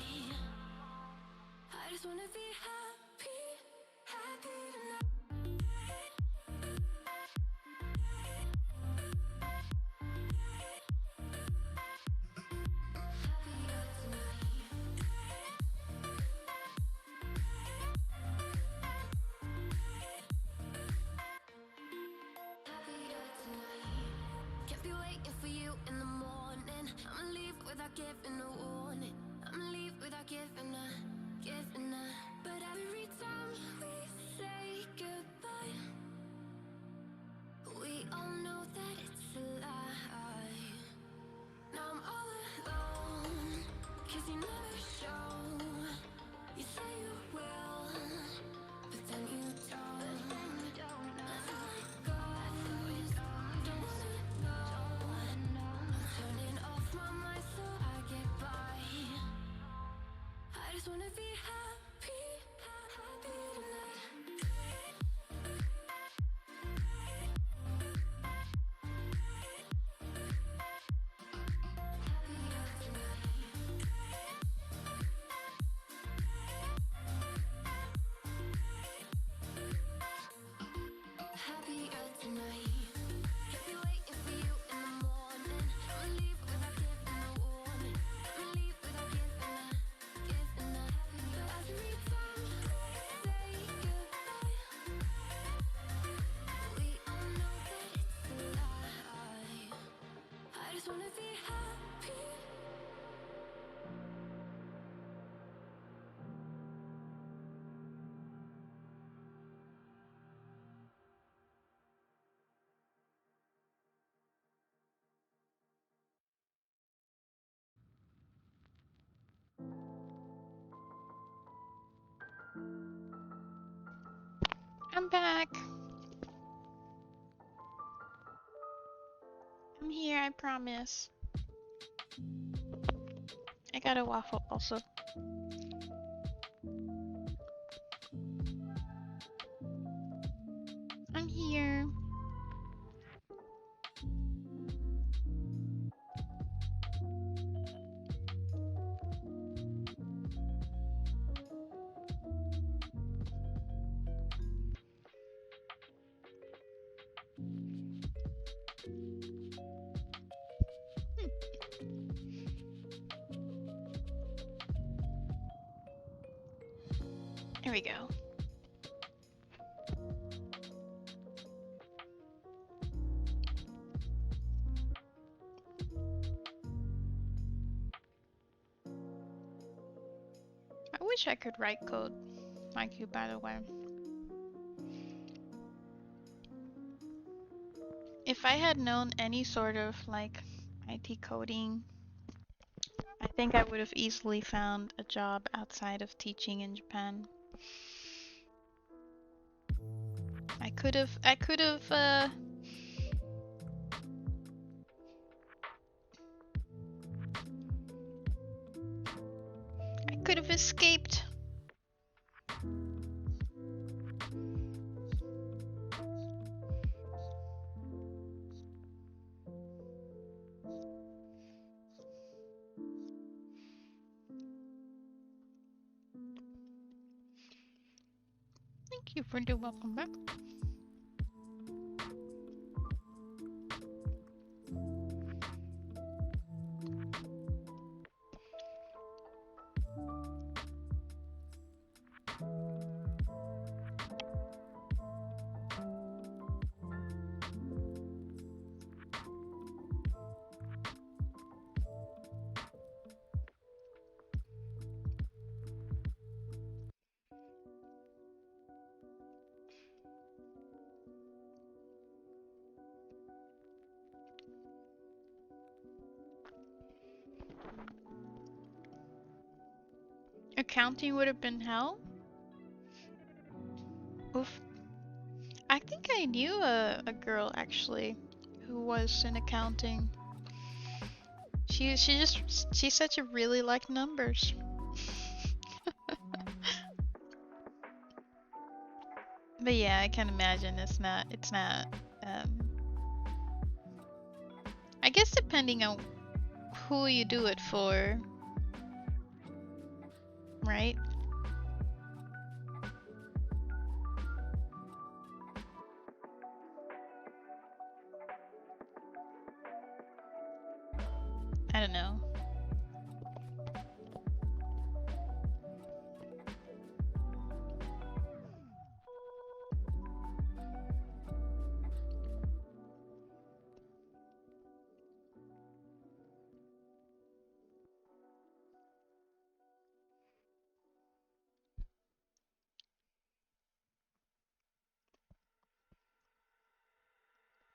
Speaker 5: I just wanna be happy, happy tonight. Can't be waiting for you in the morning. I'ma leave without giving a warning. I'ma leave without giving a. But every time we say goodbye, we all know that it's a lie. Now I'm all alone, 'cause you never show. You say you will, but then you don't. That's how it goes. Don't wanna know. I'm turning off my mind so I get by. I just wanna be happy, happy tonight. Happier tonight. Can't be waiting for you in the morning. I'ma leave without giving a warning. I'ma leave without giving a. But every time we say goodbye, we all know that it's a lie. I just wanna be happy.
Speaker 3: I'm back. I'm here, I promise. I got a waffle also. I'm here. There we go. I wish I could write code like you, by the way. If I had known any sort of like IT coding, I think I would have easily found a job outside of teaching in Japan. I could have escaped. Thank you for the welcome back. Accounting would have been hell? Oof. I think I knew a girl actually who was in accounting. She said she really liked numbers. But yeah, I can imagine it's not um I guess depending on who you do it for, right? I don't know.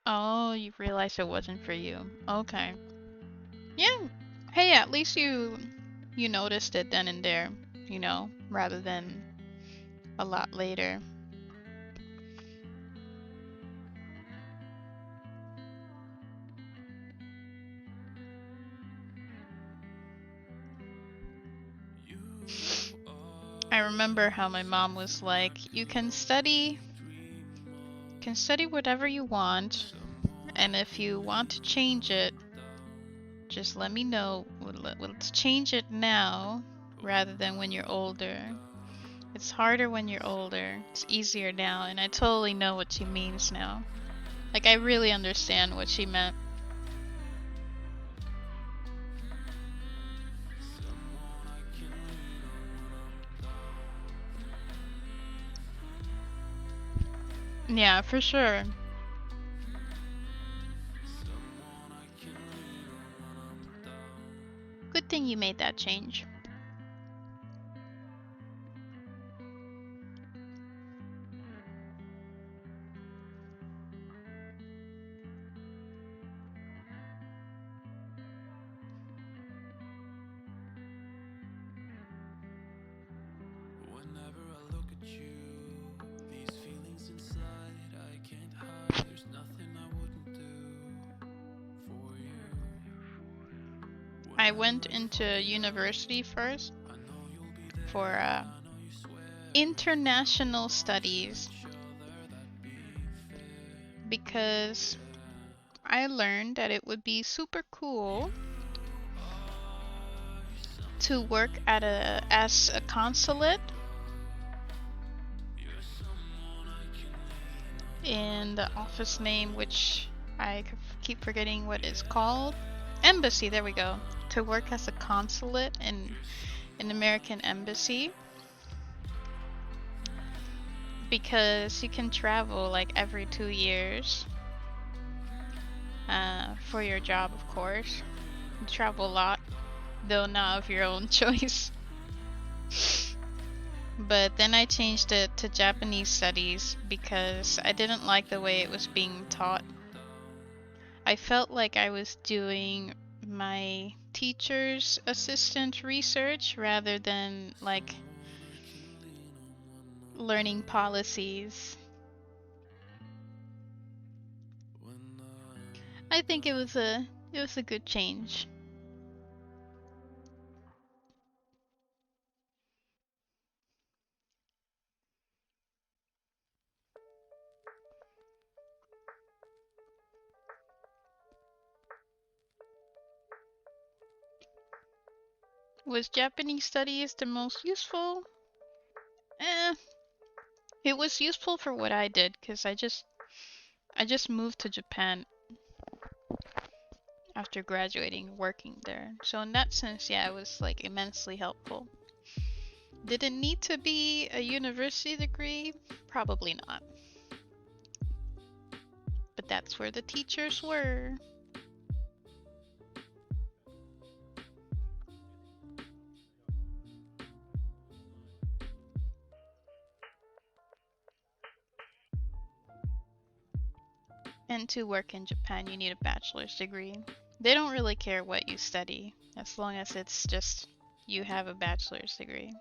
Speaker 3: Oh, you realized it wasn't for you. Okay. Yeah. Hey, at least you noticed it then and there, rather than a lot later. I remember how my mom was like, you can study whatever you want, and if you want to change it, just let me know. Let's change it now rather than when you're older. It's harder when you're older. It's easier now, and I totally know what she means now. Like, I really understand what she meant. Yeah, for sure. Good thing you made that change.
Speaker 5: Whenever I look at you, these feelings inside I can't hide. There's nothing I wouldn't do for you.
Speaker 3: I went into university first for international studies because I learned that it would be super cool to work as a consulate in the office name, which I keep forgetting what it's called. Embassy, there we go. To work as a consulate in an American embassy, because you can travel like every 2 years for your job, of course. You travel a lot, though not of your own choice. But then I changed it to Japanese studies because I didn't like the way it was being taught. I felt like I was doing my teacher's assistant research rather than like learning policies. I think it was a good change. Was Japanese studies the most useful? It was useful for what I did because I just moved to Japan after graduating, working there. So in that sense, yeah, it was like immensely helpful. Did it need to be a university degree? Probably not. But that's where the teachers were. And to work in Japan, you need a bachelor's degree. They don't really care what you study, as long as it's just you have a bachelor's degree.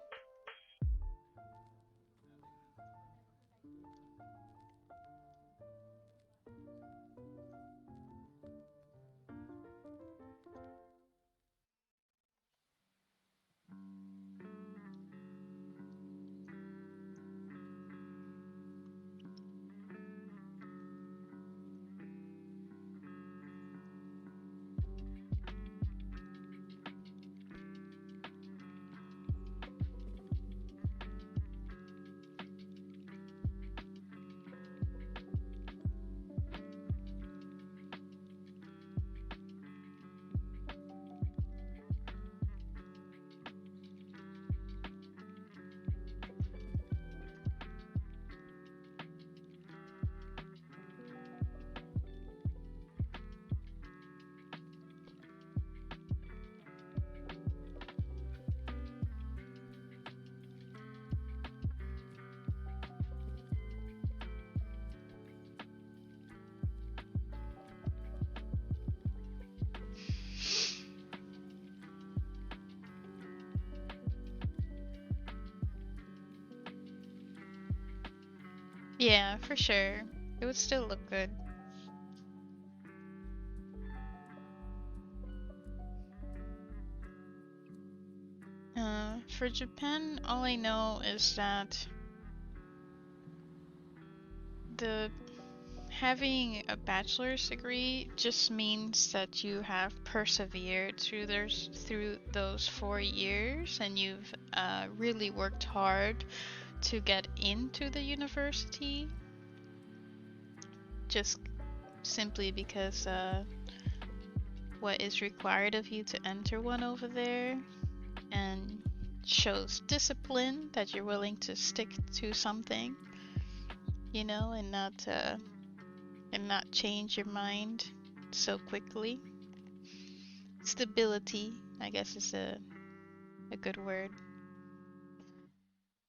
Speaker 3: Yeah, for sure. It would still look good. For Japan, all I know is that the having a bachelor's degree just means that you have persevered through those 4 years, and you've really worked hard to get into the university. Just simply because what is required of you to enter one over there, and shows discipline that you're willing to stick to something, you know, and not change your mind so quickly. Stability, I guess, is a good word.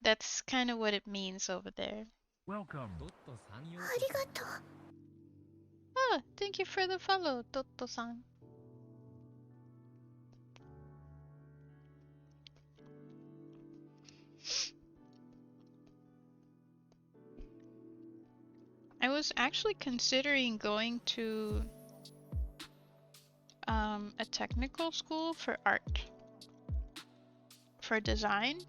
Speaker 3: That's kind of what it means over there.
Speaker 2: Welcome.
Speaker 3: Ah, thank you for the follow, Totto-san. I was actually considering going to a technical school for art, for design,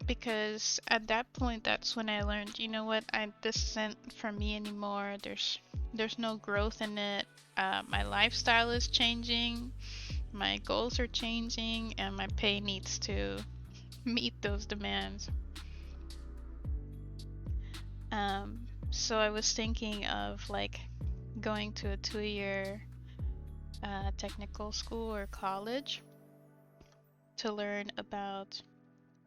Speaker 3: because at that point that's when I learned, you know what, this isn't for me anymore. There's no growth in it. My lifestyle is changing, my goals are changing, and my pay needs to meet those demands. So I was thinking of like going to a 2-year technical school or college to learn about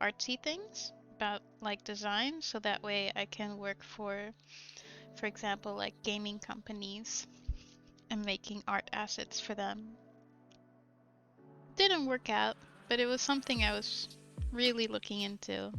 Speaker 3: artsy things, about like design, so that way I can work for example, like gaming companies and making art assets for them. Didn't work out, but it was something I was really looking into.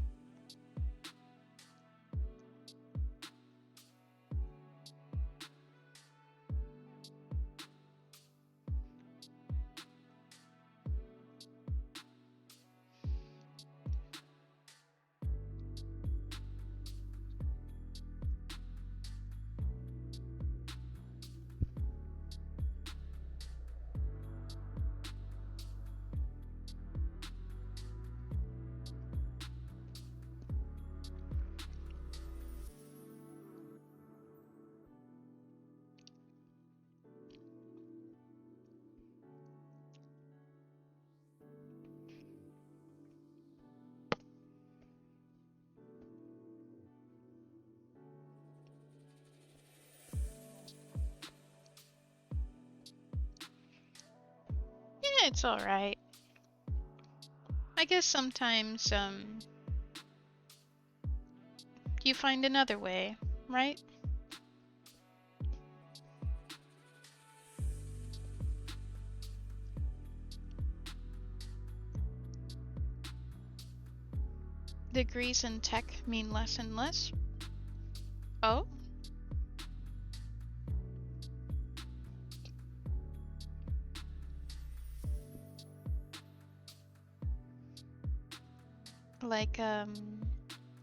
Speaker 3: Yeah, it's alright. I guess sometimes you find another way, right? Degrees in tech mean less and less. Oh?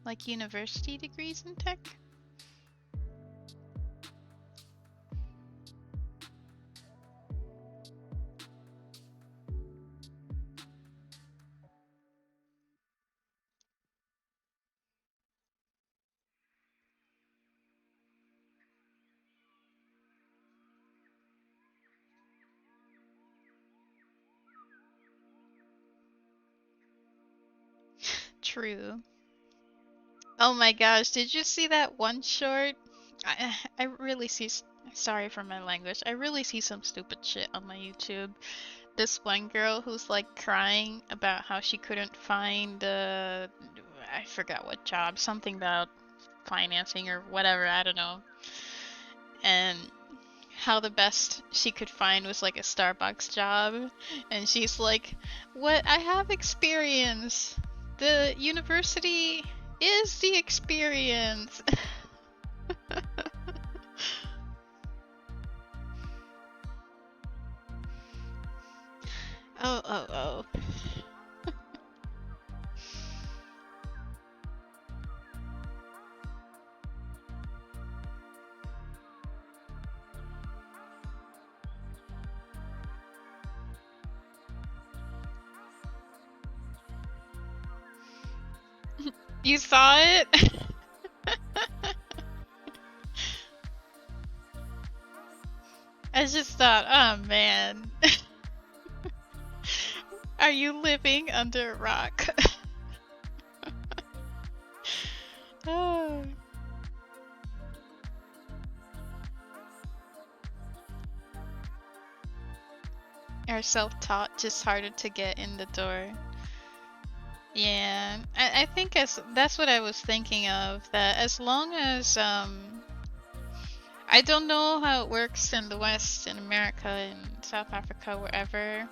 Speaker 3: Like university degrees in tech? True. Oh my gosh, did you see that one short? I really see, sorry for my language, I really see some stupid shit on my YouTube. This one girl who's like crying about how she couldn't find I forgot what job, something about financing or whatever, I don't know. And how the best she could find was like a Starbucks job. And she's like, what? I have experience. The university is the experience. Oh. You saw it? I just thought, oh man. Are you living under a rock? Oh. Are self-taught just harder to get in the door? Yeah, I think that's what I was thinking of. That as long as I don't know how it works in the West, in America, in South Africa, wherever.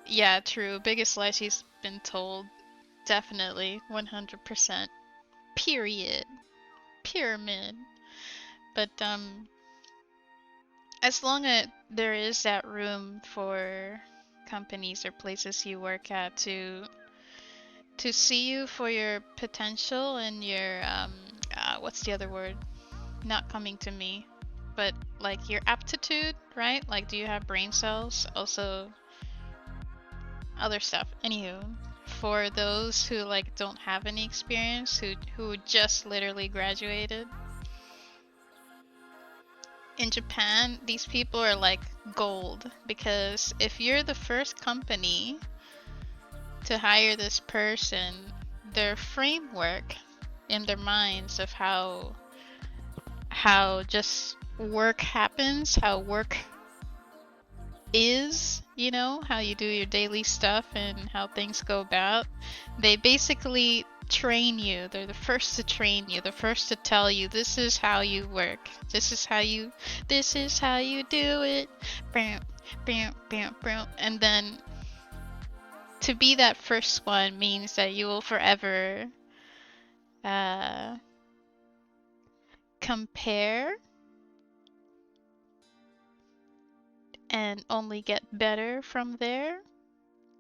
Speaker 3: Yeah, true. Biggest lie she's been told. Definitely, 100%. Period. Pyramid. But as long as there is that room for companies or places you work at to see you for your potential and your what's the other word? Not coming to me, but like your aptitude, right? Like, do you have brain cells? Also, other stuff. Anywho, for those who like don't have any experience, who just literally graduated in Japan, these people are like gold, because if you're the first company to hire this person, their framework in their minds of how just work happens, how work is, you know, how you do your daily stuff and how things go about, they basically train you. They're the first to train you, the first to tell you this is how you work. This is how you do it. Bam, bam, bam, bam. And then to be that first one means that you will forever compare and only get better from there.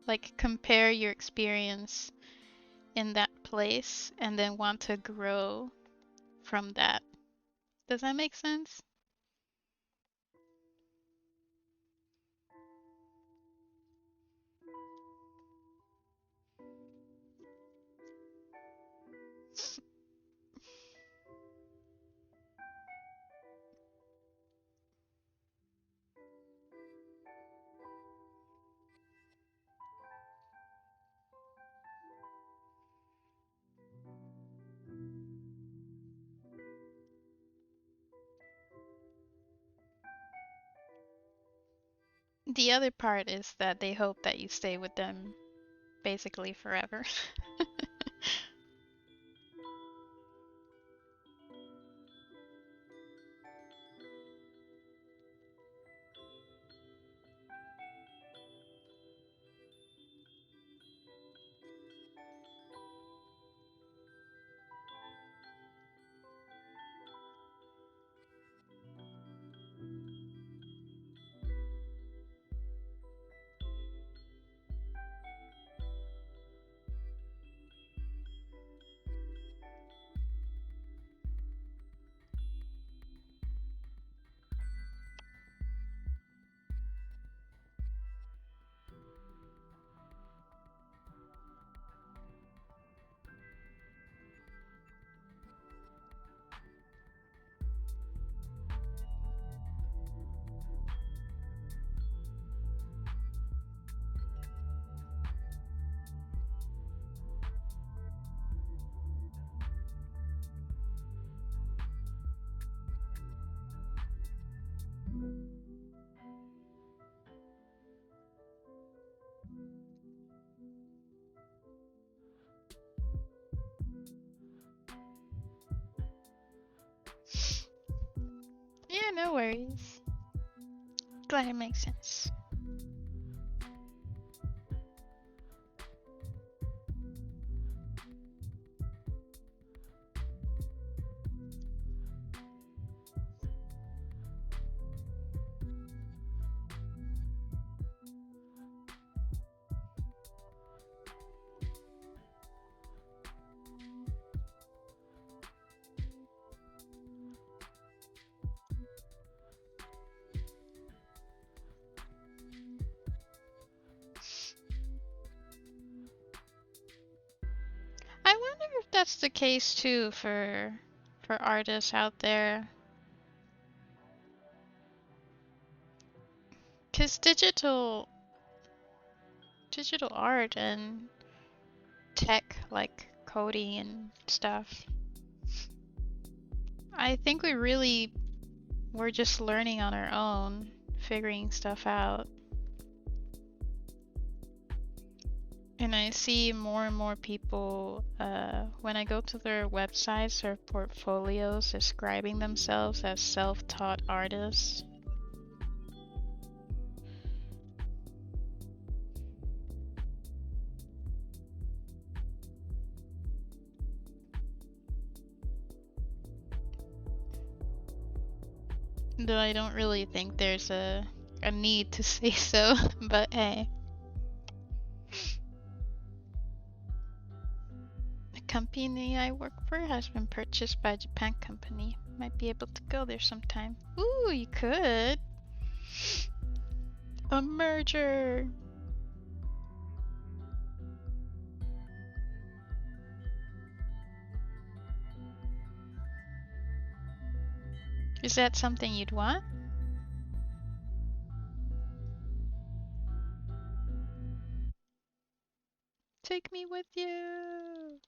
Speaker 3: Like, compare your experience in that place and then want to grow from that. Does that make sense? The other part is that they hope that you stay with them basically forever. Yeah, no worries. Glad it makes sense. that's the case too for artists out there. 'Cause digital art and tech, like coding and stuff, I think we're just learning on our own, figuring stuff out. And I see more and more people, when I go to their websites or portfolios, describing themselves as self-taught artists. Though I don't really think there's a need to say so, but hey. The company I work for has been purchased by a Japan company. Might be able to go there sometime. Ooh, you could. A merger. Is that something you'd want? Take me with you.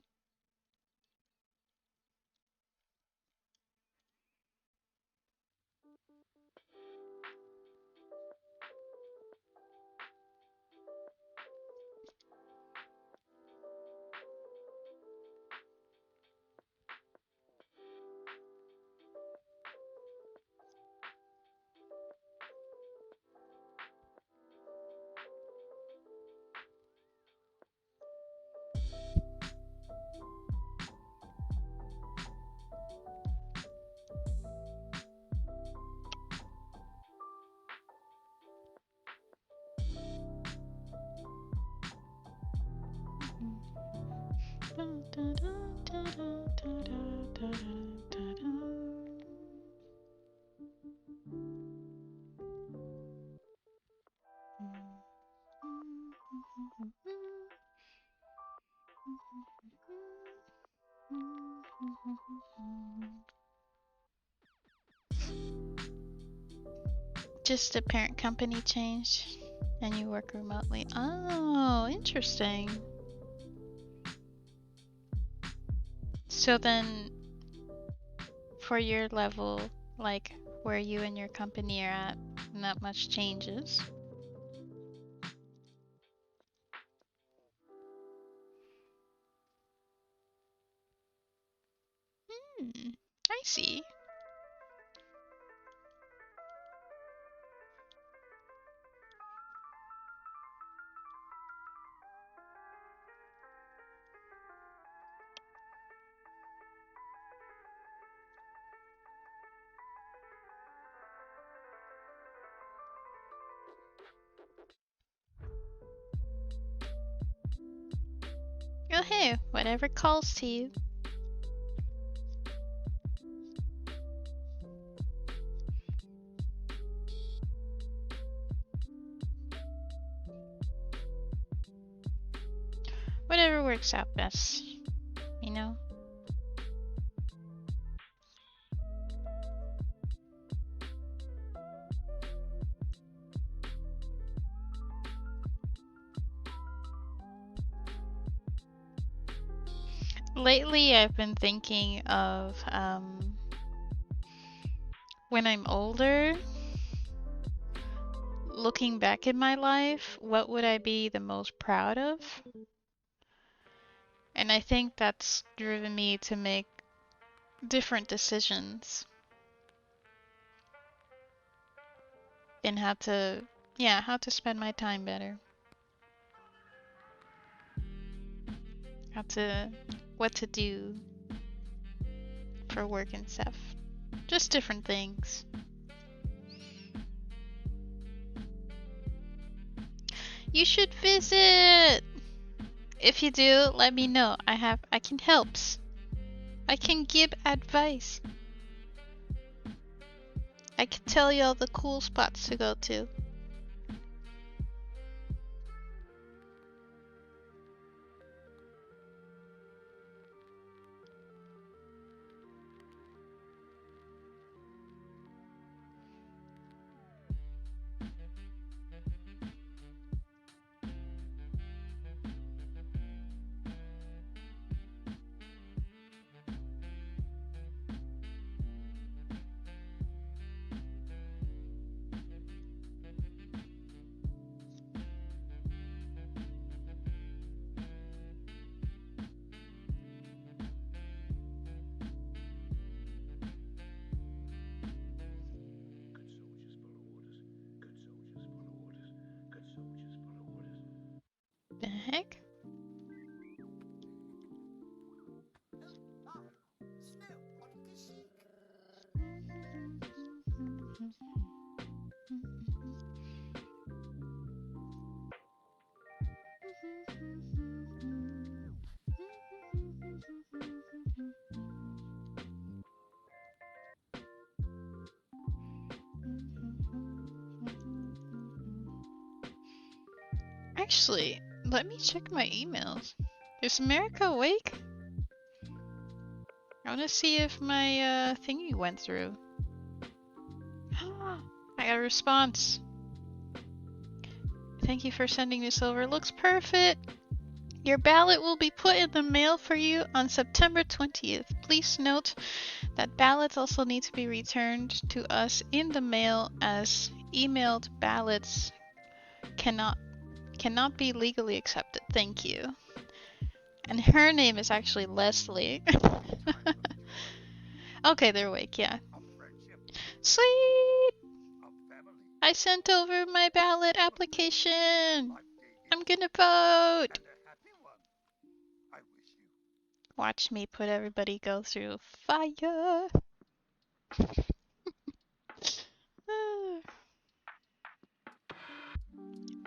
Speaker 3: Just the parent company changed and you work remotely. Oh, interesting. So then for your level, like where you and your company are at, not much changes. I see. Oh hey, whatever calls to you. Whatever works out best, you know? Lately, I've been thinking of when I'm older, looking back in my life, what would I be the most proud of? And I think that's driven me to make different decisions in how to spend my time better. What to do for work and stuff. Just different things. You should visit! If you do, let me know. I can help. I can give advice. I can tell you all the cool spots to go to. Actually, let me check my emails. Is America awake? I want to see if my thingy went through. I got a response. Thank you for sending this over. Looks perfect. Your ballot will be put in the mail for you on September 20th. Please note that ballots also need to be returned to us in the mail, as emailed ballots cannot be legally accepted. Thank you. And her name is actually Leslie. Okay, they're awake, yeah. Sweet! I sent over my ballot application. I'm gonna vote. Watch me put everybody go through fire.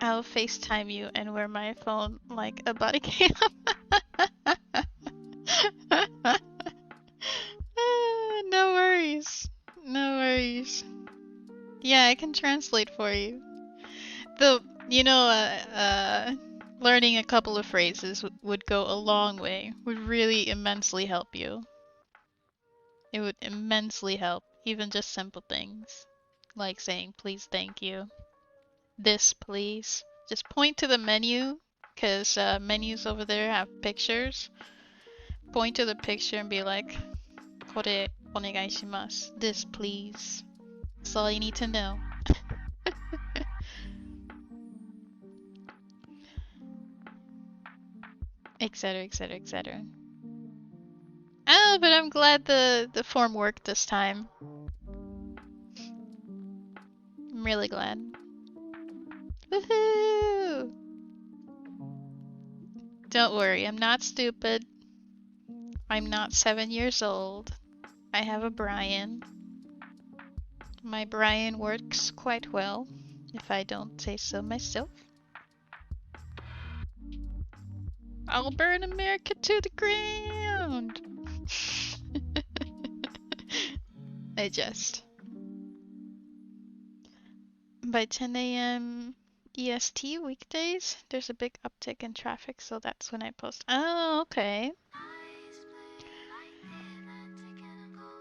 Speaker 3: I'll FaceTime you and wear my phone like a body cam. No worries. No worries. Yeah, I can translate for you. Learning a couple of phrases would go a long way. Would really immensely help you. It would immensely help. Even just simple things. Like saying, please, thank you. This, please. Just point to the menu, because menus over there have pictures. Point to the picture and be like, これお願いします. This, please. That's all you need to know. Etc, etc, etc. Oh, but I'm glad the form worked this time. I'm really glad. Woohoo! Don't worry, I'm not stupid. I'm not 7 years old. I have a Brian. My Brian works quite well, if I don't say so myself. I'll burn America to the ground! I jest. By 10 a.m. EST weekdays, there's a big uptick in traffic, so that's when I post. Oh, okay.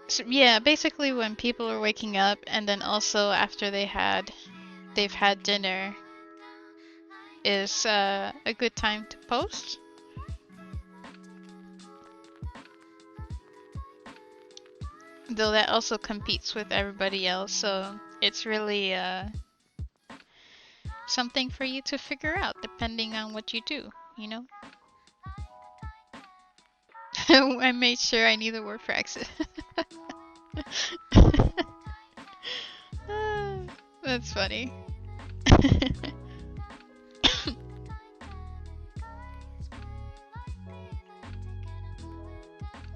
Speaker 3: So, yeah, basically when people are waking up, and then also after they've had dinner, is a good time to post. Though that also competes with everybody else, so it's really something for you to figure out depending on what you do, you know? I made sure I knew the word for exit. That's funny.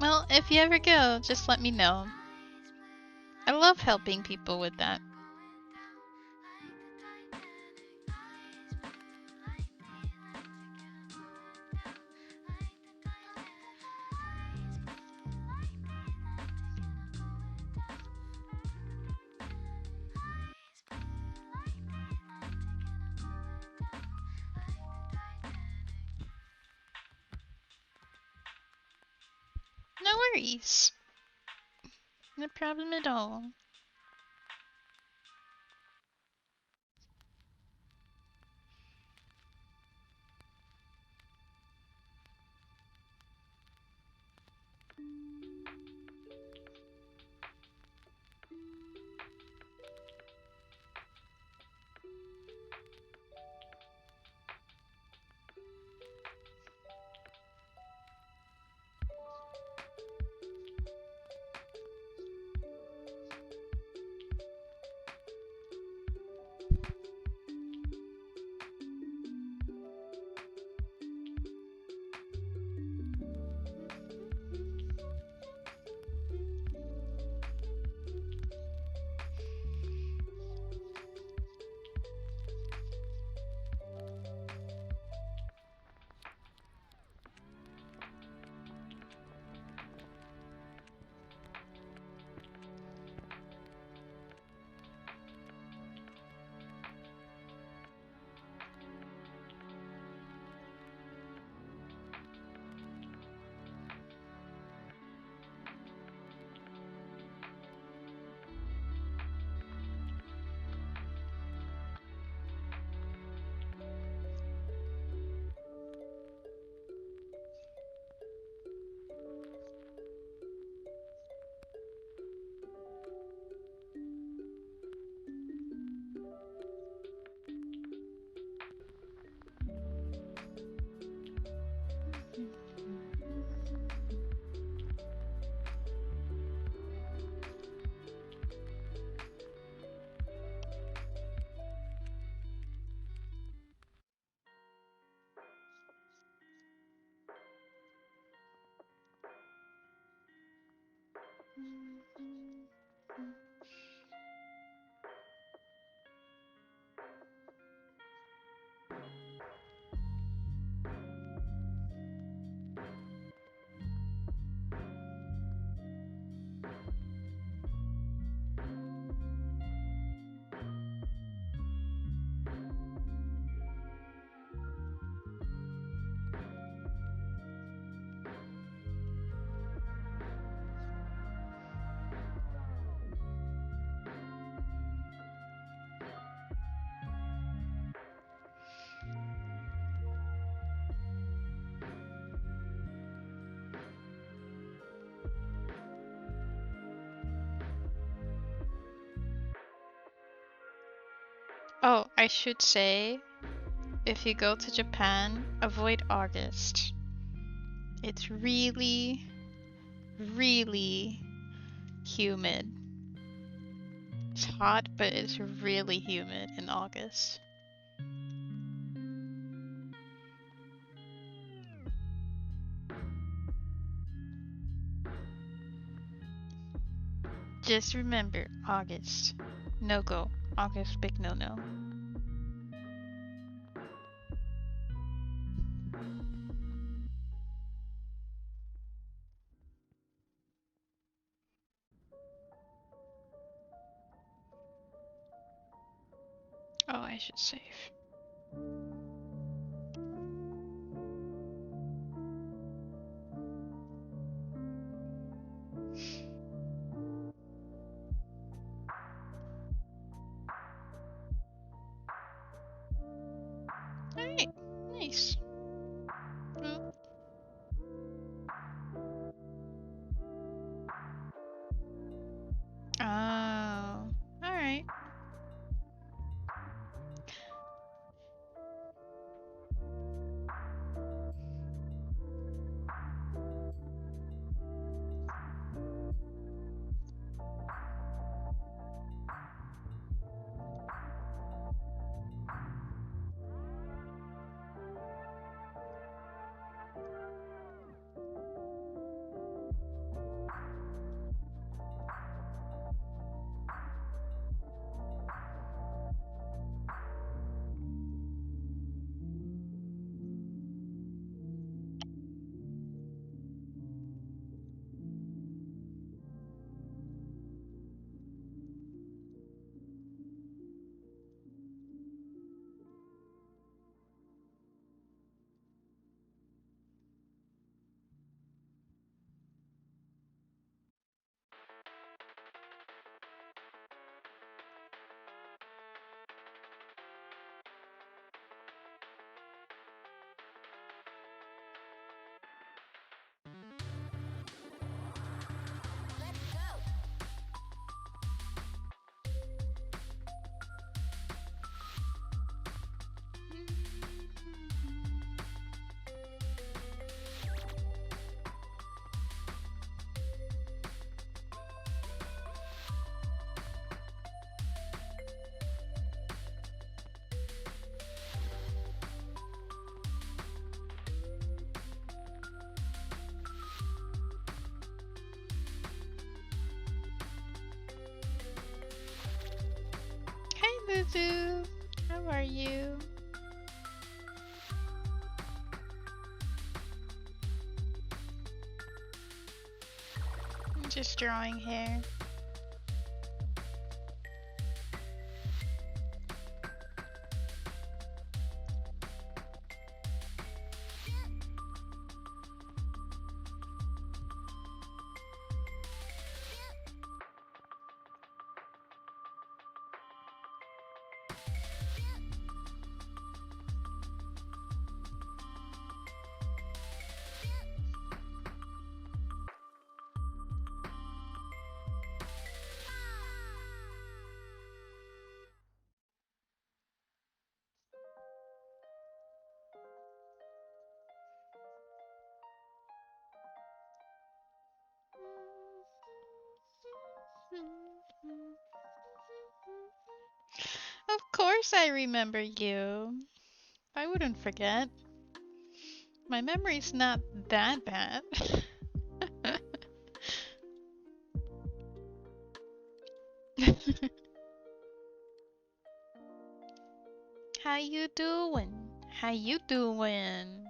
Speaker 3: Well, if you ever go, just let me know. I love helping people with that. No worries. No problem at all. Oh, I should say, if you go to Japan, avoid August. It's really, really humid. It's hot, but it's really humid in August. Just remember, August. No go. August, big no-no. Oh, I should save. Alright, nice. Well, oh, alright. Hi, Luzu. How are you? I'm just drawing hair. Of course I remember you. I wouldn't forget. My memory's not that bad. How you doing? How you doing?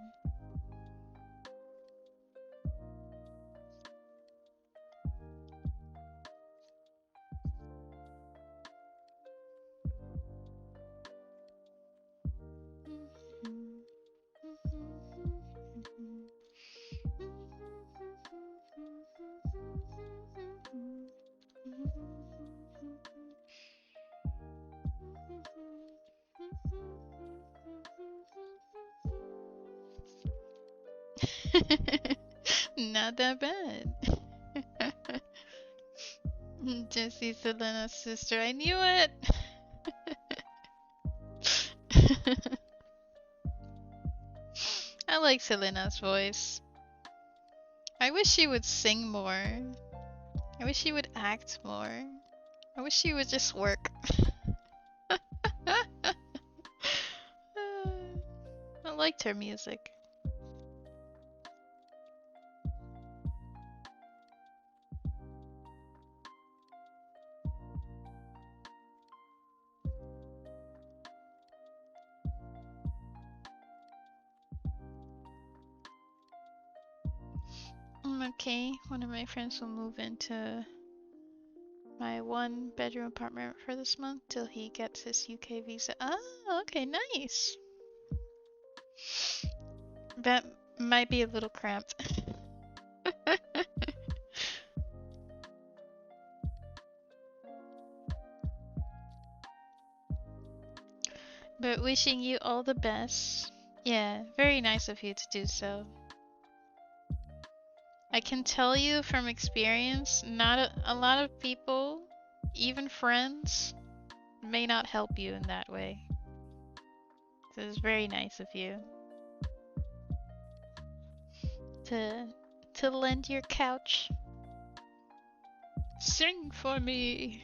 Speaker 3: Not that bad. Jessie Selena's sister. I knew it. I like Selena's voice. I wish she would sing more. I wish she would act more. I wish she would just work. I liked her music. Okay, one of my friends will move into my 1-bedroom apartment for this month till he gets his UK visa. Oh, okay, nice. That might be a little cramped. But wishing you all the best. Yeah, very nice of you to do so. I can tell you from experience, not a lot of people, even friends, may not help you in that way. So it's very nice of you to lend your couch. Sing for me.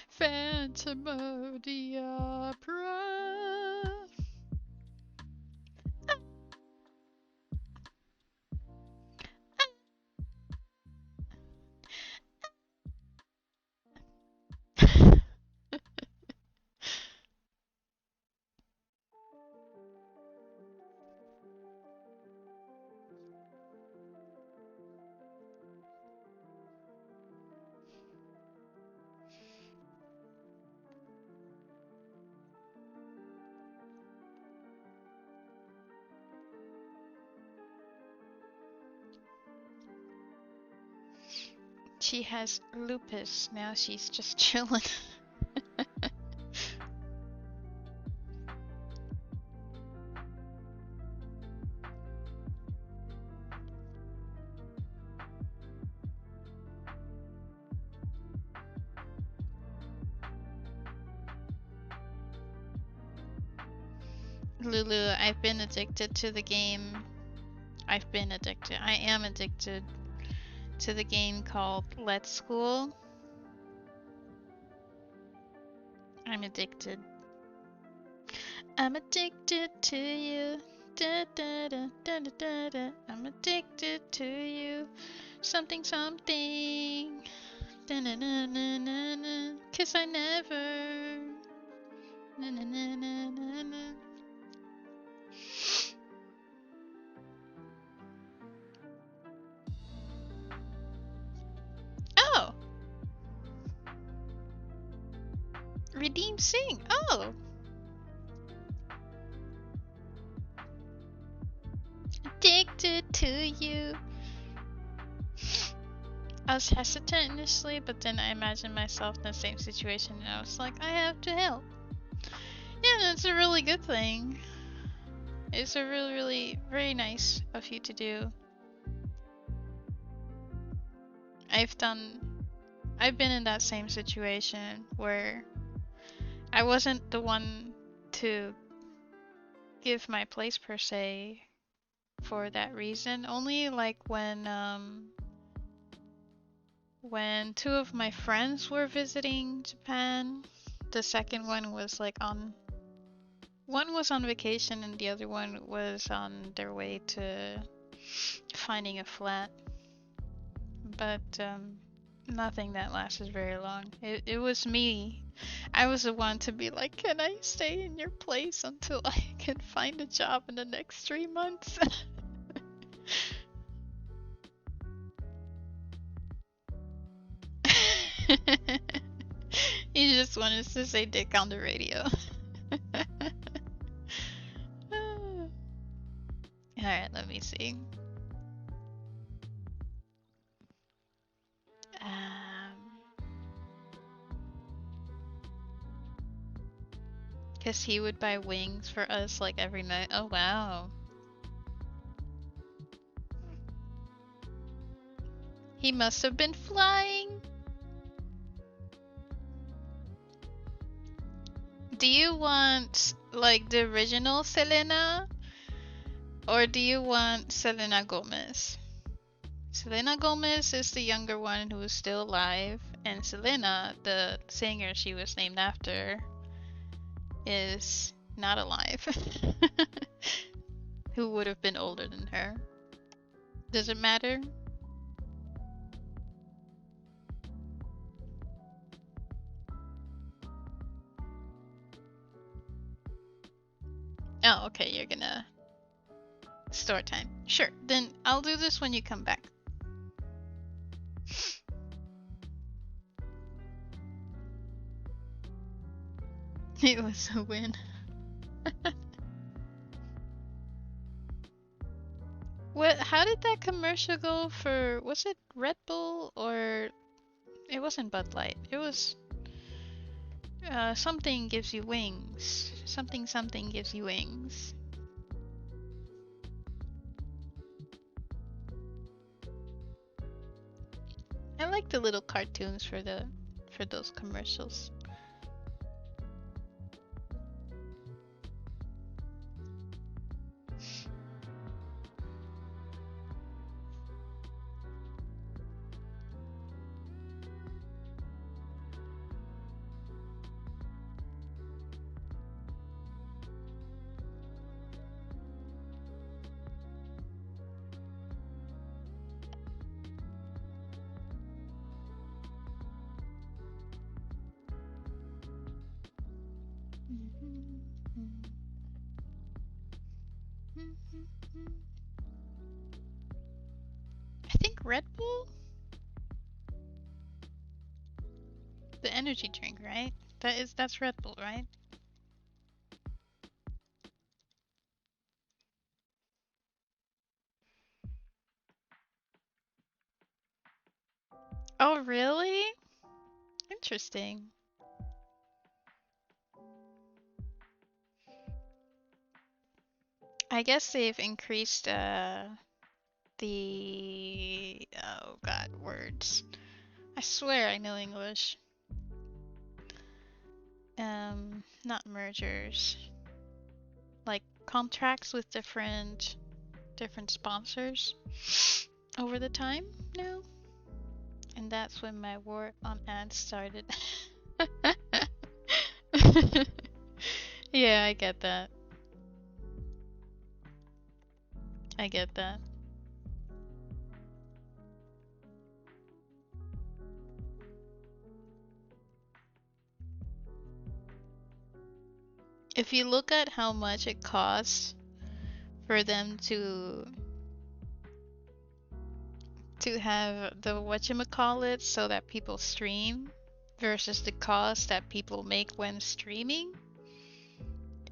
Speaker 3: Phantom of the Opera. She has lupus, now she's just chilling. Lulu, I've been addicted to the game. I am addicted to the game called Let's School. I'm addicted. I'm addicted to you. Da, da, da, da, da, da, da. I'm addicted to you. Something, something. Da, na, na, na, na, na. 'Cause I never. Na, na, na, na, na, na. Oh! Redeem Sing. Oh! Addicted to you. I was hesitant initially, but then I imagined myself in the same situation and I was like, I have to help. Yeah, that's a really good thing. It's a really, really, very nice of you to do. I've been in that same situation where I wasn't the one to give my place per se for that reason. Only like when 2 of my friends were visiting Japan, the second one was like one was on vacation and the other one was on their way to finding a flat. But nothing that lasted very long. It was me. I was the one to be like, can I stay in your place until I can find a job in the next 3 months? He just wanted to say dick on the radio. Alright, let me see. Because he would buy wings for us like every night. Oh wow. He must have been flying. Do you want like the original Selena? Or do you want Selena Gomez? Selena Gomez is the younger one who is still alive, and Selena, the singer she was named after, is not alive. Who would have been older than her? Does it matter? Oh, okay, you're gonna store time. Sure, then I'll do this when you come back. It was a win. What? How did that commercial go for? Was it Red Bull or it wasn't Bud Light? It was something gives you wings. Something gives you wings. I like the little cartoons for those commercials. I think Red Bull? The energy drink, right? That's Red Bull, right? Oh, really? Interesting. I guess they've increased the oh god, words. I swear I know English. Not mergers. Like contracts with different sponsors over the time now. And that's when my war on ads started. Yeah, I get that. I get that. If you look at how much it costs for them to have the whatchamacallit so that people stream versus the cost that people make when streaming,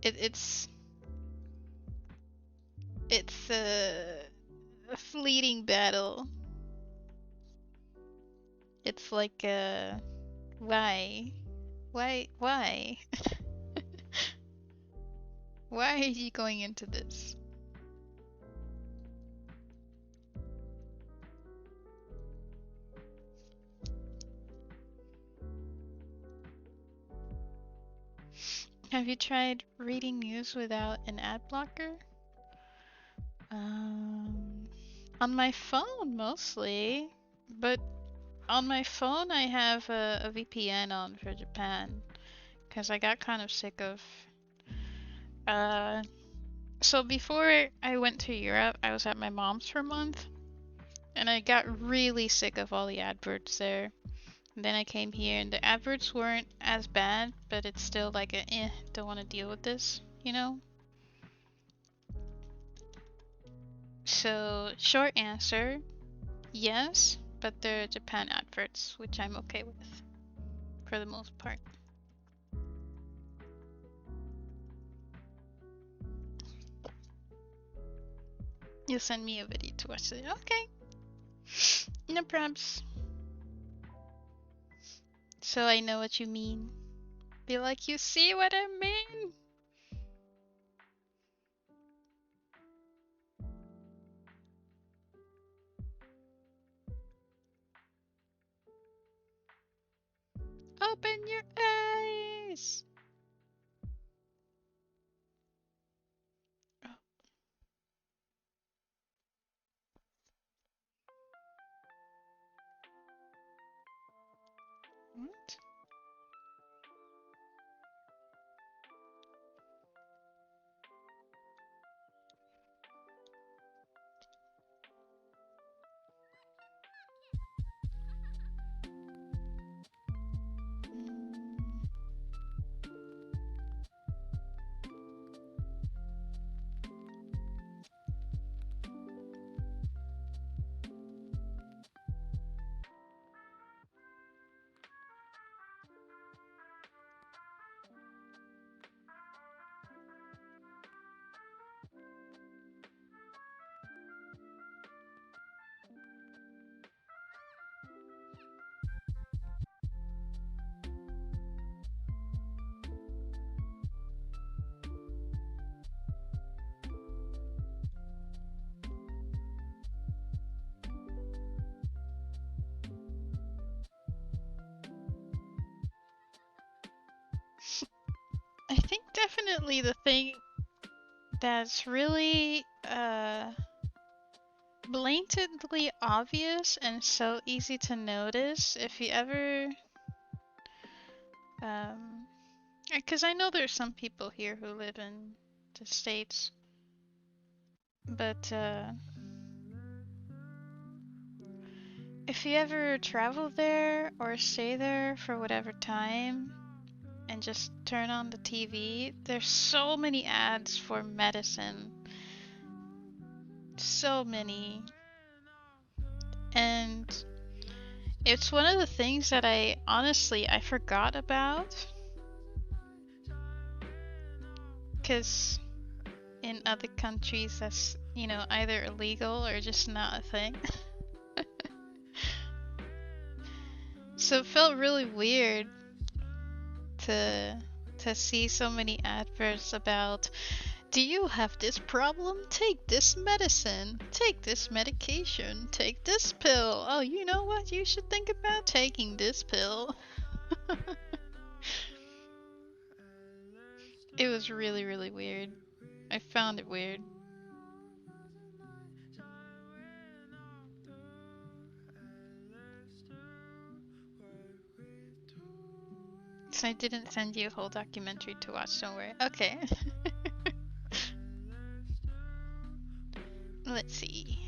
Speaker 3: it's a fleeting battle. It's like why? Why? Why are you going into this? Have you tried reading news without an ad blocker? On my phone mostly, but on my phone I have a VPN on for Japan because I got kind of sick of so before I went to Europe, I was at my mom's for a month and I got really sick of all the adverts there. And then I came here and the adverts weren't as bad, but it's still like don't want to deal with this, you know? So, short answer, yes, but they're Japan adverts, which I'm okay with for the most part. You'll send me a video to watch it. Okay. No probs. So I know what you mean. Be like, you see what I mean? Open your eyes! Oh. What? I think definitely the thing that's really blatantly obvious and so easy to notice if you ever because I know there's some people here who live in the States, but if you ever travel there or stay there for whatever time and just turn on the TV, there's so many ads for medicine. So many. And it's one of the things that I forgot about. Because in other countries that's, either illegal or just not a thing. So it felt really weird to see so many adverts about, do you have this problem? Take this medicine. Take this medication. Take this pill. Oh, you know what? You should think about taking this pill. It was really, really weird. I found it weird. So I didn't send you a whole documentary to watch, don't worry. Okay. Let's see.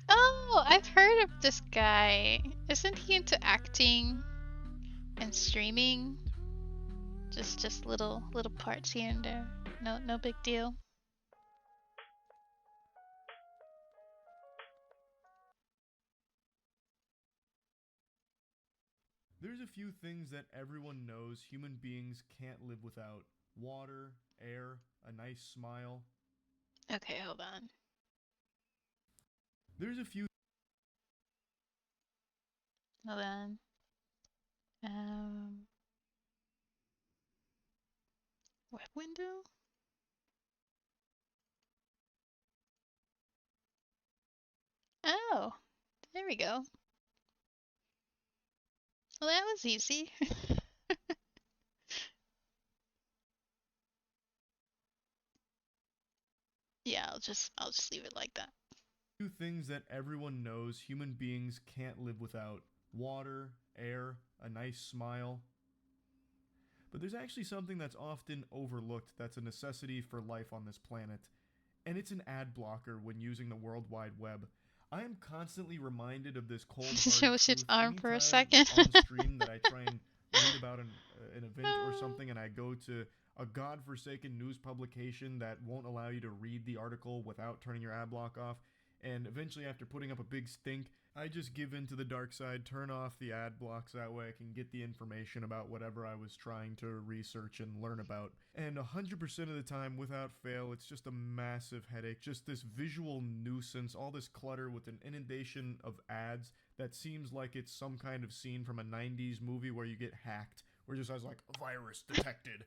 Speaker 3: Oh, I've heard of this guy. Isn't he into acting and streaming? Just little parts here and there. No big deal.
Speaker 6: There's a few things that everyone knows human beings can't live without. Water, air, a nice smile.
Speaker 3: Okay, hold on.
Speaker 6: There's a few.
Speaker 3: Hold on. Web window? Oh, there we go. Well, that was easy. Yeah, I'll just leave it like that.
Speaker 6: Few things that everyone knows human beings can't live without. Water, air, a nice smile. But there's actually something that's often overlooked that's a necessity for life on this planet. And it's an ad blocker when using the World Wide Web. I am constantly reminded of this cold hard
Speaker 3: Shows its
Speaker 6: truth
Speaker 3: arm for a
Speaker 6: anytime
Speaker 3: second.
Speaker 6: on stream that I try and read about an event or something, and I go to a godforsaken news publication that won't allow you to read the article without turning your ad block off. And eventually, after putting up a big stink, I just give in to the dark side, turn off the ad blocks, that way I can get the information about whatever I was trying to research and learn about. And 100% of the time, without fail, it's just a massive headache, just this visual nuisance, all this clutter with an inundation of ads that seems like it's some kind of scene from a 90s movie where you get hacked. Where it just has like, virus detected.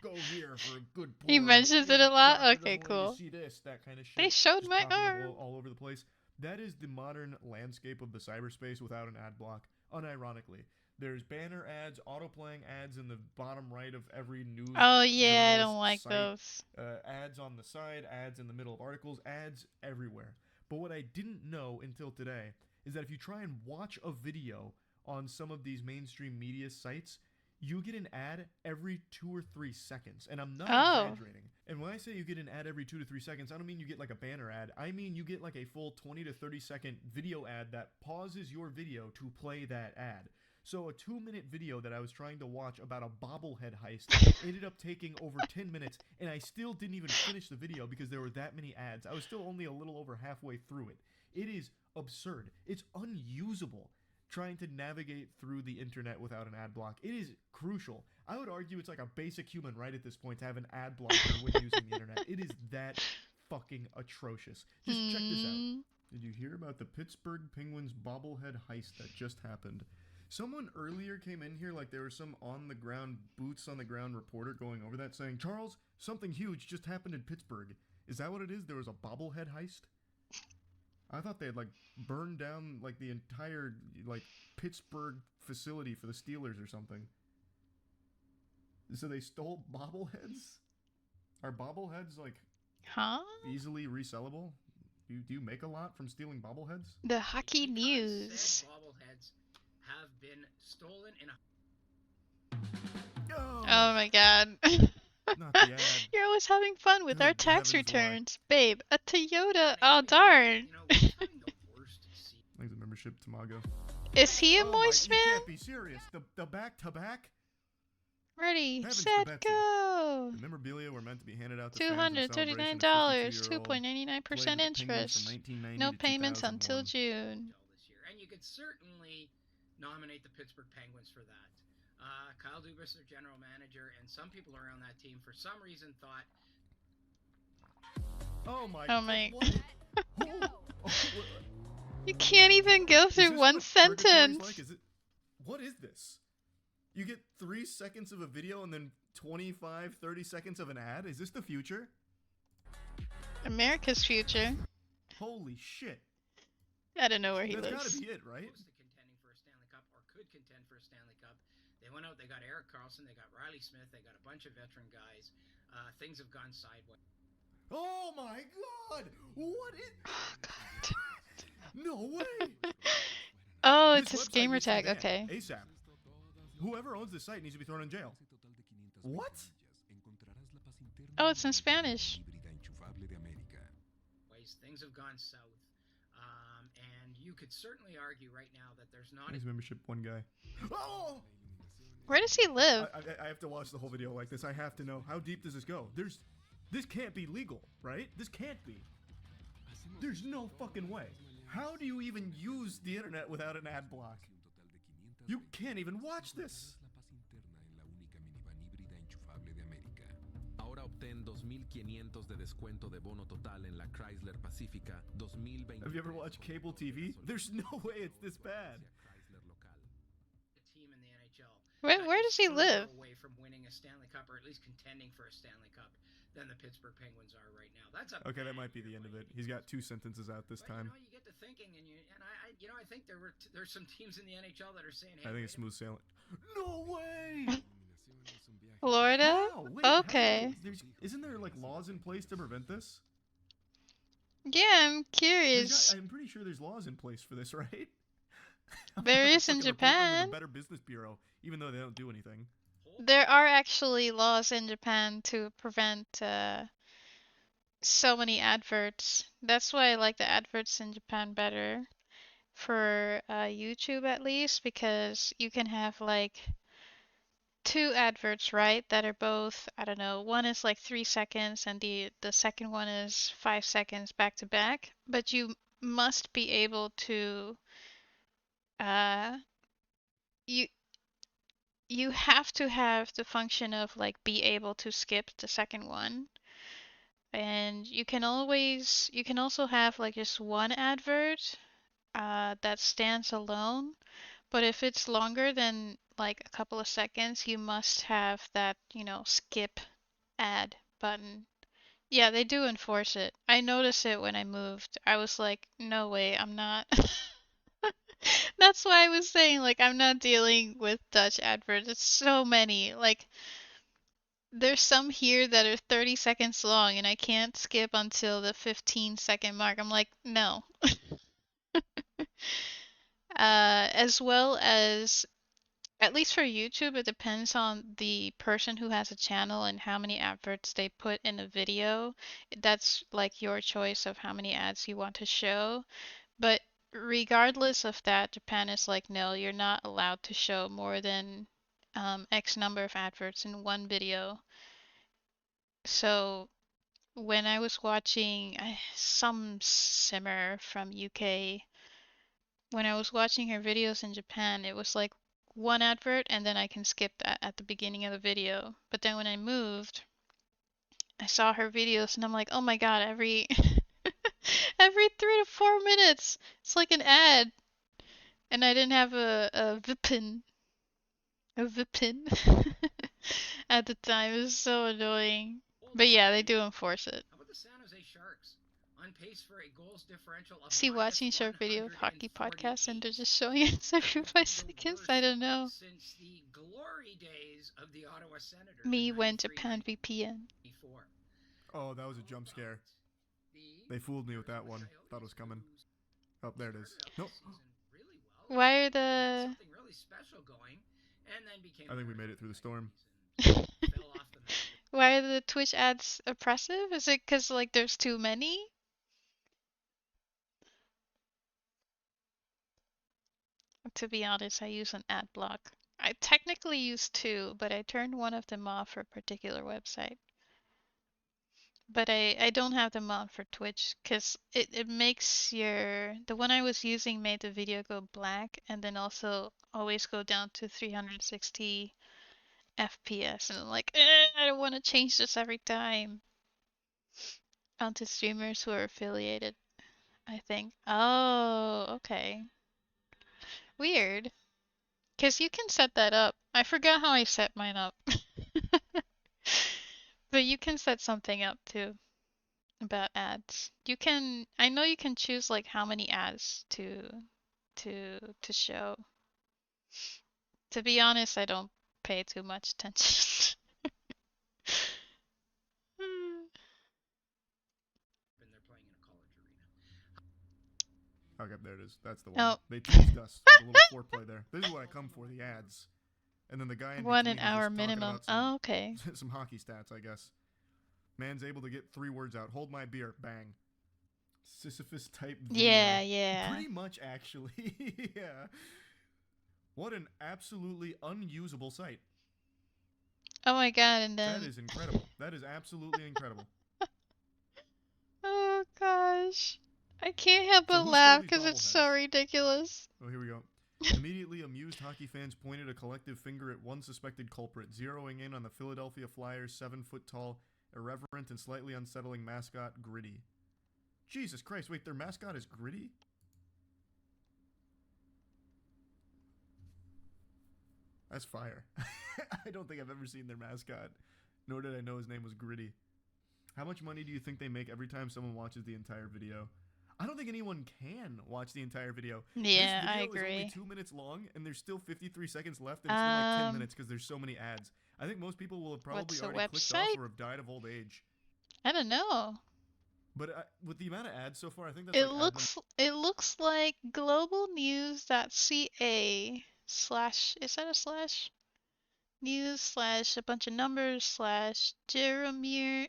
Speaker 6: Go here for a good porn.
Speaker 3: He mentions it a lot? Okay, cool.
Speaker 6: See this, that kind of shit.
Speaker 3: They showed
Speaker 6: Just
Speaker 3: my
Speaker 6: popping up
Speaker 3: arm.
Speaker 6: all over the place. That is the modern landscape of the cyberspace without an ad block. unironically. There's banner ads, auto-playing ads in the bottom right of every news
Speaker 3: Oh yeah, I don't
Speaker 6: journalist
Speaker 3: like
Speaker 6: site,
Speaker 3: those.
Speaker 6: ads on the side, ads in the middle of articles, ads everywhere. But what I didn't know until today is that if you try and watch a video on some of these mainstream media sites, you get an ad every 2 or 3 seconds. And I'm not exaggerating. And when I say you get an ad every 2 to 3 seconds, I don't mean you get like a banner ad. I mean you get like a full 20 to 30 second video ad that pauses your video to play that ad. So a 2-minute video that I was trying to watch about a bobblehead heist ended up taking over 10 minutes, and I still didn't even finish the video because there were that many ads. I was still only a little over halfway through it. It is absurd. It's unusable trying to navigate through the internet without an ad block. It is crucial. I would argue it's like a basic human right at this point to have an ad blocker when using the internet. It is that fucking atrocious. Just check this out. Did you hear about the Pittsburgh Penguins bobblehead heist that just happened? Someone earlier came in here like there was some on-the-ground, boots-on-the-ground reporter going over that saying, Charles, something huge just happened in Pittsburgh. Is that what it is? There was a bobblehead heist? I thought they had, like, burned down, like, the entire, like, Pittsburgh facility for the Steelers or something. So they stole bobbleheads? Are bobbleheads, like, easily resellable? Do you make a lot from stealing bobbleheads?
Speaker 3: The hockey news.
Speaker 7: Said bobbleheads have been stolen in a...
Speaker 3: Oh my god.
Speaker 6: Not the ad.
Speaker 3: You're always having fun with our
Speaker 6: Good
Speaker 3: tax
Speaker 6: heavens, why?
Speaker 3: returns. Babe, a Toyota. Oh darn.
Speaker 7: You know, we're having the worst season.
Speaker 6: Thanks for membership, Tamago.
Speaker 3: Is he a
Speaker 6: Oh
Speaker 3: moist
Speaker 6: my, you
Speaker 3: man?
Speaker 6: can't be serious. The back-to-back?
Speaker 3: Ready,
Speaker 6: Heavens to
Speaker 3: set,
Speaker 6: Betsy.
Speaker 3: go.
Speaker 6: The memorabilia were meant to be handed out to fans in celebration of
Speaker 3: $239,
Speaker 6: 52-year-old
Speaker 3: 2.99%
Speaker 6: play with the Penguins
Speaker 3: interest.
Speaker 6: from 1990
Speaker 3: No
Speaker 6: to
Speaker 3: payments until
Speaker 6: 2001.
Speaker 3: June.
Speaker 7: This year. And you could certainly nominate the Pittsburgh Penguins for that. Kyle Dubas, their general manager, and some people around that team, for some reason, thought,
Speaker 6: Oh my.
Speaker 3: Oh my.
Speaker 6: What?
Speaker 3: You can't even go
Speaker 6: Is
Speaker 3: through
Speaker 6: this
Speaker 3: one
Speaker 6: what purgatory's
Speaker 3: sentence.
Speaker 6: Like? What is this? You get 3 seconds of a video and then 25, 30 seconds of an ad? Is this the future?
Speaker 3: America's future.
Speaker 6: Holy shit.
Speaker 3: I don't know where he
Speaker 6: That's
Speaker 3: lives.
Speaker 6: gotta be it, right?
Speaker 7: close to contending for a Stanley Cup, or could contend for a Stanley Cup. They went out, they got Eric Carlson, they got Riley Smith, they got a bunch of veteran guys. Things have gone sideways.
Speaker 6: Oh my god! What is...
Speaker 3: Oh god.
Speaker 6: No way!
Speaker 3: Oh,
Speaker 6: This
Speaker 3: it's his
Speaker 6: website
Speaker 3: gamer
Speaker 6: needs to be
Speaker 3: tag.
Speaker 6: banned
Speaker 3: Okay.
Speaker 6: ASAP. Whoever owns this site needs to be thrown in jail. What?
Speaker 3: Oh, it's in Spanish.
Speaker 7: Things have gone south. And you could certainly argue right now that there's not
Speaker 6: His membership, one guy. Oh!
Speaker 3: Where does he live?
Speaker 6: I have to watch the whole video like this. I have to know. How deep does this go? This can't be legal, right? This can't be. There's no fucking way. How do you even use the internet without an ad block? You can't even watch this.
Speaker 8: Ahora obtén 2.500 de descuento de bono total en la Chrysler Pacifica 2020.
Speaker 6: Have you ever watched cable TV? There's no way it's this bad.
Speaker 7: a team in the NHL.
Speaker 3: Where does he live?
Speaker 7: Away from winning a Stanley Cup, or at least contending for a Stanley Cup, than the Pittsburgh Penguins are right now. That's a
Speaker 6: Okay, that
Speaker 7: bad
Speaker 6: might be the
Speaker 7: year
Speaker 6: end of
Speaker 7: by
Speaker 6: it.
Speaker 7: any
Speaker 6: He's got
Speaker 7: means.
Speaker 6: 2 sentences out this
Speaker 7: But,
Speaker 6: time.
Speaker 7: you get to thinking, I think there's some teams in the NHL that are saying, hey,
Speaker 6: I think it's smooth sailing. No way!
Speaker 3: Florida?
Speaker 6: How? Wait, how?
Speaker 3: Okay.
Speaker 6: Isn't there like laws in place to prevent this?
Speaker 3: Yeah, I'm curious.
Speaker 6: I'm pretty sure there's laws in place for this, right?
Speaker 3: There
Speaker 6: I'm
Speaker 3: is in
Speaker 6: fucking reporting under
Speaker 3: Japan.
Speaker 6: the Better Business Bureau, even though they don't do anything.
Speaker 3: There are actually laws in Japan to prevent so many adverts. That's why I like the adverts in Japan better, for YouTube at least, because you can have like 2 adverts, right, that are both, I don't know, one is like 3 seconds and the second one is 5 seconds back to back, but you must be able to you have to have the function of like be able to skip the second one. And you can also have like just one advert that stands alone, but if it's longer than like a couple of seconds, you must have that, skip ad button. Yeah, they do enforce it. I noticed it when I moved. I was like, no way, I'm not That's why I was saying, like, I'm not dealing with Dutch adverts. It's so many. Like, there's some here that are 30 seconds long, and I can't skip until the 15-second mark. I'm like, no. As well as, at least for YouTube, it depends on the person who has a channel and how many adverts they put in a video. That's like your choice of how many ads you want to show. But regardless of that, Japan is like, no, you're not allowed to show more than X number of adverts in one video. So when I was watching some simmer from UK, when I was watching her videos in Japan, it was like one advert and then I can skip that at the beginning of the video. But then when I moved, I saw her videos and I'm like, oh my god, every every 3 to 4 minutes, it's like an ad. And I didn't have a VPN at the time. It was so annoying. But yeah, they do enforce it.
Speaker 7: How about the San Jose Sharks? On pace for a goals differential of
Speaker 3: See, watching short video of hockey podcasts and they're just showing it every 5 seconds. I don't know.
Speaker 7: Since the glory days of the Ottawa Senators.
Speaker 3: Me when Japan VPN.
Speaker 6: Oh, that was a jump scare. They fooled me with that one. Thought it was coming. Oh, there it is. Nope.
Speaker 3: Why are the...
Speaker 7: Something really special going, and then became
Speaker 6: I think we made it through the storm.
Speaker 7: fell off the map.
Speaker 3: Why are the Twitch ads oppressive? Is it because, like, there's too many? To be honest, I use an ad block. I technically use two, but I turned one of them off for a particular website. But I don't have them on for Twitch because it makes the one I was using made the video go black and then also always go down to 360 FPS. And I'm like, I don't want to change this every time. Onto streamers who are affiliated, I think. Oh, okay. Weird. Because you can set that up. I forgot how I set mine up. But you can set something up too about ads. You can, I know you can choose like how many ads to show. To be honest, I don't pay too much attention.
Speaker 7: And they're playing in a college arena.
Speaker 6: Okay, there it is. That's the one.
Speaker 3: Oh.
Speaker 6: They teased us with a little foreplay there. This is what I come for, the ads. And then the guy in
Speaker 3: One
Speaker 6: between
Speaker 3: an
Speaker 6: is
Speaker 3: hour
Speaker 6: just talking
Speaker 3: minimum.
Speaker 6: about some,
Speaker 3: Oh, okay.
Speaker 6: some hockey stats, I guess. Man's able to get 3 words out. Hold my beer. Bang. Sisyphus type video.
Speaker 3: Yeah, yeah.
Speaker 6: Pretty much, actually. Yeah. What an absolutely unusable site.
Speaker 3: Oh my god, and then...
Speaker 6: That is incredible. That is absolutely incredible.
Speaker 3: Oh gosh. I can't help
Speaker 6: So
Speaker 3: but
Speaker 6: who
Speaker 3: laugh
Speaker 6: stole these
Speaker 3: because it's so
Speaker 6: bobbleheads?
Speaker 3: ridiculous.
Speaker 6: Oh, here we go. Immediately amused hockey fans pointed a collective finger at one suspected culprit, zeroing in on the Philadelphia Flyers' 7-foot-tall, irreverent, and slightly unsettling mascot, Gritty. Jesus Christ, wait, their mascot is Gritty? That's fire. I don't think I've ever seen their mascot, nor did I know his name was Gritty. How much money do you think they make every time someone watches the entire video? I don't think anyone can watch the entire video.
Speaker 3: Yeah,
Speaker 6: this
Speaker 3: I
Speaker 6: video
Speaker 3: agree.
Speaker 6: is only 2 minutes long, and there's still 53 seconds left, and it's been like 10 minutes because there's so many ads. I think most people will have probably
Speaker 3: What's the
Speaker 6: already clicked
Speaker 3: website?
Speaker 6: off or have died of old age.
Speaker 3: I don't know.
Speaker 6: But with the amount of ads so far, I think that's
Speaker 3: It looks like globalnews.ca slash, is that a slash? News slash a bunch of numbers slash Jaromir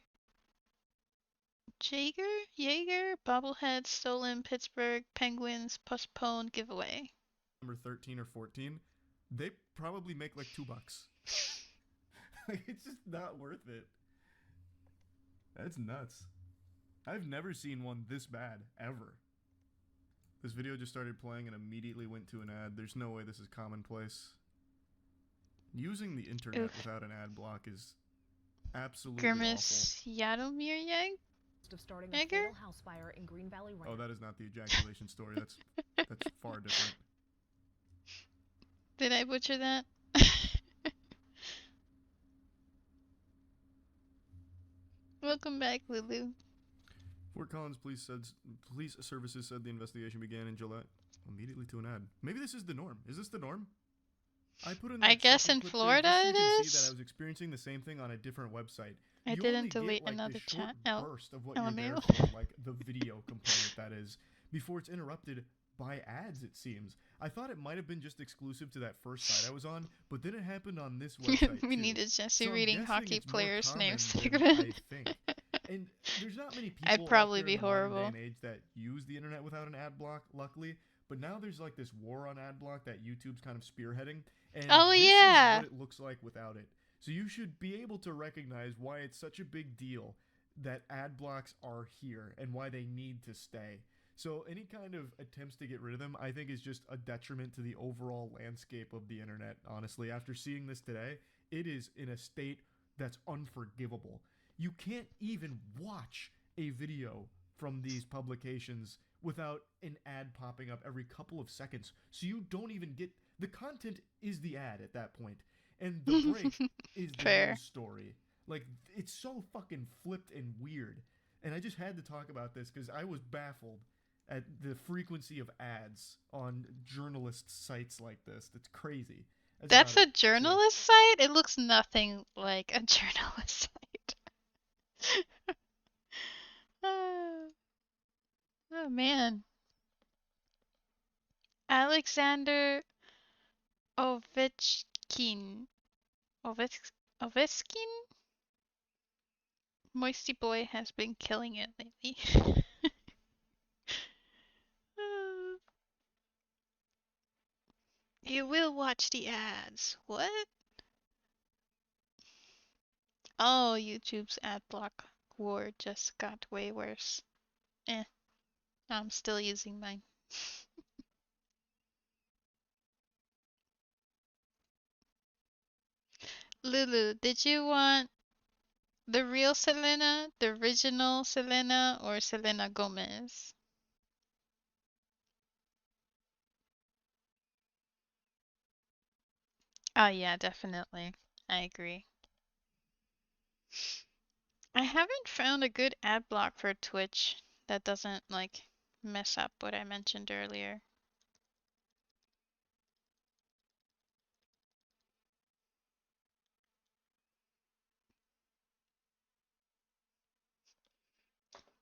Speaker 3: Jaeger bobblehead stolen Pittsburgh Penguins postponed giveaway.
Speaker 6: number 13 or 14. They probably make like $2. Like, it's just not worth it. That's nuts. I've never seen one this bad, ever. This video just started playing and immediately went to an ad. There's no way this is commonplace. Using the internet
Speaker 3: Oof.
Speaker 6: without an ad block is absolutely
Speaker 3: Grimace Jaromir
Speaker 9: Of starting
Speaker 3: Egger?
Speaker 9: a fatal house fire in Green Valley
Speaker 6: awful.
Speaker 9: Ranch.
Speaker 6: Oh, that is not the ejaculation story. That's far different.
Speaker 3: Did I butcher that? Welcome back, Lulu.
Speaker 6: Fort Collins Police Services said the investigation began in July. Immediately to an ad. Maybe this is the norm. Is this the norm? I put in
Speaker 3: I
Speaker 6: that
Speaker 3: guess
Speaker 6: second
Speaker 3: in
Speaker 6: clip
Speaker 3: Florida
Speaker 6: there just so you
Speaker 3: it
Speaker 6: can see that I
Speaker 3: is.
Speaker 6: was experiencing the same thing on a different website.
Speaker 3: I
Speaker 6: You
Speaker 3: didn't
Speaker 6: only
Speaker 3: delete
Speaker 6: get like
Speaker 3: another
Speaker 6: the short
Speaker 3: chat.
Speaker 6: burst of what you're there
Speaker 3: LMAO.
Speaker 6: for, like the video component that is, before it's interrupted by ads, it seems. I thought it might have been just exclusive to that first site I was on, but then it happened on this website
Speaker 3: We
Speaker 6: too.
Speaker 3: needed Jesse
Speaker 6: So I'm
Speaker 3: reading
Speaker 6: guessing
Speaker 3: hockey
Speaker 6: it's more
Speaker 3: players' names.
Speaker 6: common than I think. And there's not many
Speaker 3: I'd
Speaker 6: people out
Speaker 3: probably
Speaker 6: there
Speaker 3: be
Speaker 6: in the modern day
Speaker 3: horrible.
Speaker 6: and age that use the internet without an ad block, luckily. But now there's like this war on ad block that YouTube's kind of spearheading, and
Speaker 3: Oh
Speaker 6: this is
Speaker 3: yeah.
Speaker 6: what it looks like without it. So you should be able to recognize why it's such a big deal that ad blocks are here and why they need to stay. So any kind of attempts to get rid of them, I think, is just a detriment to the overall landscape of the internet. Honestly, after seeing this today, it is in a state that's unforgivable. You can't even watch a video from these publications without an ad popping up every couple of seconds. So you don't even get the content is the ad at that point, and the break is the
Speaker 3: Fair.
Speaker 6: news story. Like, it's so fucking flipped and weird. And I just had to talk about this because I was baffled at the frequency of ads on journalist sites like this. That's crazy. I just
Speaker 3: That's
Speaker 6: thought
Speaker 3: a journalist site? It looks nothing like a journalist site. Oh man. Alexander Ovechkin. Ovechkin? Moisty Boy has been killing it lately. You will watch the ads. What? Oh, YouTube's ad block war just got way worse. Eh, I'm still using mine. Lulu, did you want the real Selena, the original Selena, or Selena Gomez? Oh yeah, definitely. I agree. I haven't found a good ad block for Twitch that doesn't like mess up what I mentioned earlier.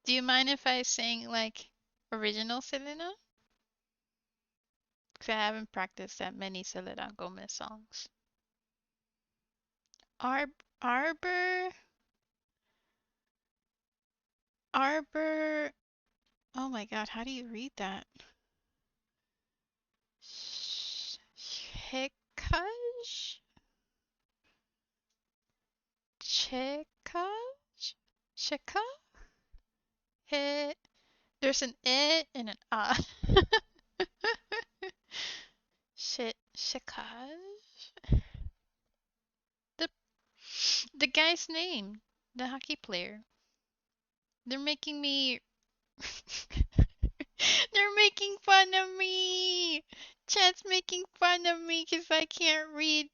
Speaker 3: Do you mind if I sing like original Selena? Because I haven't practiced that many Selena Gomez songs. Arbor? Arbor? Oh my god, how do you read that? Chekaj? Chekaj? Cheka? He. There's an E and an A. Chekaj? The the guy's name, the hockey player. They're making me. They're making fun of me. Chat's making fun of me because I can't read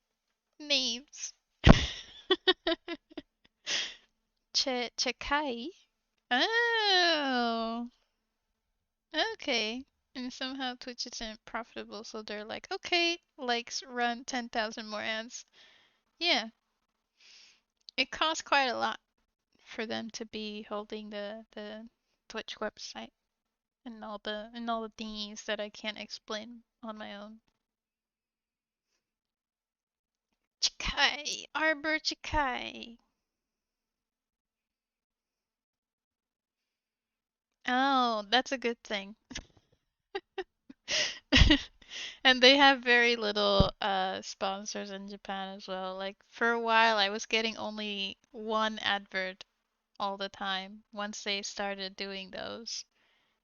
Speaker 3: names. Chekai? Oh. Okay. And somehow Twitch isn't profitable, so they're like, okay, likes run 10,000 more ads. Yeah. It costs quite a lot for them to be holding the Twitch website and all the things that I can't explain on my own. Chikai, Arbor Chikai. Oh, that's a good thing. And they have very little sponsors in Japan as well. Like for a while I was getting only one advert all the time once they started doing those.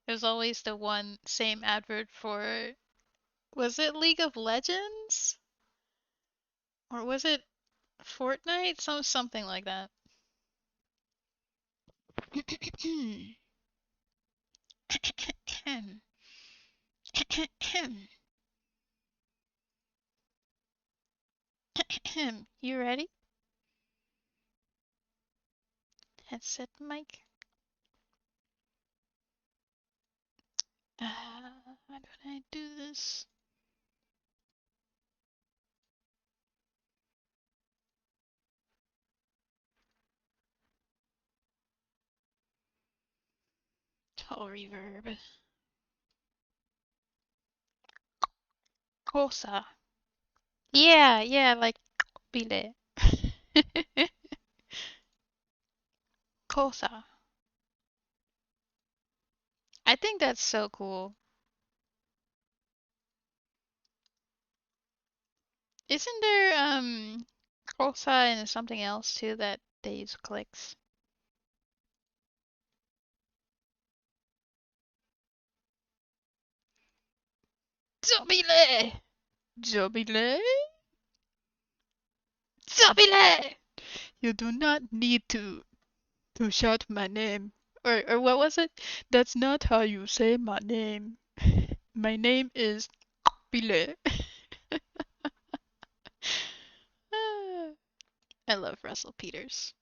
Speaker 3: It was always the one same advert for, was it League of Legends? Or was it Fortnite? Something like that. You ready? Headset mic. How do I do this? Tall reverb. Kosa. Yeah, like bile. Kosa. I think that's so cool. Isn't there Kosa and something else too that they use clicks? Jobile! Jobile! Jobile! You do not need to shout my name. Or what was it? That's not how you say my name. My name is Bile. I love Russell Peters.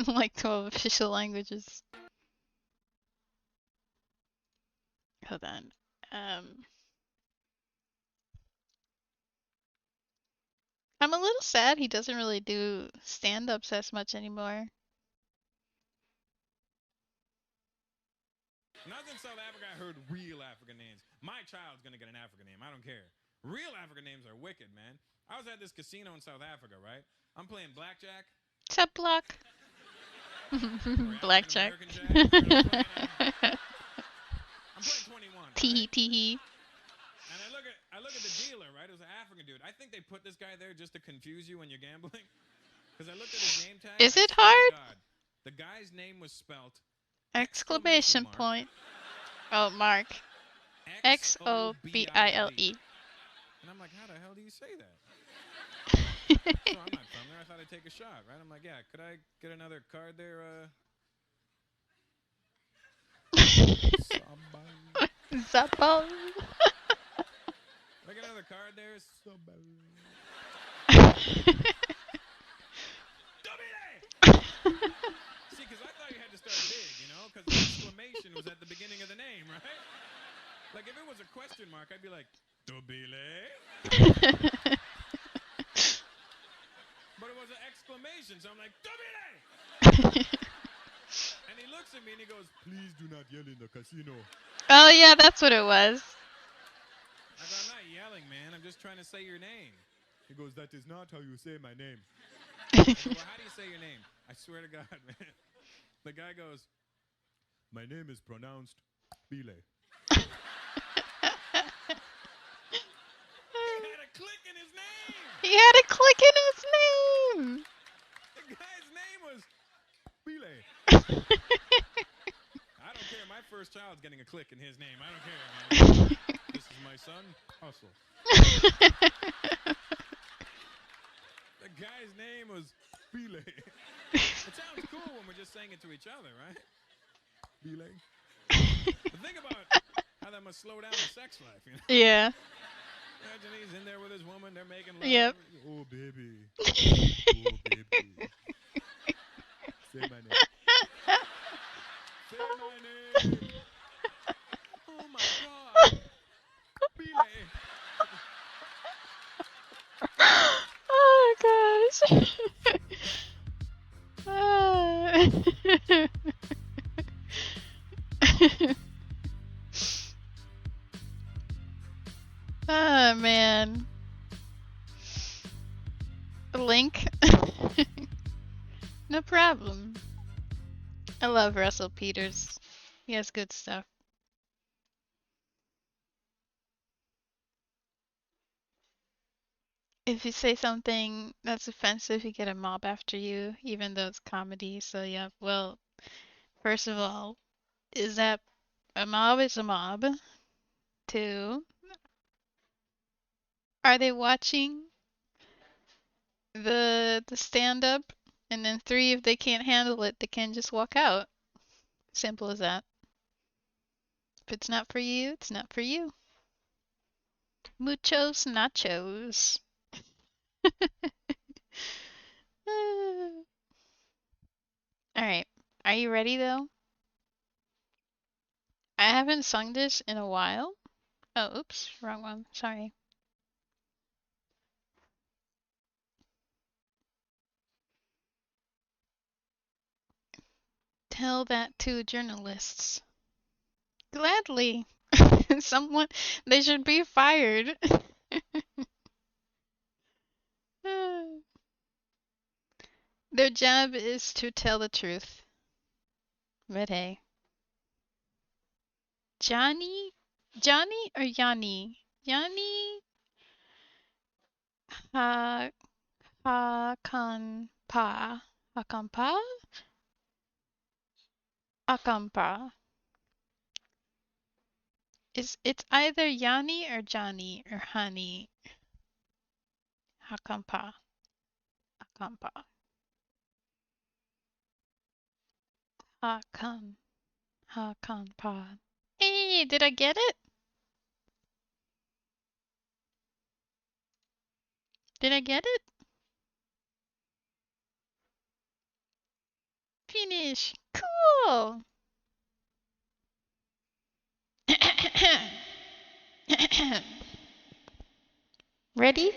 Speaker 3: Like 12 official languages. Hold on. I'm a little sad he doesn't really do stand-ups as much anymore.
Speaker 8: When I was in South Africa, I heard real African names. My child's gonna get an African name. I don't care. Real African names are wicked, man. I was at this casino in South Africa, right? I'm playing blackjack.
Speaker 3: What's up, Block? Blackjack.
Speaker 8: I'm playing 21.
Speaker 3: Teehee teehee.
Speaker 8: And I look at the dealer, right? It was an African dude. I think they put this guy there just to confuse you when you're gambling. Because I looked at his name tag.
Speaker 3: Is it hard?
Speaker 8: God, the guy's name was spelt
Speaker 3: Exclamation point. Oh, Mark. X-O-B-I-L-E.
Speaker 8: And I'm like, how the hell do you say that? So I'm not from there. I thought I'd take a shot, right? I'm like, yeah, could I get another card there?
Speaker 3: Zappa.
Speaker 8: Like another card there. See, because I thought you had to start big, you know? Because the exclamation was at the beginning of the name, right? Like if it was a question mark, I'd be like, Dobile. But it was an exclamation, so I'm like, Dobile! And he looks at me and he goes, please do not yell in the casino.
Speaker 3: Oh yeah, that's what it was.
Speaker 8: I go, I'm not yelling, man. I'm just trying to say your name. He goes, that is not how you say my name. I go, well, how do you say your name? I swear to God, man. The guy goes, my name is pronounced Bile. He had a click in his name.
Speaker 3: He had a click in his name.
Speaker 8: The guy's name was Bile. I don't care. My first child's getting a click in his name. I don't care, man. This is my son, Hustle. The guy's name was Bile. It sounds cool when we're just saying it to each other, right? Bile. But think about how that must slow down the sex life, you know?
Speaker 3: Yeah.
Speaker 8: Imagine he's in there with his woman, they're making love.
Speaker 3: Yep.
Speaker 8: Oh, baby. Oh, baby. Say my name. Say my name. Oh, my God. Bile.
Speaker 3: Oh gosh. Oh man. Link. No problem. I love Russell Peters. He has good stuff. If you say something that's offensive, you get a mob after you, even though it's comedy. So yeah, well, first of all, is that a mob is a mob? 2, are they watching the stand up? And then 3, if they can't handle it, they can just walk out. Simple as that. If it's not for you, it's not for you. Muchos nachos. Alright, are you ready though? I haven't sung this in a while. Oh, oops, wrong one, sorry. Tell that to journalists. Gladly. Someone, they should be fired. Their job is to tell the truth. But hey. Johnny? Johnny or Yanni? Yanni Hakanpa. Hakanpa? Akampa. It's either Yanni or Johnny or Honey. Hakampa. Akampa. Hakan. Hakanpa. Hey, did I get it? Did I get it? Finish. Cool. Ready?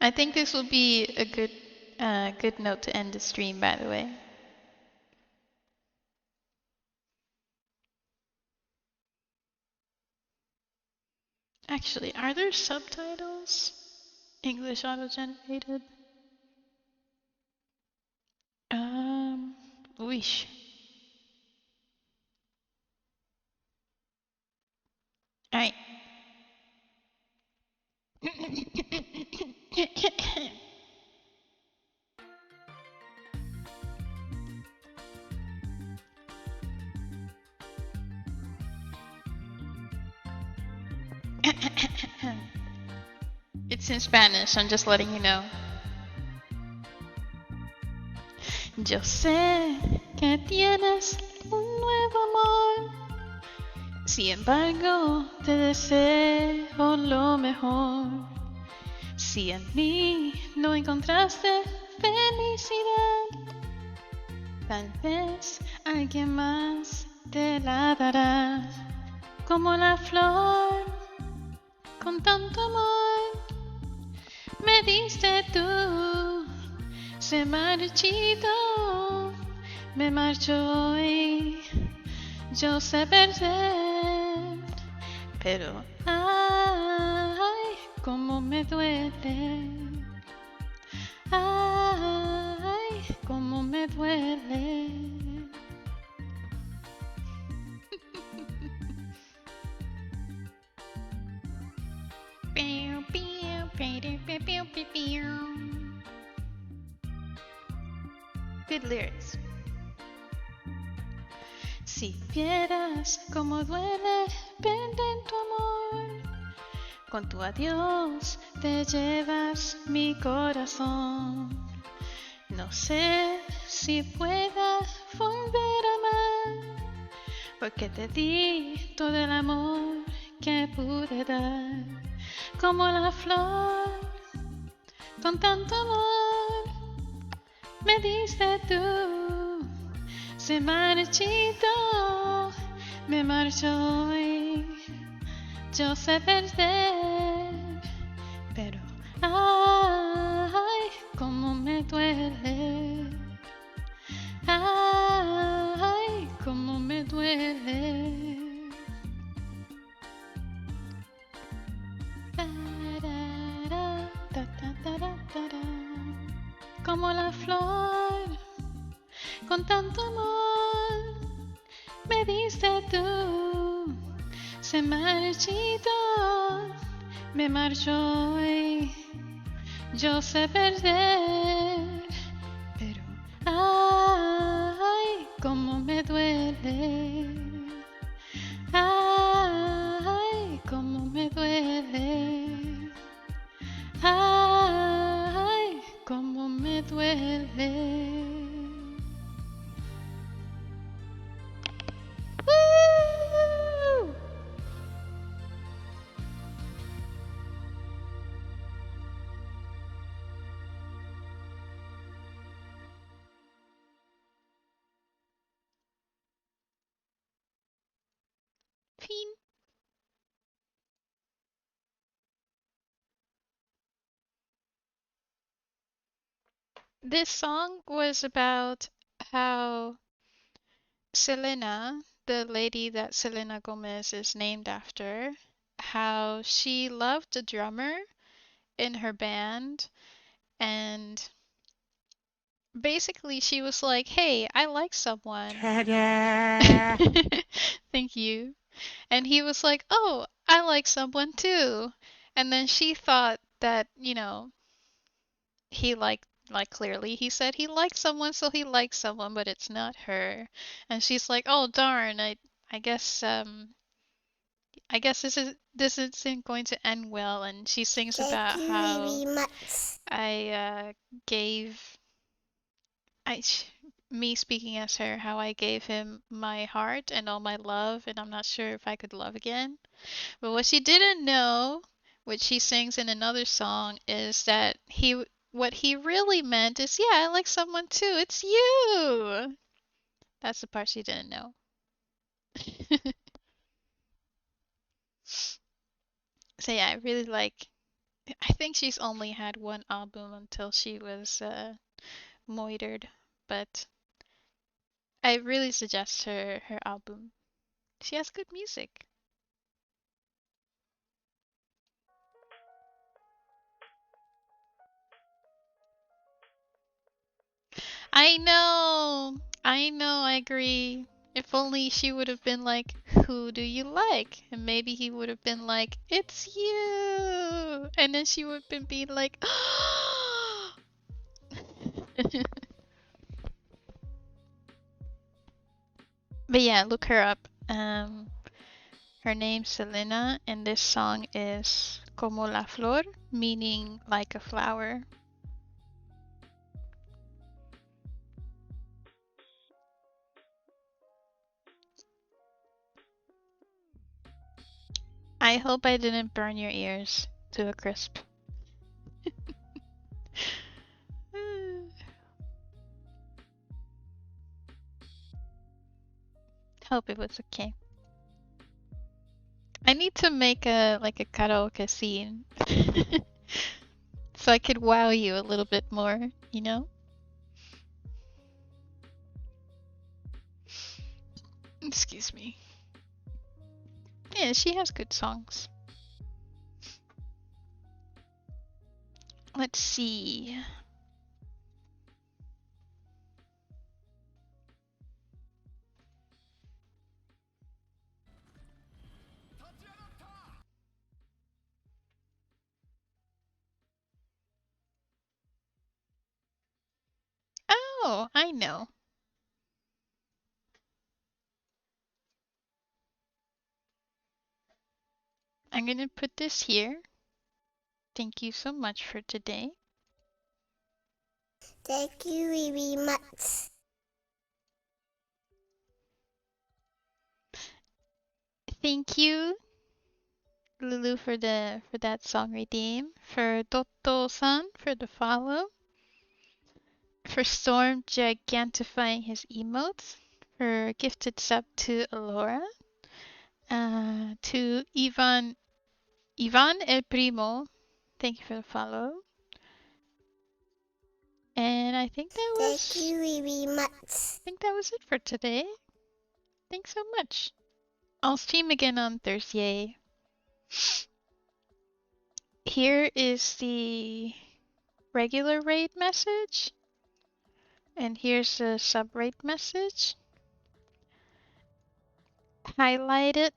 Speaker 3: I think this will be a good note to end the stream, by the way. Actually, are there subtitles? English auto-generated? Wish. Alright. It's in Spanish, I'm just letting you know. Yo sé que tienes un nuevo amor. Sin embargo, te deseo lo mejor. Si en mí no encontraste felicidad, tal vez alguien más te la dará. Como la flor, con tanto amor, me diste tú. Se marchito, me marcho hoy. Yo sé perder, pero ay, cómo me duele. Ay, cómo me duele. Good lyrics. Si vieras cómo duele perder tu amor, con tu adiós te llevas mi corazón. No sé si pueda volver a amar, porque te di todo el amor que pude dar. Como la flor, con tanto amor, me diste tú. Se marchito, me marcho hoy. Yo sé perder, pero ay, cómo me duele. Ay, cómo me duele. Como la flor, con tanto amor, me diste tú. Se marchito, me marcho hoy. Yo sé perder, pero ay, cómo me duele. Ay, cómo me duele. Ay, cómo me duele. 2019. This song was about how Selena, the lady that Selena Gomez is named after, how she loved a drummer in her band, and basically she was like, "Hey, I like someone." Thank you. And he was like, "Oh, I like someone too." And then she thought that, he like clearly he said he liked someone, so he likes someone, but it's not her. And she's like, "Oh darn, I guess this isn't going to end well." And she sings about how I gave I me speaking as her, how I gave him my heart and all my love, and I'm not sure if I could love again. But what she didn't know, which she sings in another song, is that what he really meant is, yeah, I like someone too. It's you. That's the part she didn't know. So yeah, I really like. I think she's only had one album until she was moitered, but I really suggest her album. She has good music. I know. I know, I agree. If only she would have been like, "Who do you like?" And maybe he would have been like, "It's you." And then she would have been being like, But yeah, look her up. Her name's Selena, and this song is Como la Flor, meaning like a flower. I hope I didn't burn your ears to a crisp. Hope it was okay. I need to make a karaoke scene so I could wow you a little bit more, you know? Excuse me. Yeah, she has good songs. Let's see. Oh, I know. I'm gonna put this here. Thank you so much for today.
Speaker 5: Thank you very much.
Speaker 3: Thank you, Lulu, for that song redeem. For Dotto-san for the follow. For Storm gigantifying his emotes. For gifted sub to Alora. To Ivan El Primo, thank you for the follow. And I think that was.
Speaker 5: Thank you very much.
Speaker 3: I think that was it for today. Thanks so much. I'll stream again on Thursday. Here is the regular raid message. And here's the sub raid message. Highlight it.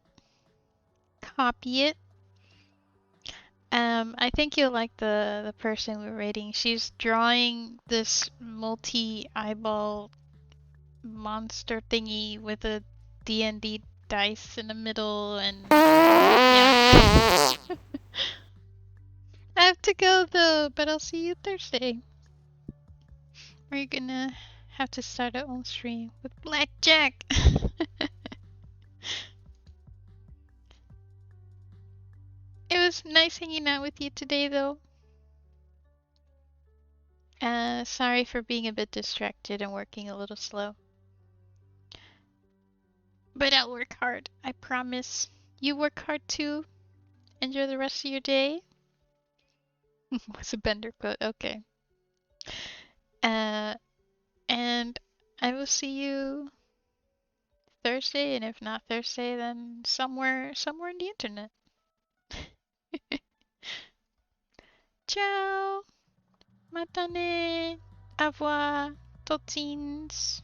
Speaker 3: Copy it. I think you'll like the person we're rating. She's drawing this multi-eyeball monster thingy with a D&D dice in the middle, and yeah. I have to go though, but I'll see you Thursday. We're gonna have to start our own stream with blackjack. It was nice hanging out with you today though. Sorry for being a bit distracted and working a little slow. But I'll work hard, I promise. You work hard too. Enjoy the rest of your day. What's a bender quote? Okay. And I will see you Thursday, and if not Thursday, then somewhere in the internet. Ciao. Matane. Au revoir. Totins.